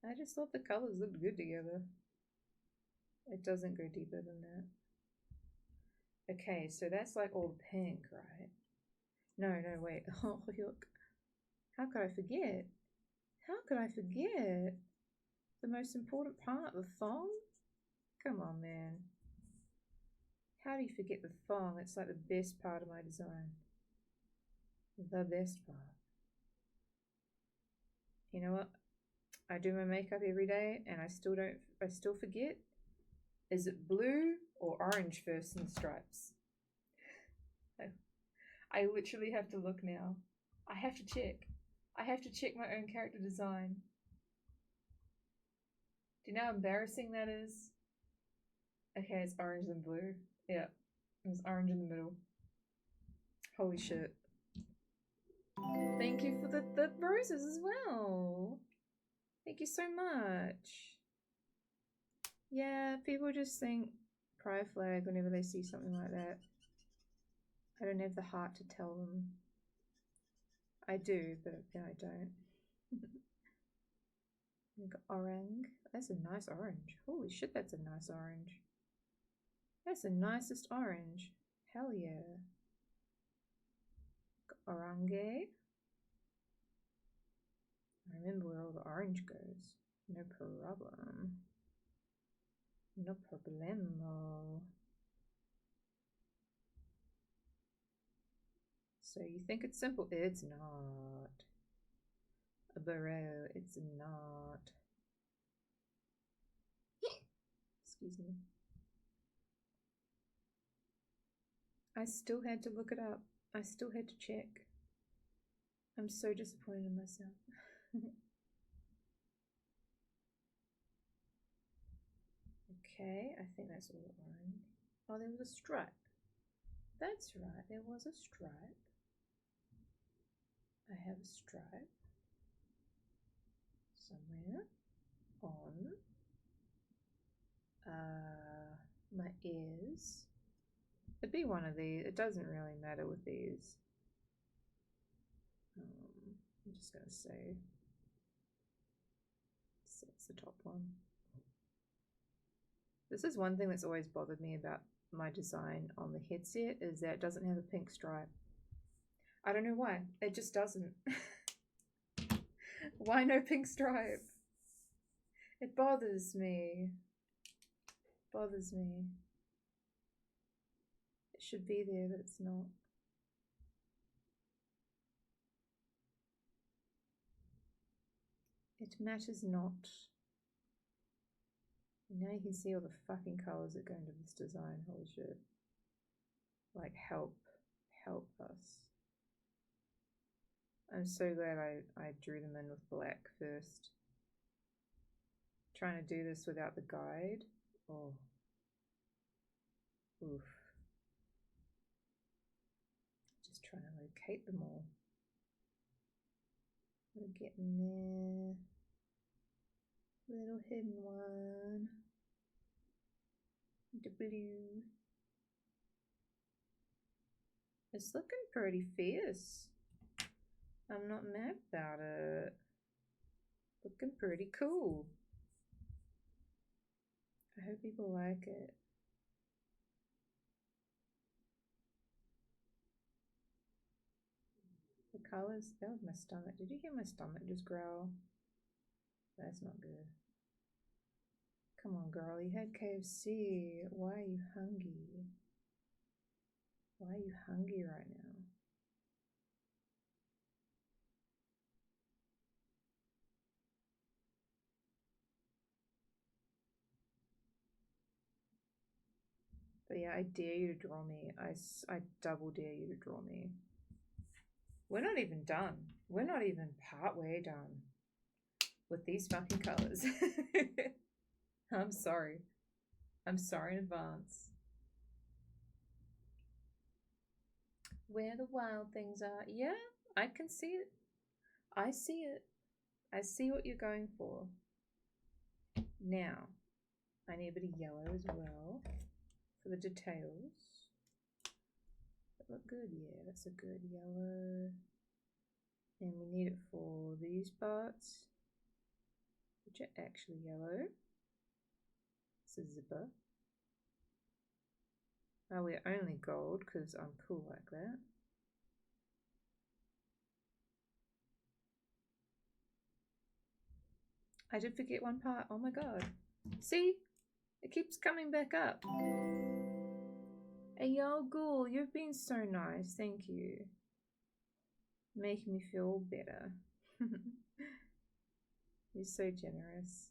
I just thought the colors looked good together. It doesn't go deeper than that. Okay, so that's like all pink, right? No, wait. Oh, look. How could I forget? How could I forget? The most important part, the thong? Come on, man. How do you forget the thong? It's like the best part of my design. The best part. You know what? I do my makeup every day and I still forget. Is it blue or orange first in the stripes? I literally have to look now. I have to check. I have to check my own character design. Do you know how embarrassing that is? Okay, it's orange and blue. Yeah, it's orange in the middle. Holy shit. Thank you for the roses as well. Thank you so much. Yeah, people just think pride flag whenever they see something like that. I don't have the heart to tell them. I do, but then I don't. We got orange. That's a nice orange. Holy shit, that's a nice orange. That's the nicest orange. Hell yeah. Got orange. I remember where all the orange goes. No problem. No problemo. So you think it's simple? It's not. A bro, it's not. Excuse me. I still had to look it up. I still had to check. I'm so disappointed in myself. Okay, I think that's all orange. Oh, there was a stripe. That's right, there was a stripe. I have a stripe somewhere on my ears. It'd be one of these. It doesn't really matter with these. I'm just gonna say that's the top one. This is one thing that's always bothered me about my design on the headset is that it doesn't have a pink stripe. I don't know why. It just doesn't. Why no pink stripe? It bothers me. Bothers me. It should be there, but it's not. It matters not. Now you can see all the fucking colours that go into this design. Holy shit. Like, help us. I'm so glad I drew them in with black first. Trying to do this without the guide. Oh. Oof. Just trying to locate them all. We're getting there. Little hidden one. The blue. It's looking pretty fierce. I'm not mad about it. Looking pretty cool. I hope people like it. The colors, that was my stomach. Did you hear my stomach just growl? That's not good. Come on, girl, you had KFC. Why are you hungry? Why are you hungry right now? But yeah, I dare you to draw me. I double dare you to draw me. We're not even done. We're not even partway done with these fucking colors. I'm sorry. I'm sorry in advance. Where the wild things are. Yeah, I can see it. I see it. I see what you're going for. Now, I need a bit of yellow as well for the details. That look good, yeah, that's a good yellow. And we need it for these parts, which are actually yellow. It's a zipper. Oh, we're only gold because I'm cool like that. I did forget one part. Oh my god. See? It keeps coming back up. Hey, yo, Ghoul, you've been so nice. Thank you. Making me feel better. You're so generous.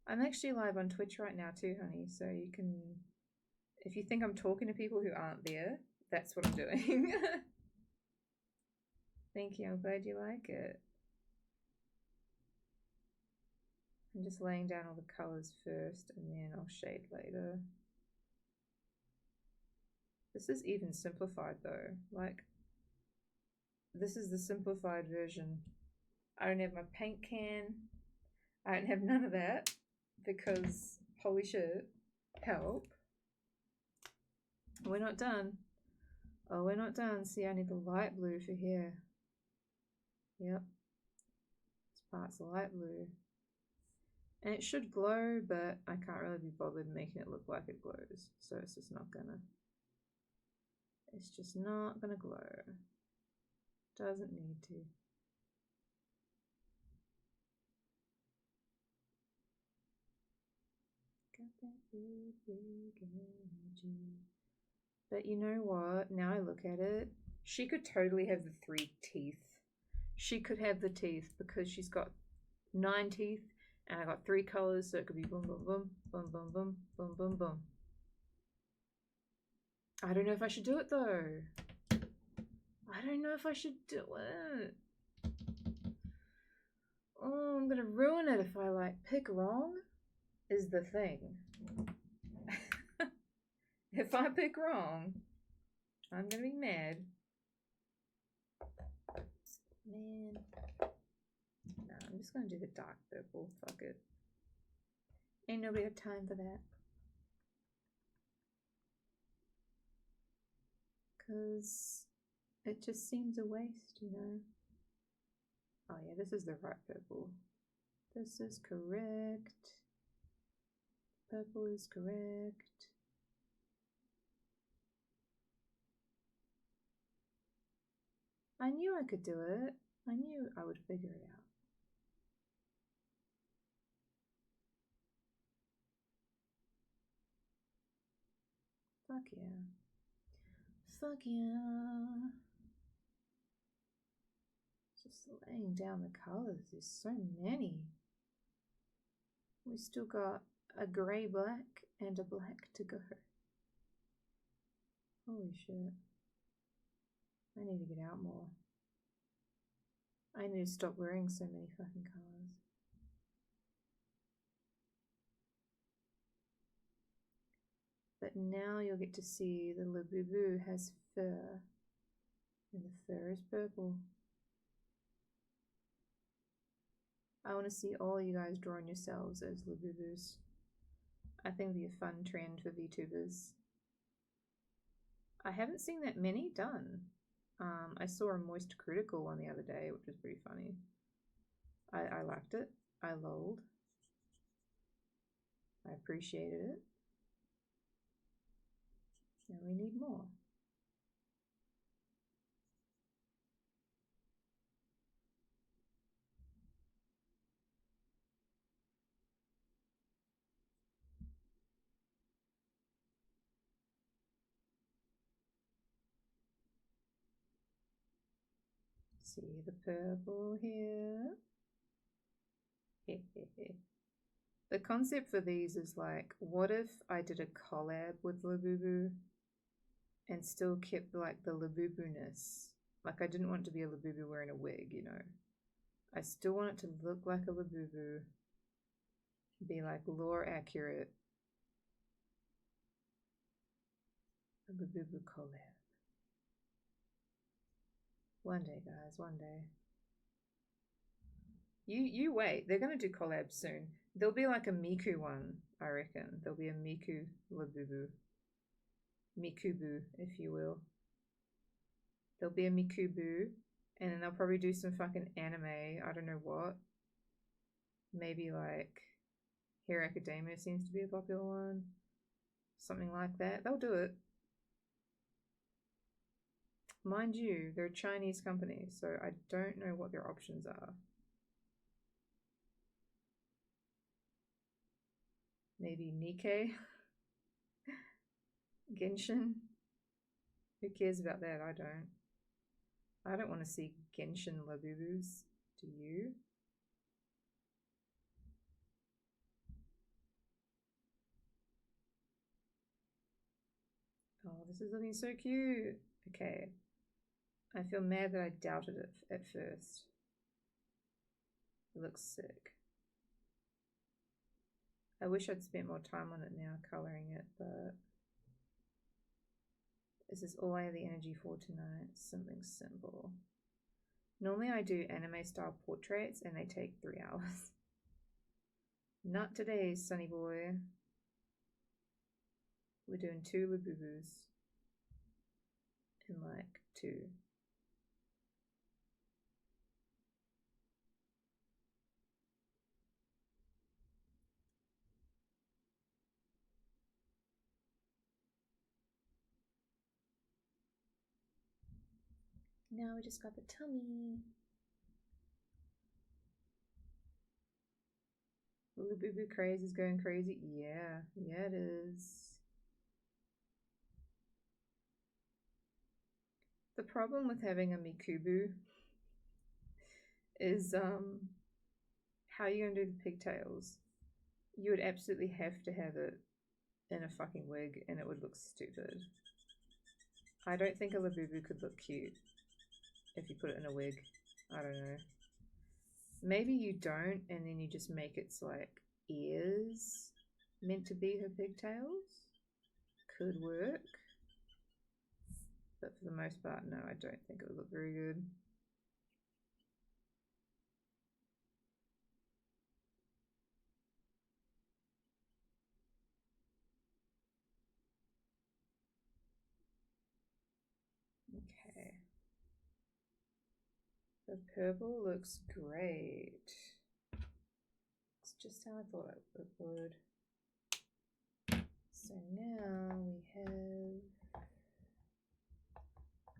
I'm actually live on Twitch right now too, honey, so you can... If you think I'm talking to people who aren't there, that's what I'm doing. Thank you, I'm glad you like it. I'm just laying down all the colours first and then I'll shade later. This is even simplified though. Like, this is the simplified version. I don't have my paint can. I don't have none of that because, holy shit, help. We're not done. Oh, we're not done. See, I need the light blue for here. Yep. This part's light blue. And it should glow, but I can't really be bothered making it look like it glows. So it's just not gonna. It's just not gonna glow. Doesn't need to. Got that big, big energy. But you know what? Now I look at it, she could totally have the 3 teeth. She could have the teeth because she's got 9 teeth and I got 3 colors, so it could be boom, boom, boom, boom, boom, boom, boom, boom, boom. I don't know if I should do it though. I don't know if I should do it. Oh, I'm gonna ruin it if I like pick wrong, is the thing. If I pick wrong, I'm gonna be mad. Man. No, I'm just gonna do the dark purple. Fuck it. Ain't nobody have time for that. Because it just seems a waste, you know? Oh yeah, this is the right purple. This is correct. Purple is correct. I knew I could do it. I knew I would figure it out. Fuck yeah. Fuck yeah. Just laying down the colors. There's so many. We still got a grey black and a black to go. Holy shit. I need to get out more. I need to stop wearing so many fucking colours. But now you'll get to see the Labubu has fur. And the fur is purple. I want to see all you guys drawing yourselves as Labubus. I think it'd be a fun trend for VTubers. I haven't seen that many done. I saw a moist critical one the other day, which was pretty funny. I liked it. I lolled. I appreciated it. And we need more. see the purple here. The concept for these is like, what if I did a collab with Labubu and still kept like the Labubu-ness? Like I didn't want it to be a Labubu wearing a wig, you know. I still want it to look like a Labubu, be like lore accurate. A Labubu collab. One day, guys, one day. You wait, they're gonna do collabs soon. There'll be like a Miku one, I reckon. There'll be a Miku Labubu. Mikubu, if you will. There'll be a Mikubu, and then they'll probably do some fucking anime, I don't know what. Maybe like Hero Academia seems to be a popular one. Something like that. They'll do it. Mind you, they're a Chinese company, so I don't know what their options are. Maybe Nikkei? Genshin? Who cares about that? I don't. I don't want to see Genshin Labubus. Do you? Oh, this is looking so cute. Okay. I feel mad that I doubted it at first. It looks sick. I wish I'd spent more time on it now, coloring it, but this is all I have the energy for tonight. Something simple. Normally I do anime style portraits and they take 3 hours. Not today, Sunny boy. We're doing 2 Labubus in like 2. Now we just got the tummy. Labubu craze is going crazy. Yeah, it is. The problem with having a Mikubu is how are you gonna do the pigtails? You would absolutely have to have it in a fucking wig and it would look stupid. I don't think a Labubu could look cute if you put it in a wig. I don't know. Maybe you don't and then you just make its like ears meant to be her pigtails. Could work. But for the most part, no, I don't think it would look very good. Okay. The purple looks great. It's just how I thought it would. So now we have,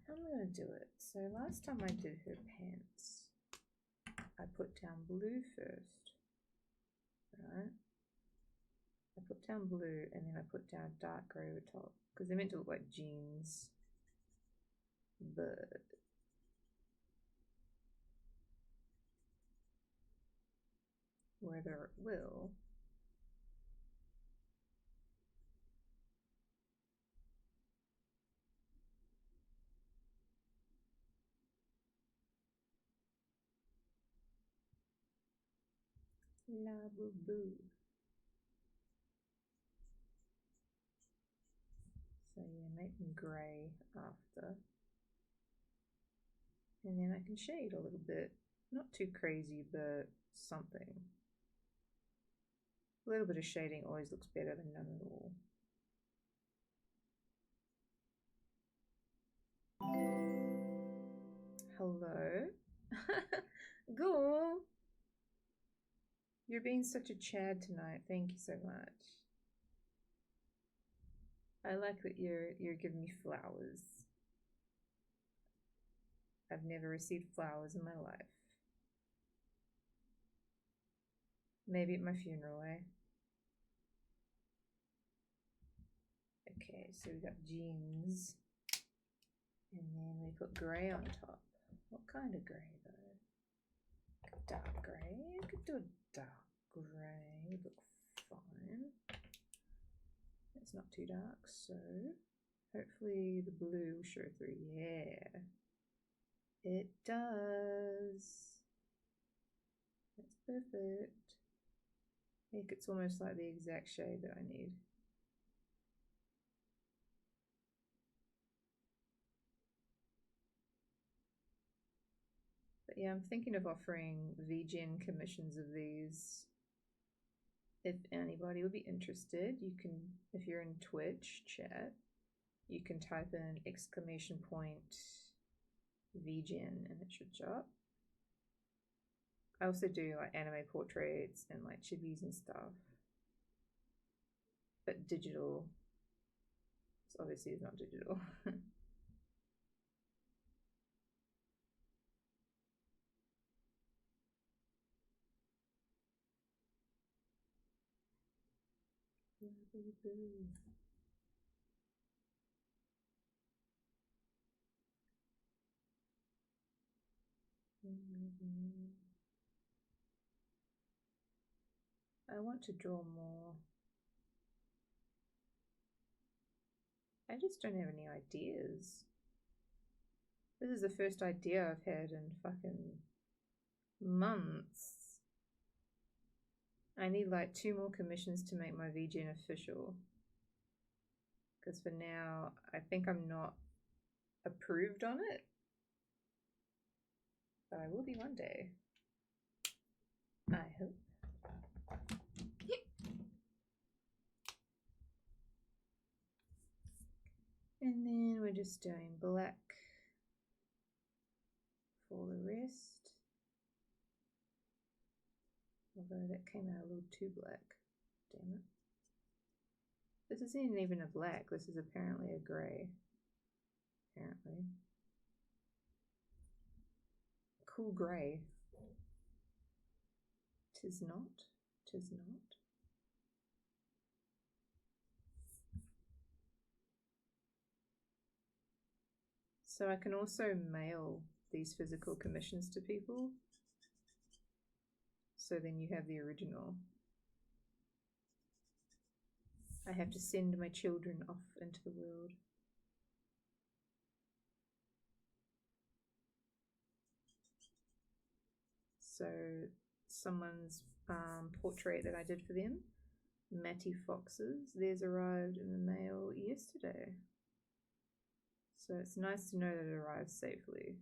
how am I going to do it? So last time I did her pants, I put down blue first, right? I put down blue and then I put down dark grey over top because they're meant to look like jeans, but whether it will. Labubu. So yeah, make them grey after. And then I can shade a little bit. Not too crazy, but something. A little bit of shading always looks better than none at all. Hello? Go! You're being such a Chad tonight. Thank you so much. I like that you're giving me flowers. I've never received flowers in my life. Maybe at my funeral, eh? Okay, so we got jeans. And then we put grey on top. What kind of grey though? Dark grey. I could do a dark grey. Would look fine. It's not too dark, so hopefully the blue will show through. Yeah, it does. That's perfect. Heck, it's almost like the exact shade that I need. But yeah, I'm thinking of offering VGen commissions of these. If anybody would be interested, you can, if you're in Twitch chat, you can type in !VGen and it should show up. I also do like anime portraits and like chibis and stuff. But digital, so obviously it's not digital. I want to draw more. I just don't have any ideas. This is the first idea I've had in fucking months. I need like 2 more commissions to make my VGen official. Because for now, I think I'm not approved on it. But I will be one day. I hope. And then we're just doing black for the rest. Although that came out a little too black. Damn it. This isn't even a black. This is apparently a grey. Apparently. Cool grey. Tis not. Tis not. So I can also mail these physical commissions to people. So then you have the original. I have to send my children off into the world. So someone's portrait that I did for them, Matty Fox's, theirs arrived in the mail yesterday. So it's nice to know that it arrives safely.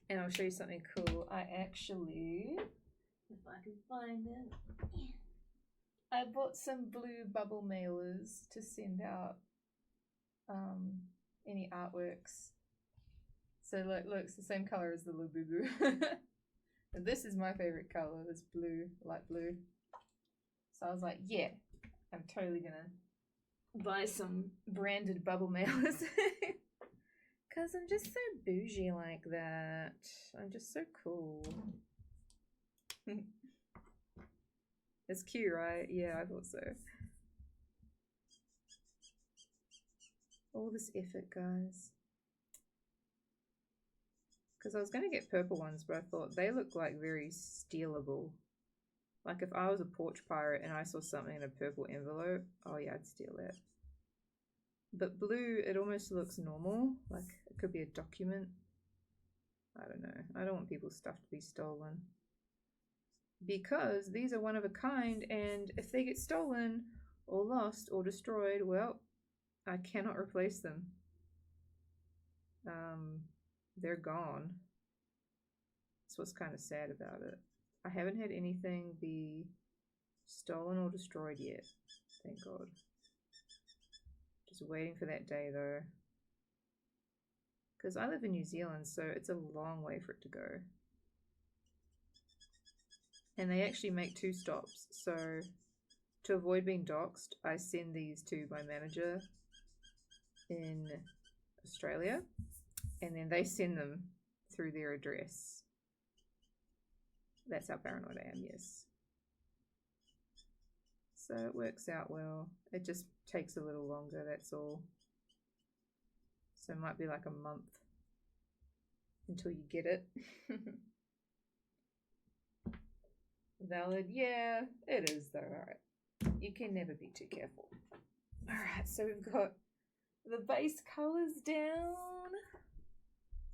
And I'll show you something cool. I actually, if I can find it, I bought some blue bubble mailers to send out any artworks. So look, it's the same color as the LABUBU. And this is my favorite color, this blue, light blue. So I was like, yeah, I'm totally gonna buy some branded bubble mailers. Because I'm just so bougie like that. I'm just so cool. It's cute, right? Yeah, I thought so. All this effort, guys. Because I was going to get purple ones, but I thought they look like very stealable. Like if I was a porch pirate and I saw something in a purple envelope, oh yeah, I'd steal it. But blue, it almost looks normal. Like it could be a document. I don't know. I don't want people's stuff to be stolen. Because these are one of a kind, and if they get stolen or lost or destroyed, well, I cannot replace them. They're gone. That's what's kind of sad about it. I haven't had anything be stolen or destroyed yet. Thank God. Just waiting for that day though. Because I live in New Zealand, so it's a long way for it to go. And they actually make 2 stops. So to avoid being doxxed, I send these to my manager in Australia. And then they send them through their address. That's how paranoid I am, yes. So it works out well. It just takes a little longer, that's all. So it might be like a month until you get it. Valid, yeah, it is though. Alright, you can never be too careful. Alright, so we've got the base colors down.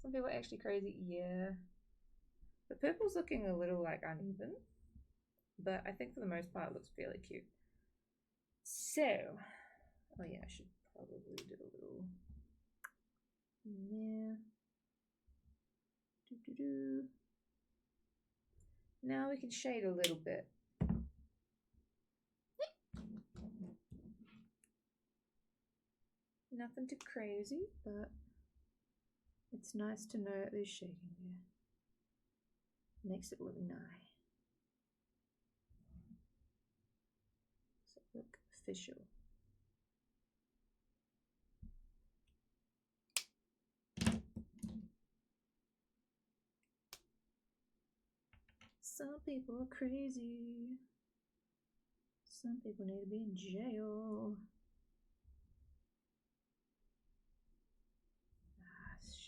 Some people are actually crazy, yeah. The purple's looking a little like uneven, but I think for the most part it looks fairly cute. So, oh yeah, I should probably do a little, yeah. Doo-doo-doo. Now we can shade a little bit. Nothing too crazy, but it's nice to know there's shading there. Makes it look nice. So look official. Some people are crazy. Some people need to be in jail.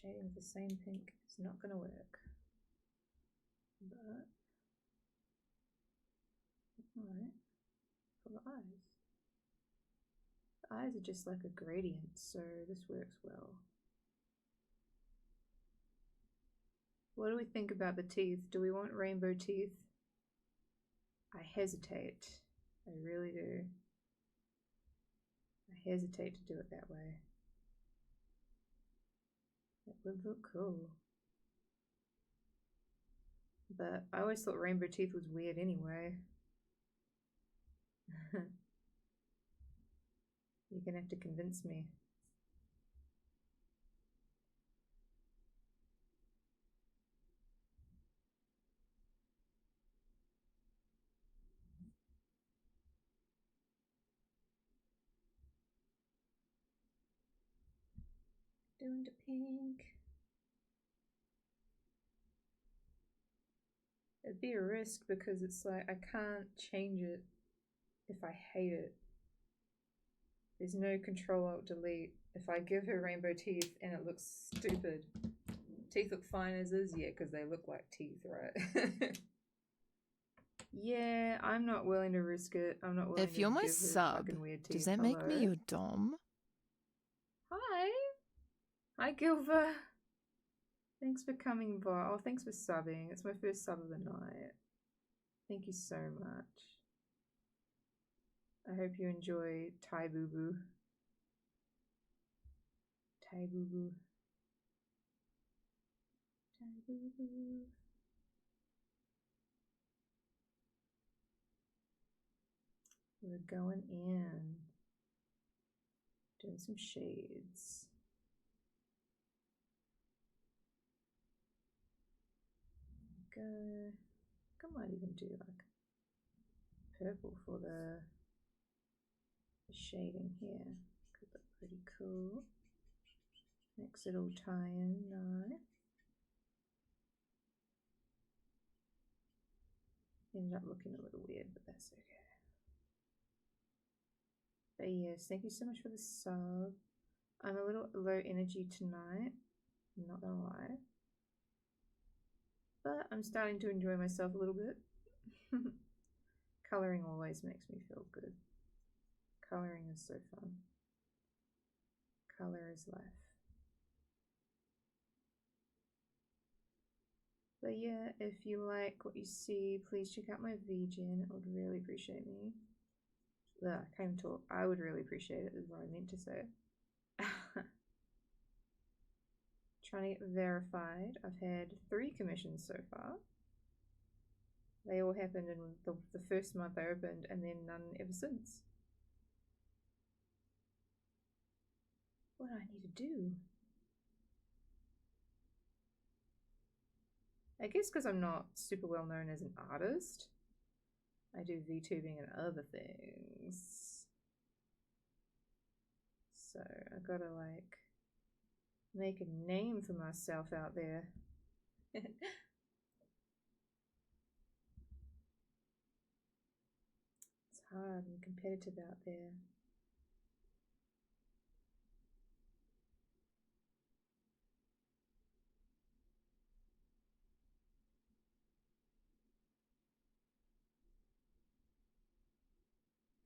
Shading with the same pink is not going to work. But, alright, for the eyes. The eyes are just like a gradient, so this works well. What do we think about the teeth? Do we want rainbow teeth? I hesitate. I really do. I hesitate to do it that way. It would look cool. But I always thought rainbow teeth was weird anyway. You're gonna have to convince me. Doing the pink. It'd be a risk because it's like I can't change it if I hate it. There's no Control-Alt-Delete. If I give her rainbow teeth and it looks stupid. Teeth look fine as is, yeah, because they look like teeth, right? Yeah, I'm not willing to risk it. I'm not willing If you're to my give her sub, fucking weird teeth. does that make me your dom? Hi. Hi, Gilva. Thanks for coming by. Oh, thanks for subbing. It's my first sub of the night. Thank you so much. I hope you enjoy Taibubu. Taibubu. Taibubu. We're going in. Doing some shades. Go. I might even do like purple for the shading here. Could look pretty cool. Makes it all tie in nice. Ended up looking a little weird, but that's okay. But yes, thank you so much for the sub. I'm a little low energy tonight, I'm not gonna lie. But I'm starting to enjoy myself a little bit. Colouring always makes me feel good. Colouring is so fun. Colour is life. But yeah, if you like what you see, please check out my VGen. It would really appreciate me. Ugh, I can't even talk. I would really appreciate it, is what I meant to say. Trying to get verified. I've had 3 commissions so far. They all happened in the first month I opened, and then none ever since. What do I need to do? I guess because I'm not super well known as an artist, I do VTubing and other things. So I gotta like make a name for myself out there. It's hard and competitive out there.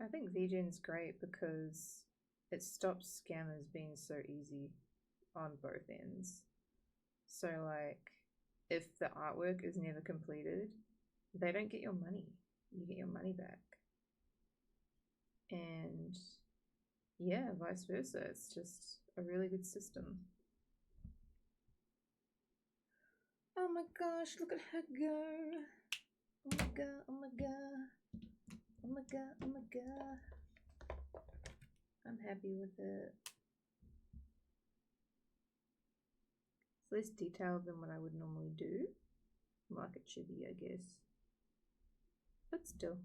I think VGen's great because it stops scammers being so easy on both ends. So like, if the artwork is never completed, they don't get your money. You get your money back. And yeah, vice versa. It's just a really good system. Oh my gosh, look at her go. Oh my god, oh my god. Oh my god, oh my god. I'm happy with it. It's less detailed than what I would normally do. Like a chibi, I guess. But still.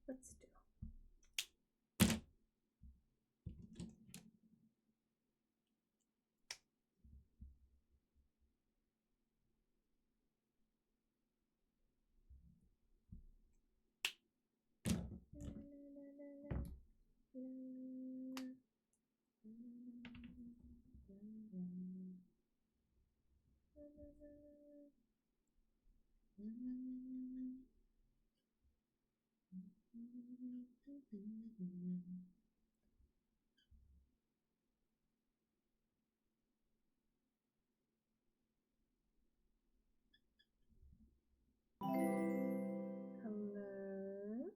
But still. Hello.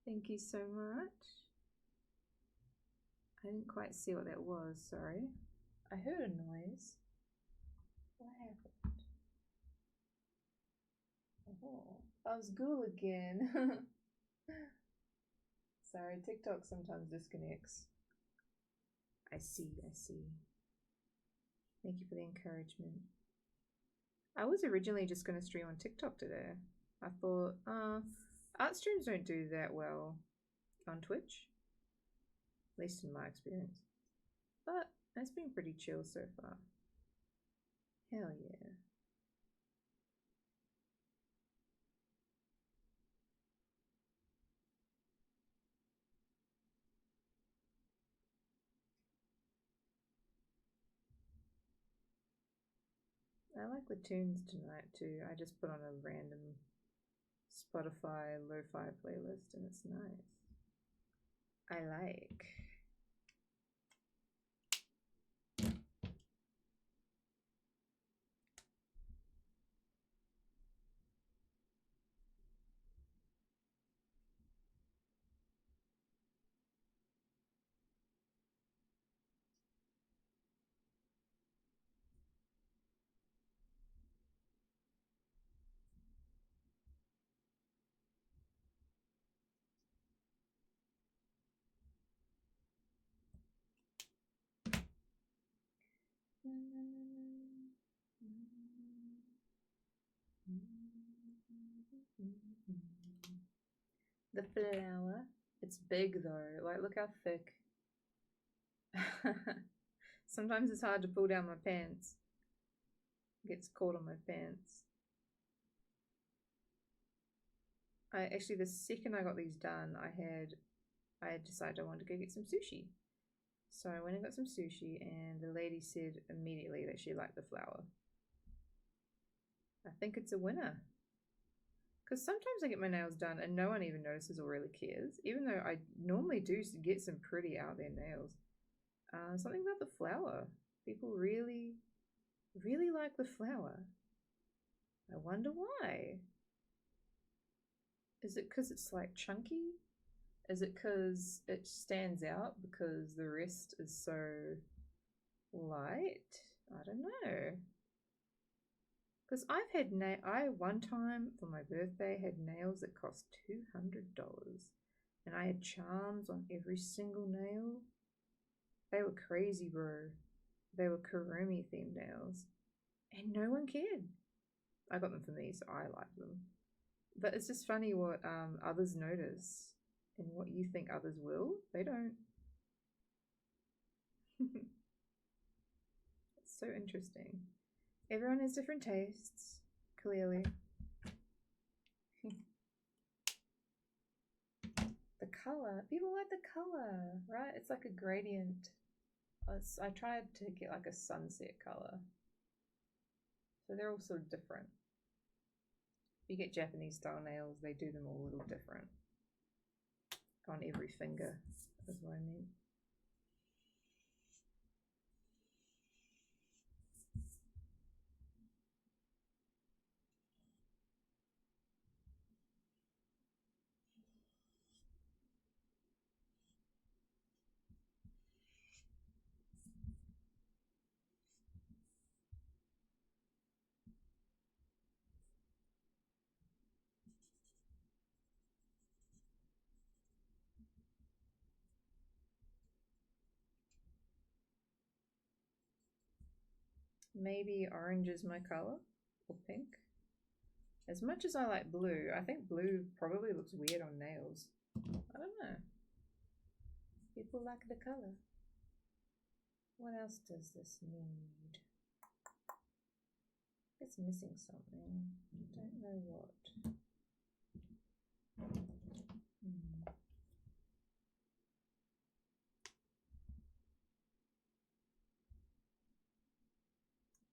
Thank you so much. I didn't quite see what that was, sorry. I heard a noise. What happened? Oh, I was Ghoul again. Sorry, TikTok sometimes disconnects. I see, I see. Thank you for the encouragement. I was originally just going to stream on TikTok today. I thought, art streams don't do that well on Twitch. At least in my experience. But it's been pretty chill so far. Hell yeah. I like the tunes tonight too. I just put on a random Spotify lo-fi playlist and it's nice. I like. The flower. It's big though. Like, look how thick. Sometimes it's hard to pull down my pants. It gets caught on my pants. Actually, the second I got these done, I had decided I wanted to go get some sushi. So I went and got some sushi, and the lady said immediately that she liked the flower. I think it's a winner. Because sometimes I get my nails done and no one even notices or really cares, even though I normally do get some pretty out there nails. Something about the flower. People really, really like the flower. I wonder why. Is it because it's like chunky? Is it because it stands out because the rest is so light? I don't know. Because I've had I one time for my birthday had nails that cost $200, and I had charms on every single nail. They were crazy, bro. They were Kurumi themed nails, and no one cared. I got them for me, so I like them. But it's just funny what others notice and what you think others will. They don't. It's so interesting. Everyone has different tastes, clearly. The color. People like the color, right? It's like a gradient. I tried to get like a sunset color. So they're all sort of different. If you get Japanese style nails, they do them all a little different. On every finger, is what I mean. Maybe orange is my color, or pink. As much as I like blue, I think blue probably looks weird on nails. I don't know. People like the color. What else does this need? It's missing something. Don't know what.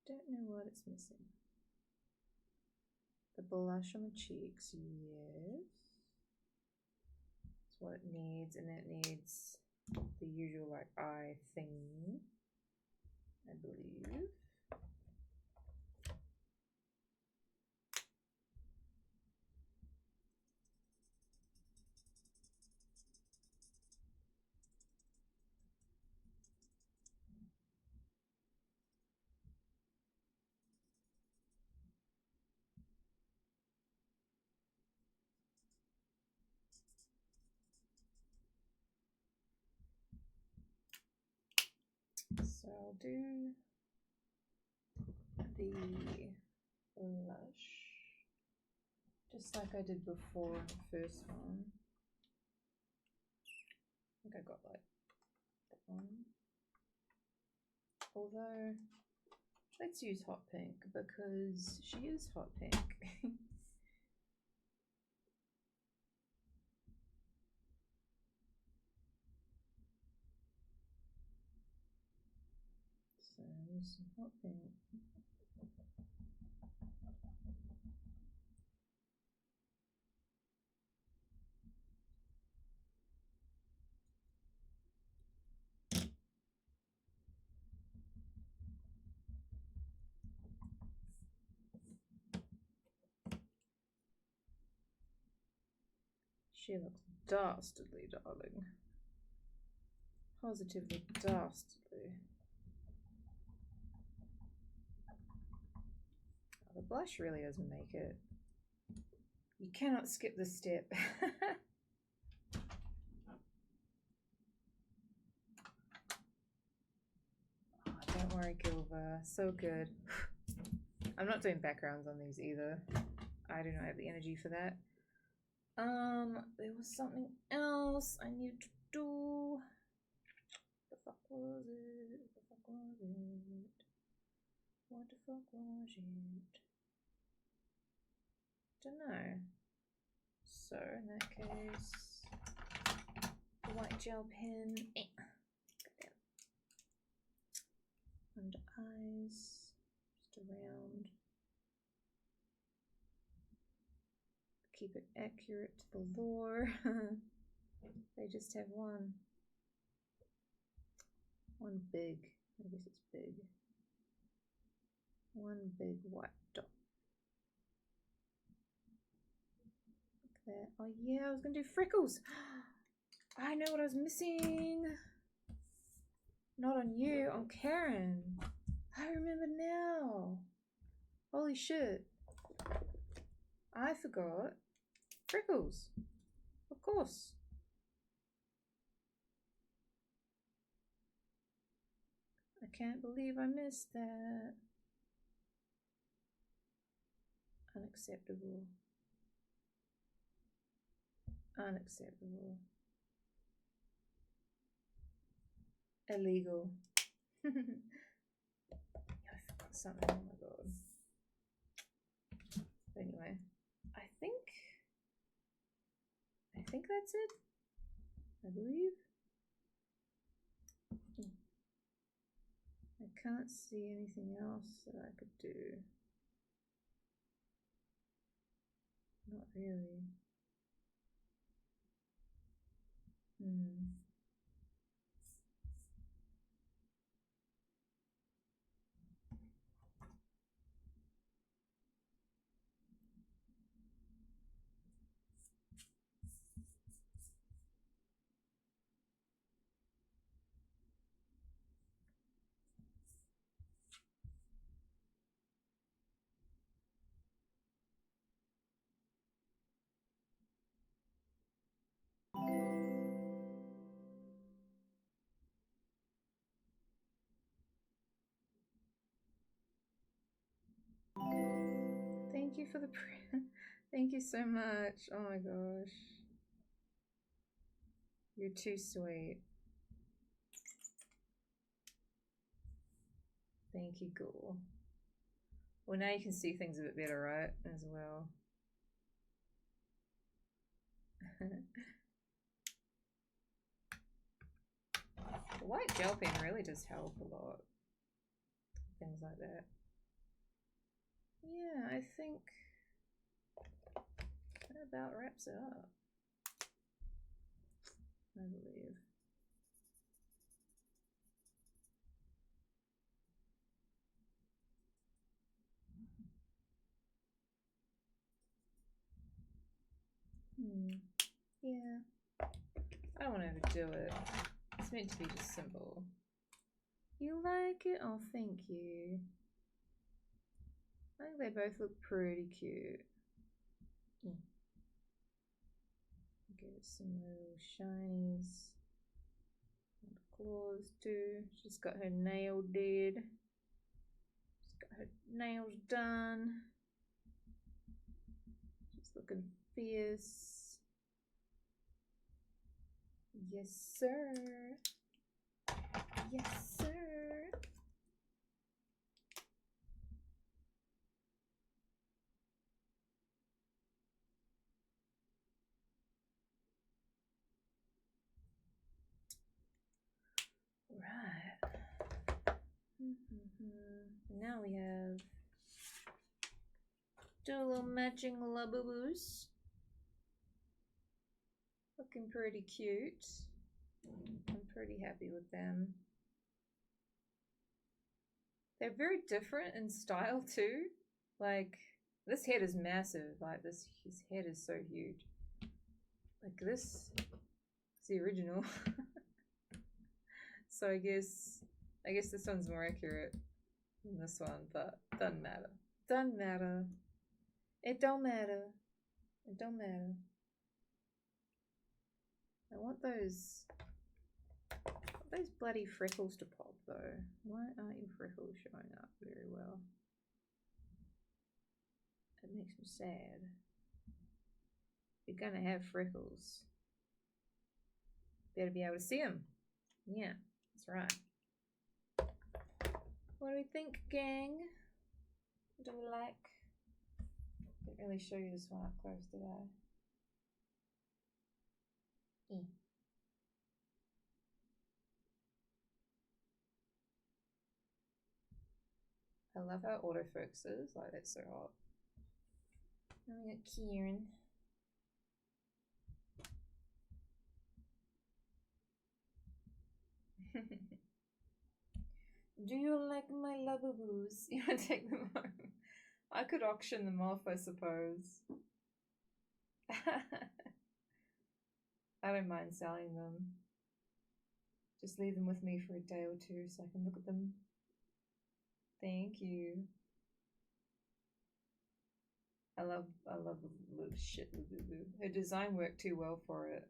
Don't know what it's missing. The blush on the cheeks, yes. That's what it needs, and it needs the usual like eye thing, I believe. So I'll do the blush just like I did before in the first one. I think I got like that one. Although, let's use hot pink because she is hot pink. So use some hot pink. She looks dastardly, darling. Positively dastardly. Oh, the blush really doesn't make it. You cannot skip this step. Oh, don't worry, Gilva. So good. I'm not doing backgrounds on these either. I do not have the energy for that. There was something else I need to do. What the fuck was it? What the fuck was it? What the fuck was it? Don't know. So in that case, the white gel pen. Under eyes, just around. Keep it accurate to the lore. They just have one big, I guess it's big, one big white dot. Like that. Oh yeah, I was gonna do freckles. I know what I was missing. Not on you, on Karen. I remember now. Holy shit. I forgot. Freckles. Of course. I can't believe I missed that. Unacceptable. Unacceptable. Illegal. I forgot something. Oh my god. Anyway, I think that's it. I believe. I can't see anything else that I could do. Not really. Thank you for the thank you so much. Oh my gosh. You're too sweet. Thank you, Gore. Well, now you can see things a bit better, right? As well. The white gel pen really does help a lot. Things like that. Yeah, I think that about wraps it up. I believe. Yeah. I don't want to overdo it. It's meant to be just simple. You like it? Oh, thank you. I think they both look pretty cute. Give it some little shinies. And claws too. She's got her nail did. She's got her nails done. She's looking fierce. Yes, sir. Yes, sir. Right. Now we have do a little matching LABUBUS. Looking pretty cute. I'm pretty happy with them. They're very different in style too. Like this head is massive. Like his head is so huge. Like this is the original. So I guess this one's more accurate than this one, but doesn't matter. Doesn't matter. It don't matter. It don't matter. I want those bloody freckles to pop though. Why aren't your freckles showing up very well? It makes me sad. You're gonna have freckles. Better be able to see them. Yeah, that's right. What do we think, gang? What do we like? Didn't really show you this one up close, did I? I love how autofocus is. Like, that's so hot. And we got Kieran. Do you like my LABUBUS? You want to take them home? I could auction them off, I suppose. I don't mind selling them. Just leave them with me for a day or two so I can look at them. Thank you. I love the shit LABUBU. Her design worked too well for it.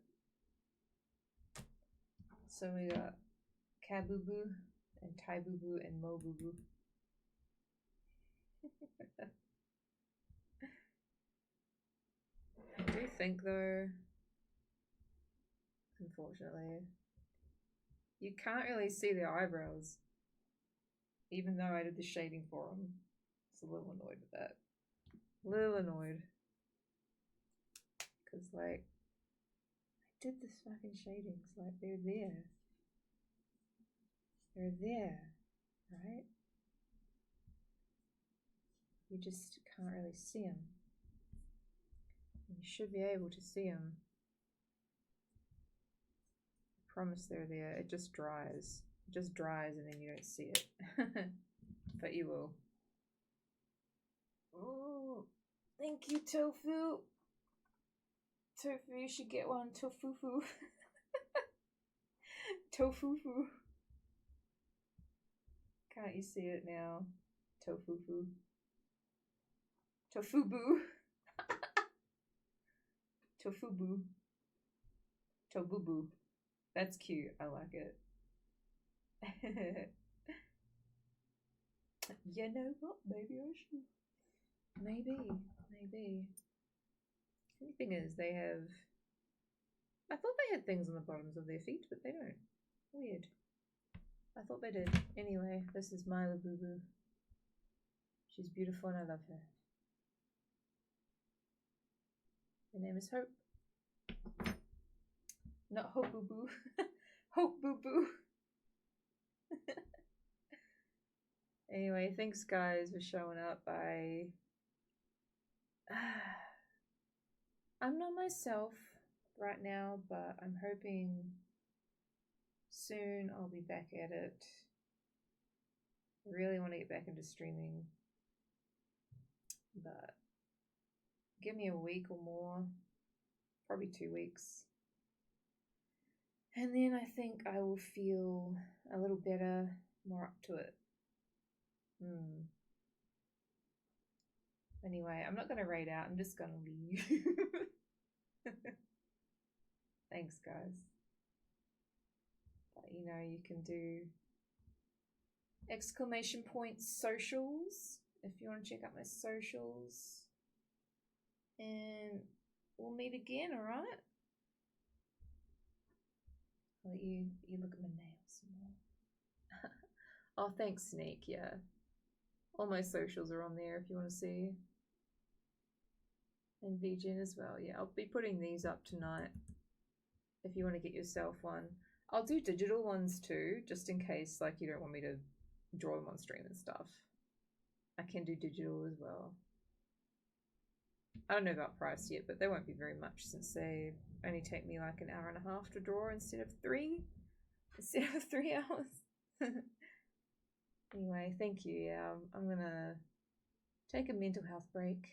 So we got Kabubu and Taibubu and Mobubu. I do think though, unfortunately, you can't really see their eyebrows, even though I did the shading for them. It's a little annoyed with that. A little annoyed. Because like, I did this fucking shadings, like they're there. They're there, right? You just can't really see them. You should be able to see them. I promise they're there. It just dries. It just dries and then you don't see it. But you will. Oh, thank you, Tofu. Tofu, you should get one. Tofufu. Tofufu. Can't you see it now? Tofufu. Tofubu. Tofubu. Tobubu. That's cute. I like it. You know what? Maybe I should. Maybe. The thing is, they have. I thought they had things on the bottoms of their feet, but they don't. Weird. I thought they did. Anyway, this is my LABUBU. She's beautiful and I love her. Her name is Hope. Not Hope Boo Boo. Hope Boo Boo. Anyway, thanks guys for showing up. I'm not myself right now, but I'm hoping soon I'll be back at it. I really want to get back into streaming, but give me a week or more, probably 2 weeks. And then I think I will feel a little better, more up to it. Anyway, I'm not going to raid out. I'm just going to leave. Thanks, guys. But, you know, you can do ! Socials if you want to check out my socials. And we'll meet again, alright? I'll let you look at my nails some more. Oh, thanks, Snake. Yeah. All my socials are on there if you want to see. And VGen as well. Yeah, I'll be putting these up tonight if you want to get yourself one. I'll do digital ones too, just in case like you don't want me to draw them on stream and stuff. I can do digital as well. I don't know about price yet, but they won't be very much since they only take me like an hour and a half to draw instead of 3 hours. Anyway, thank you. Yeah, I'm gonna take a mental health break.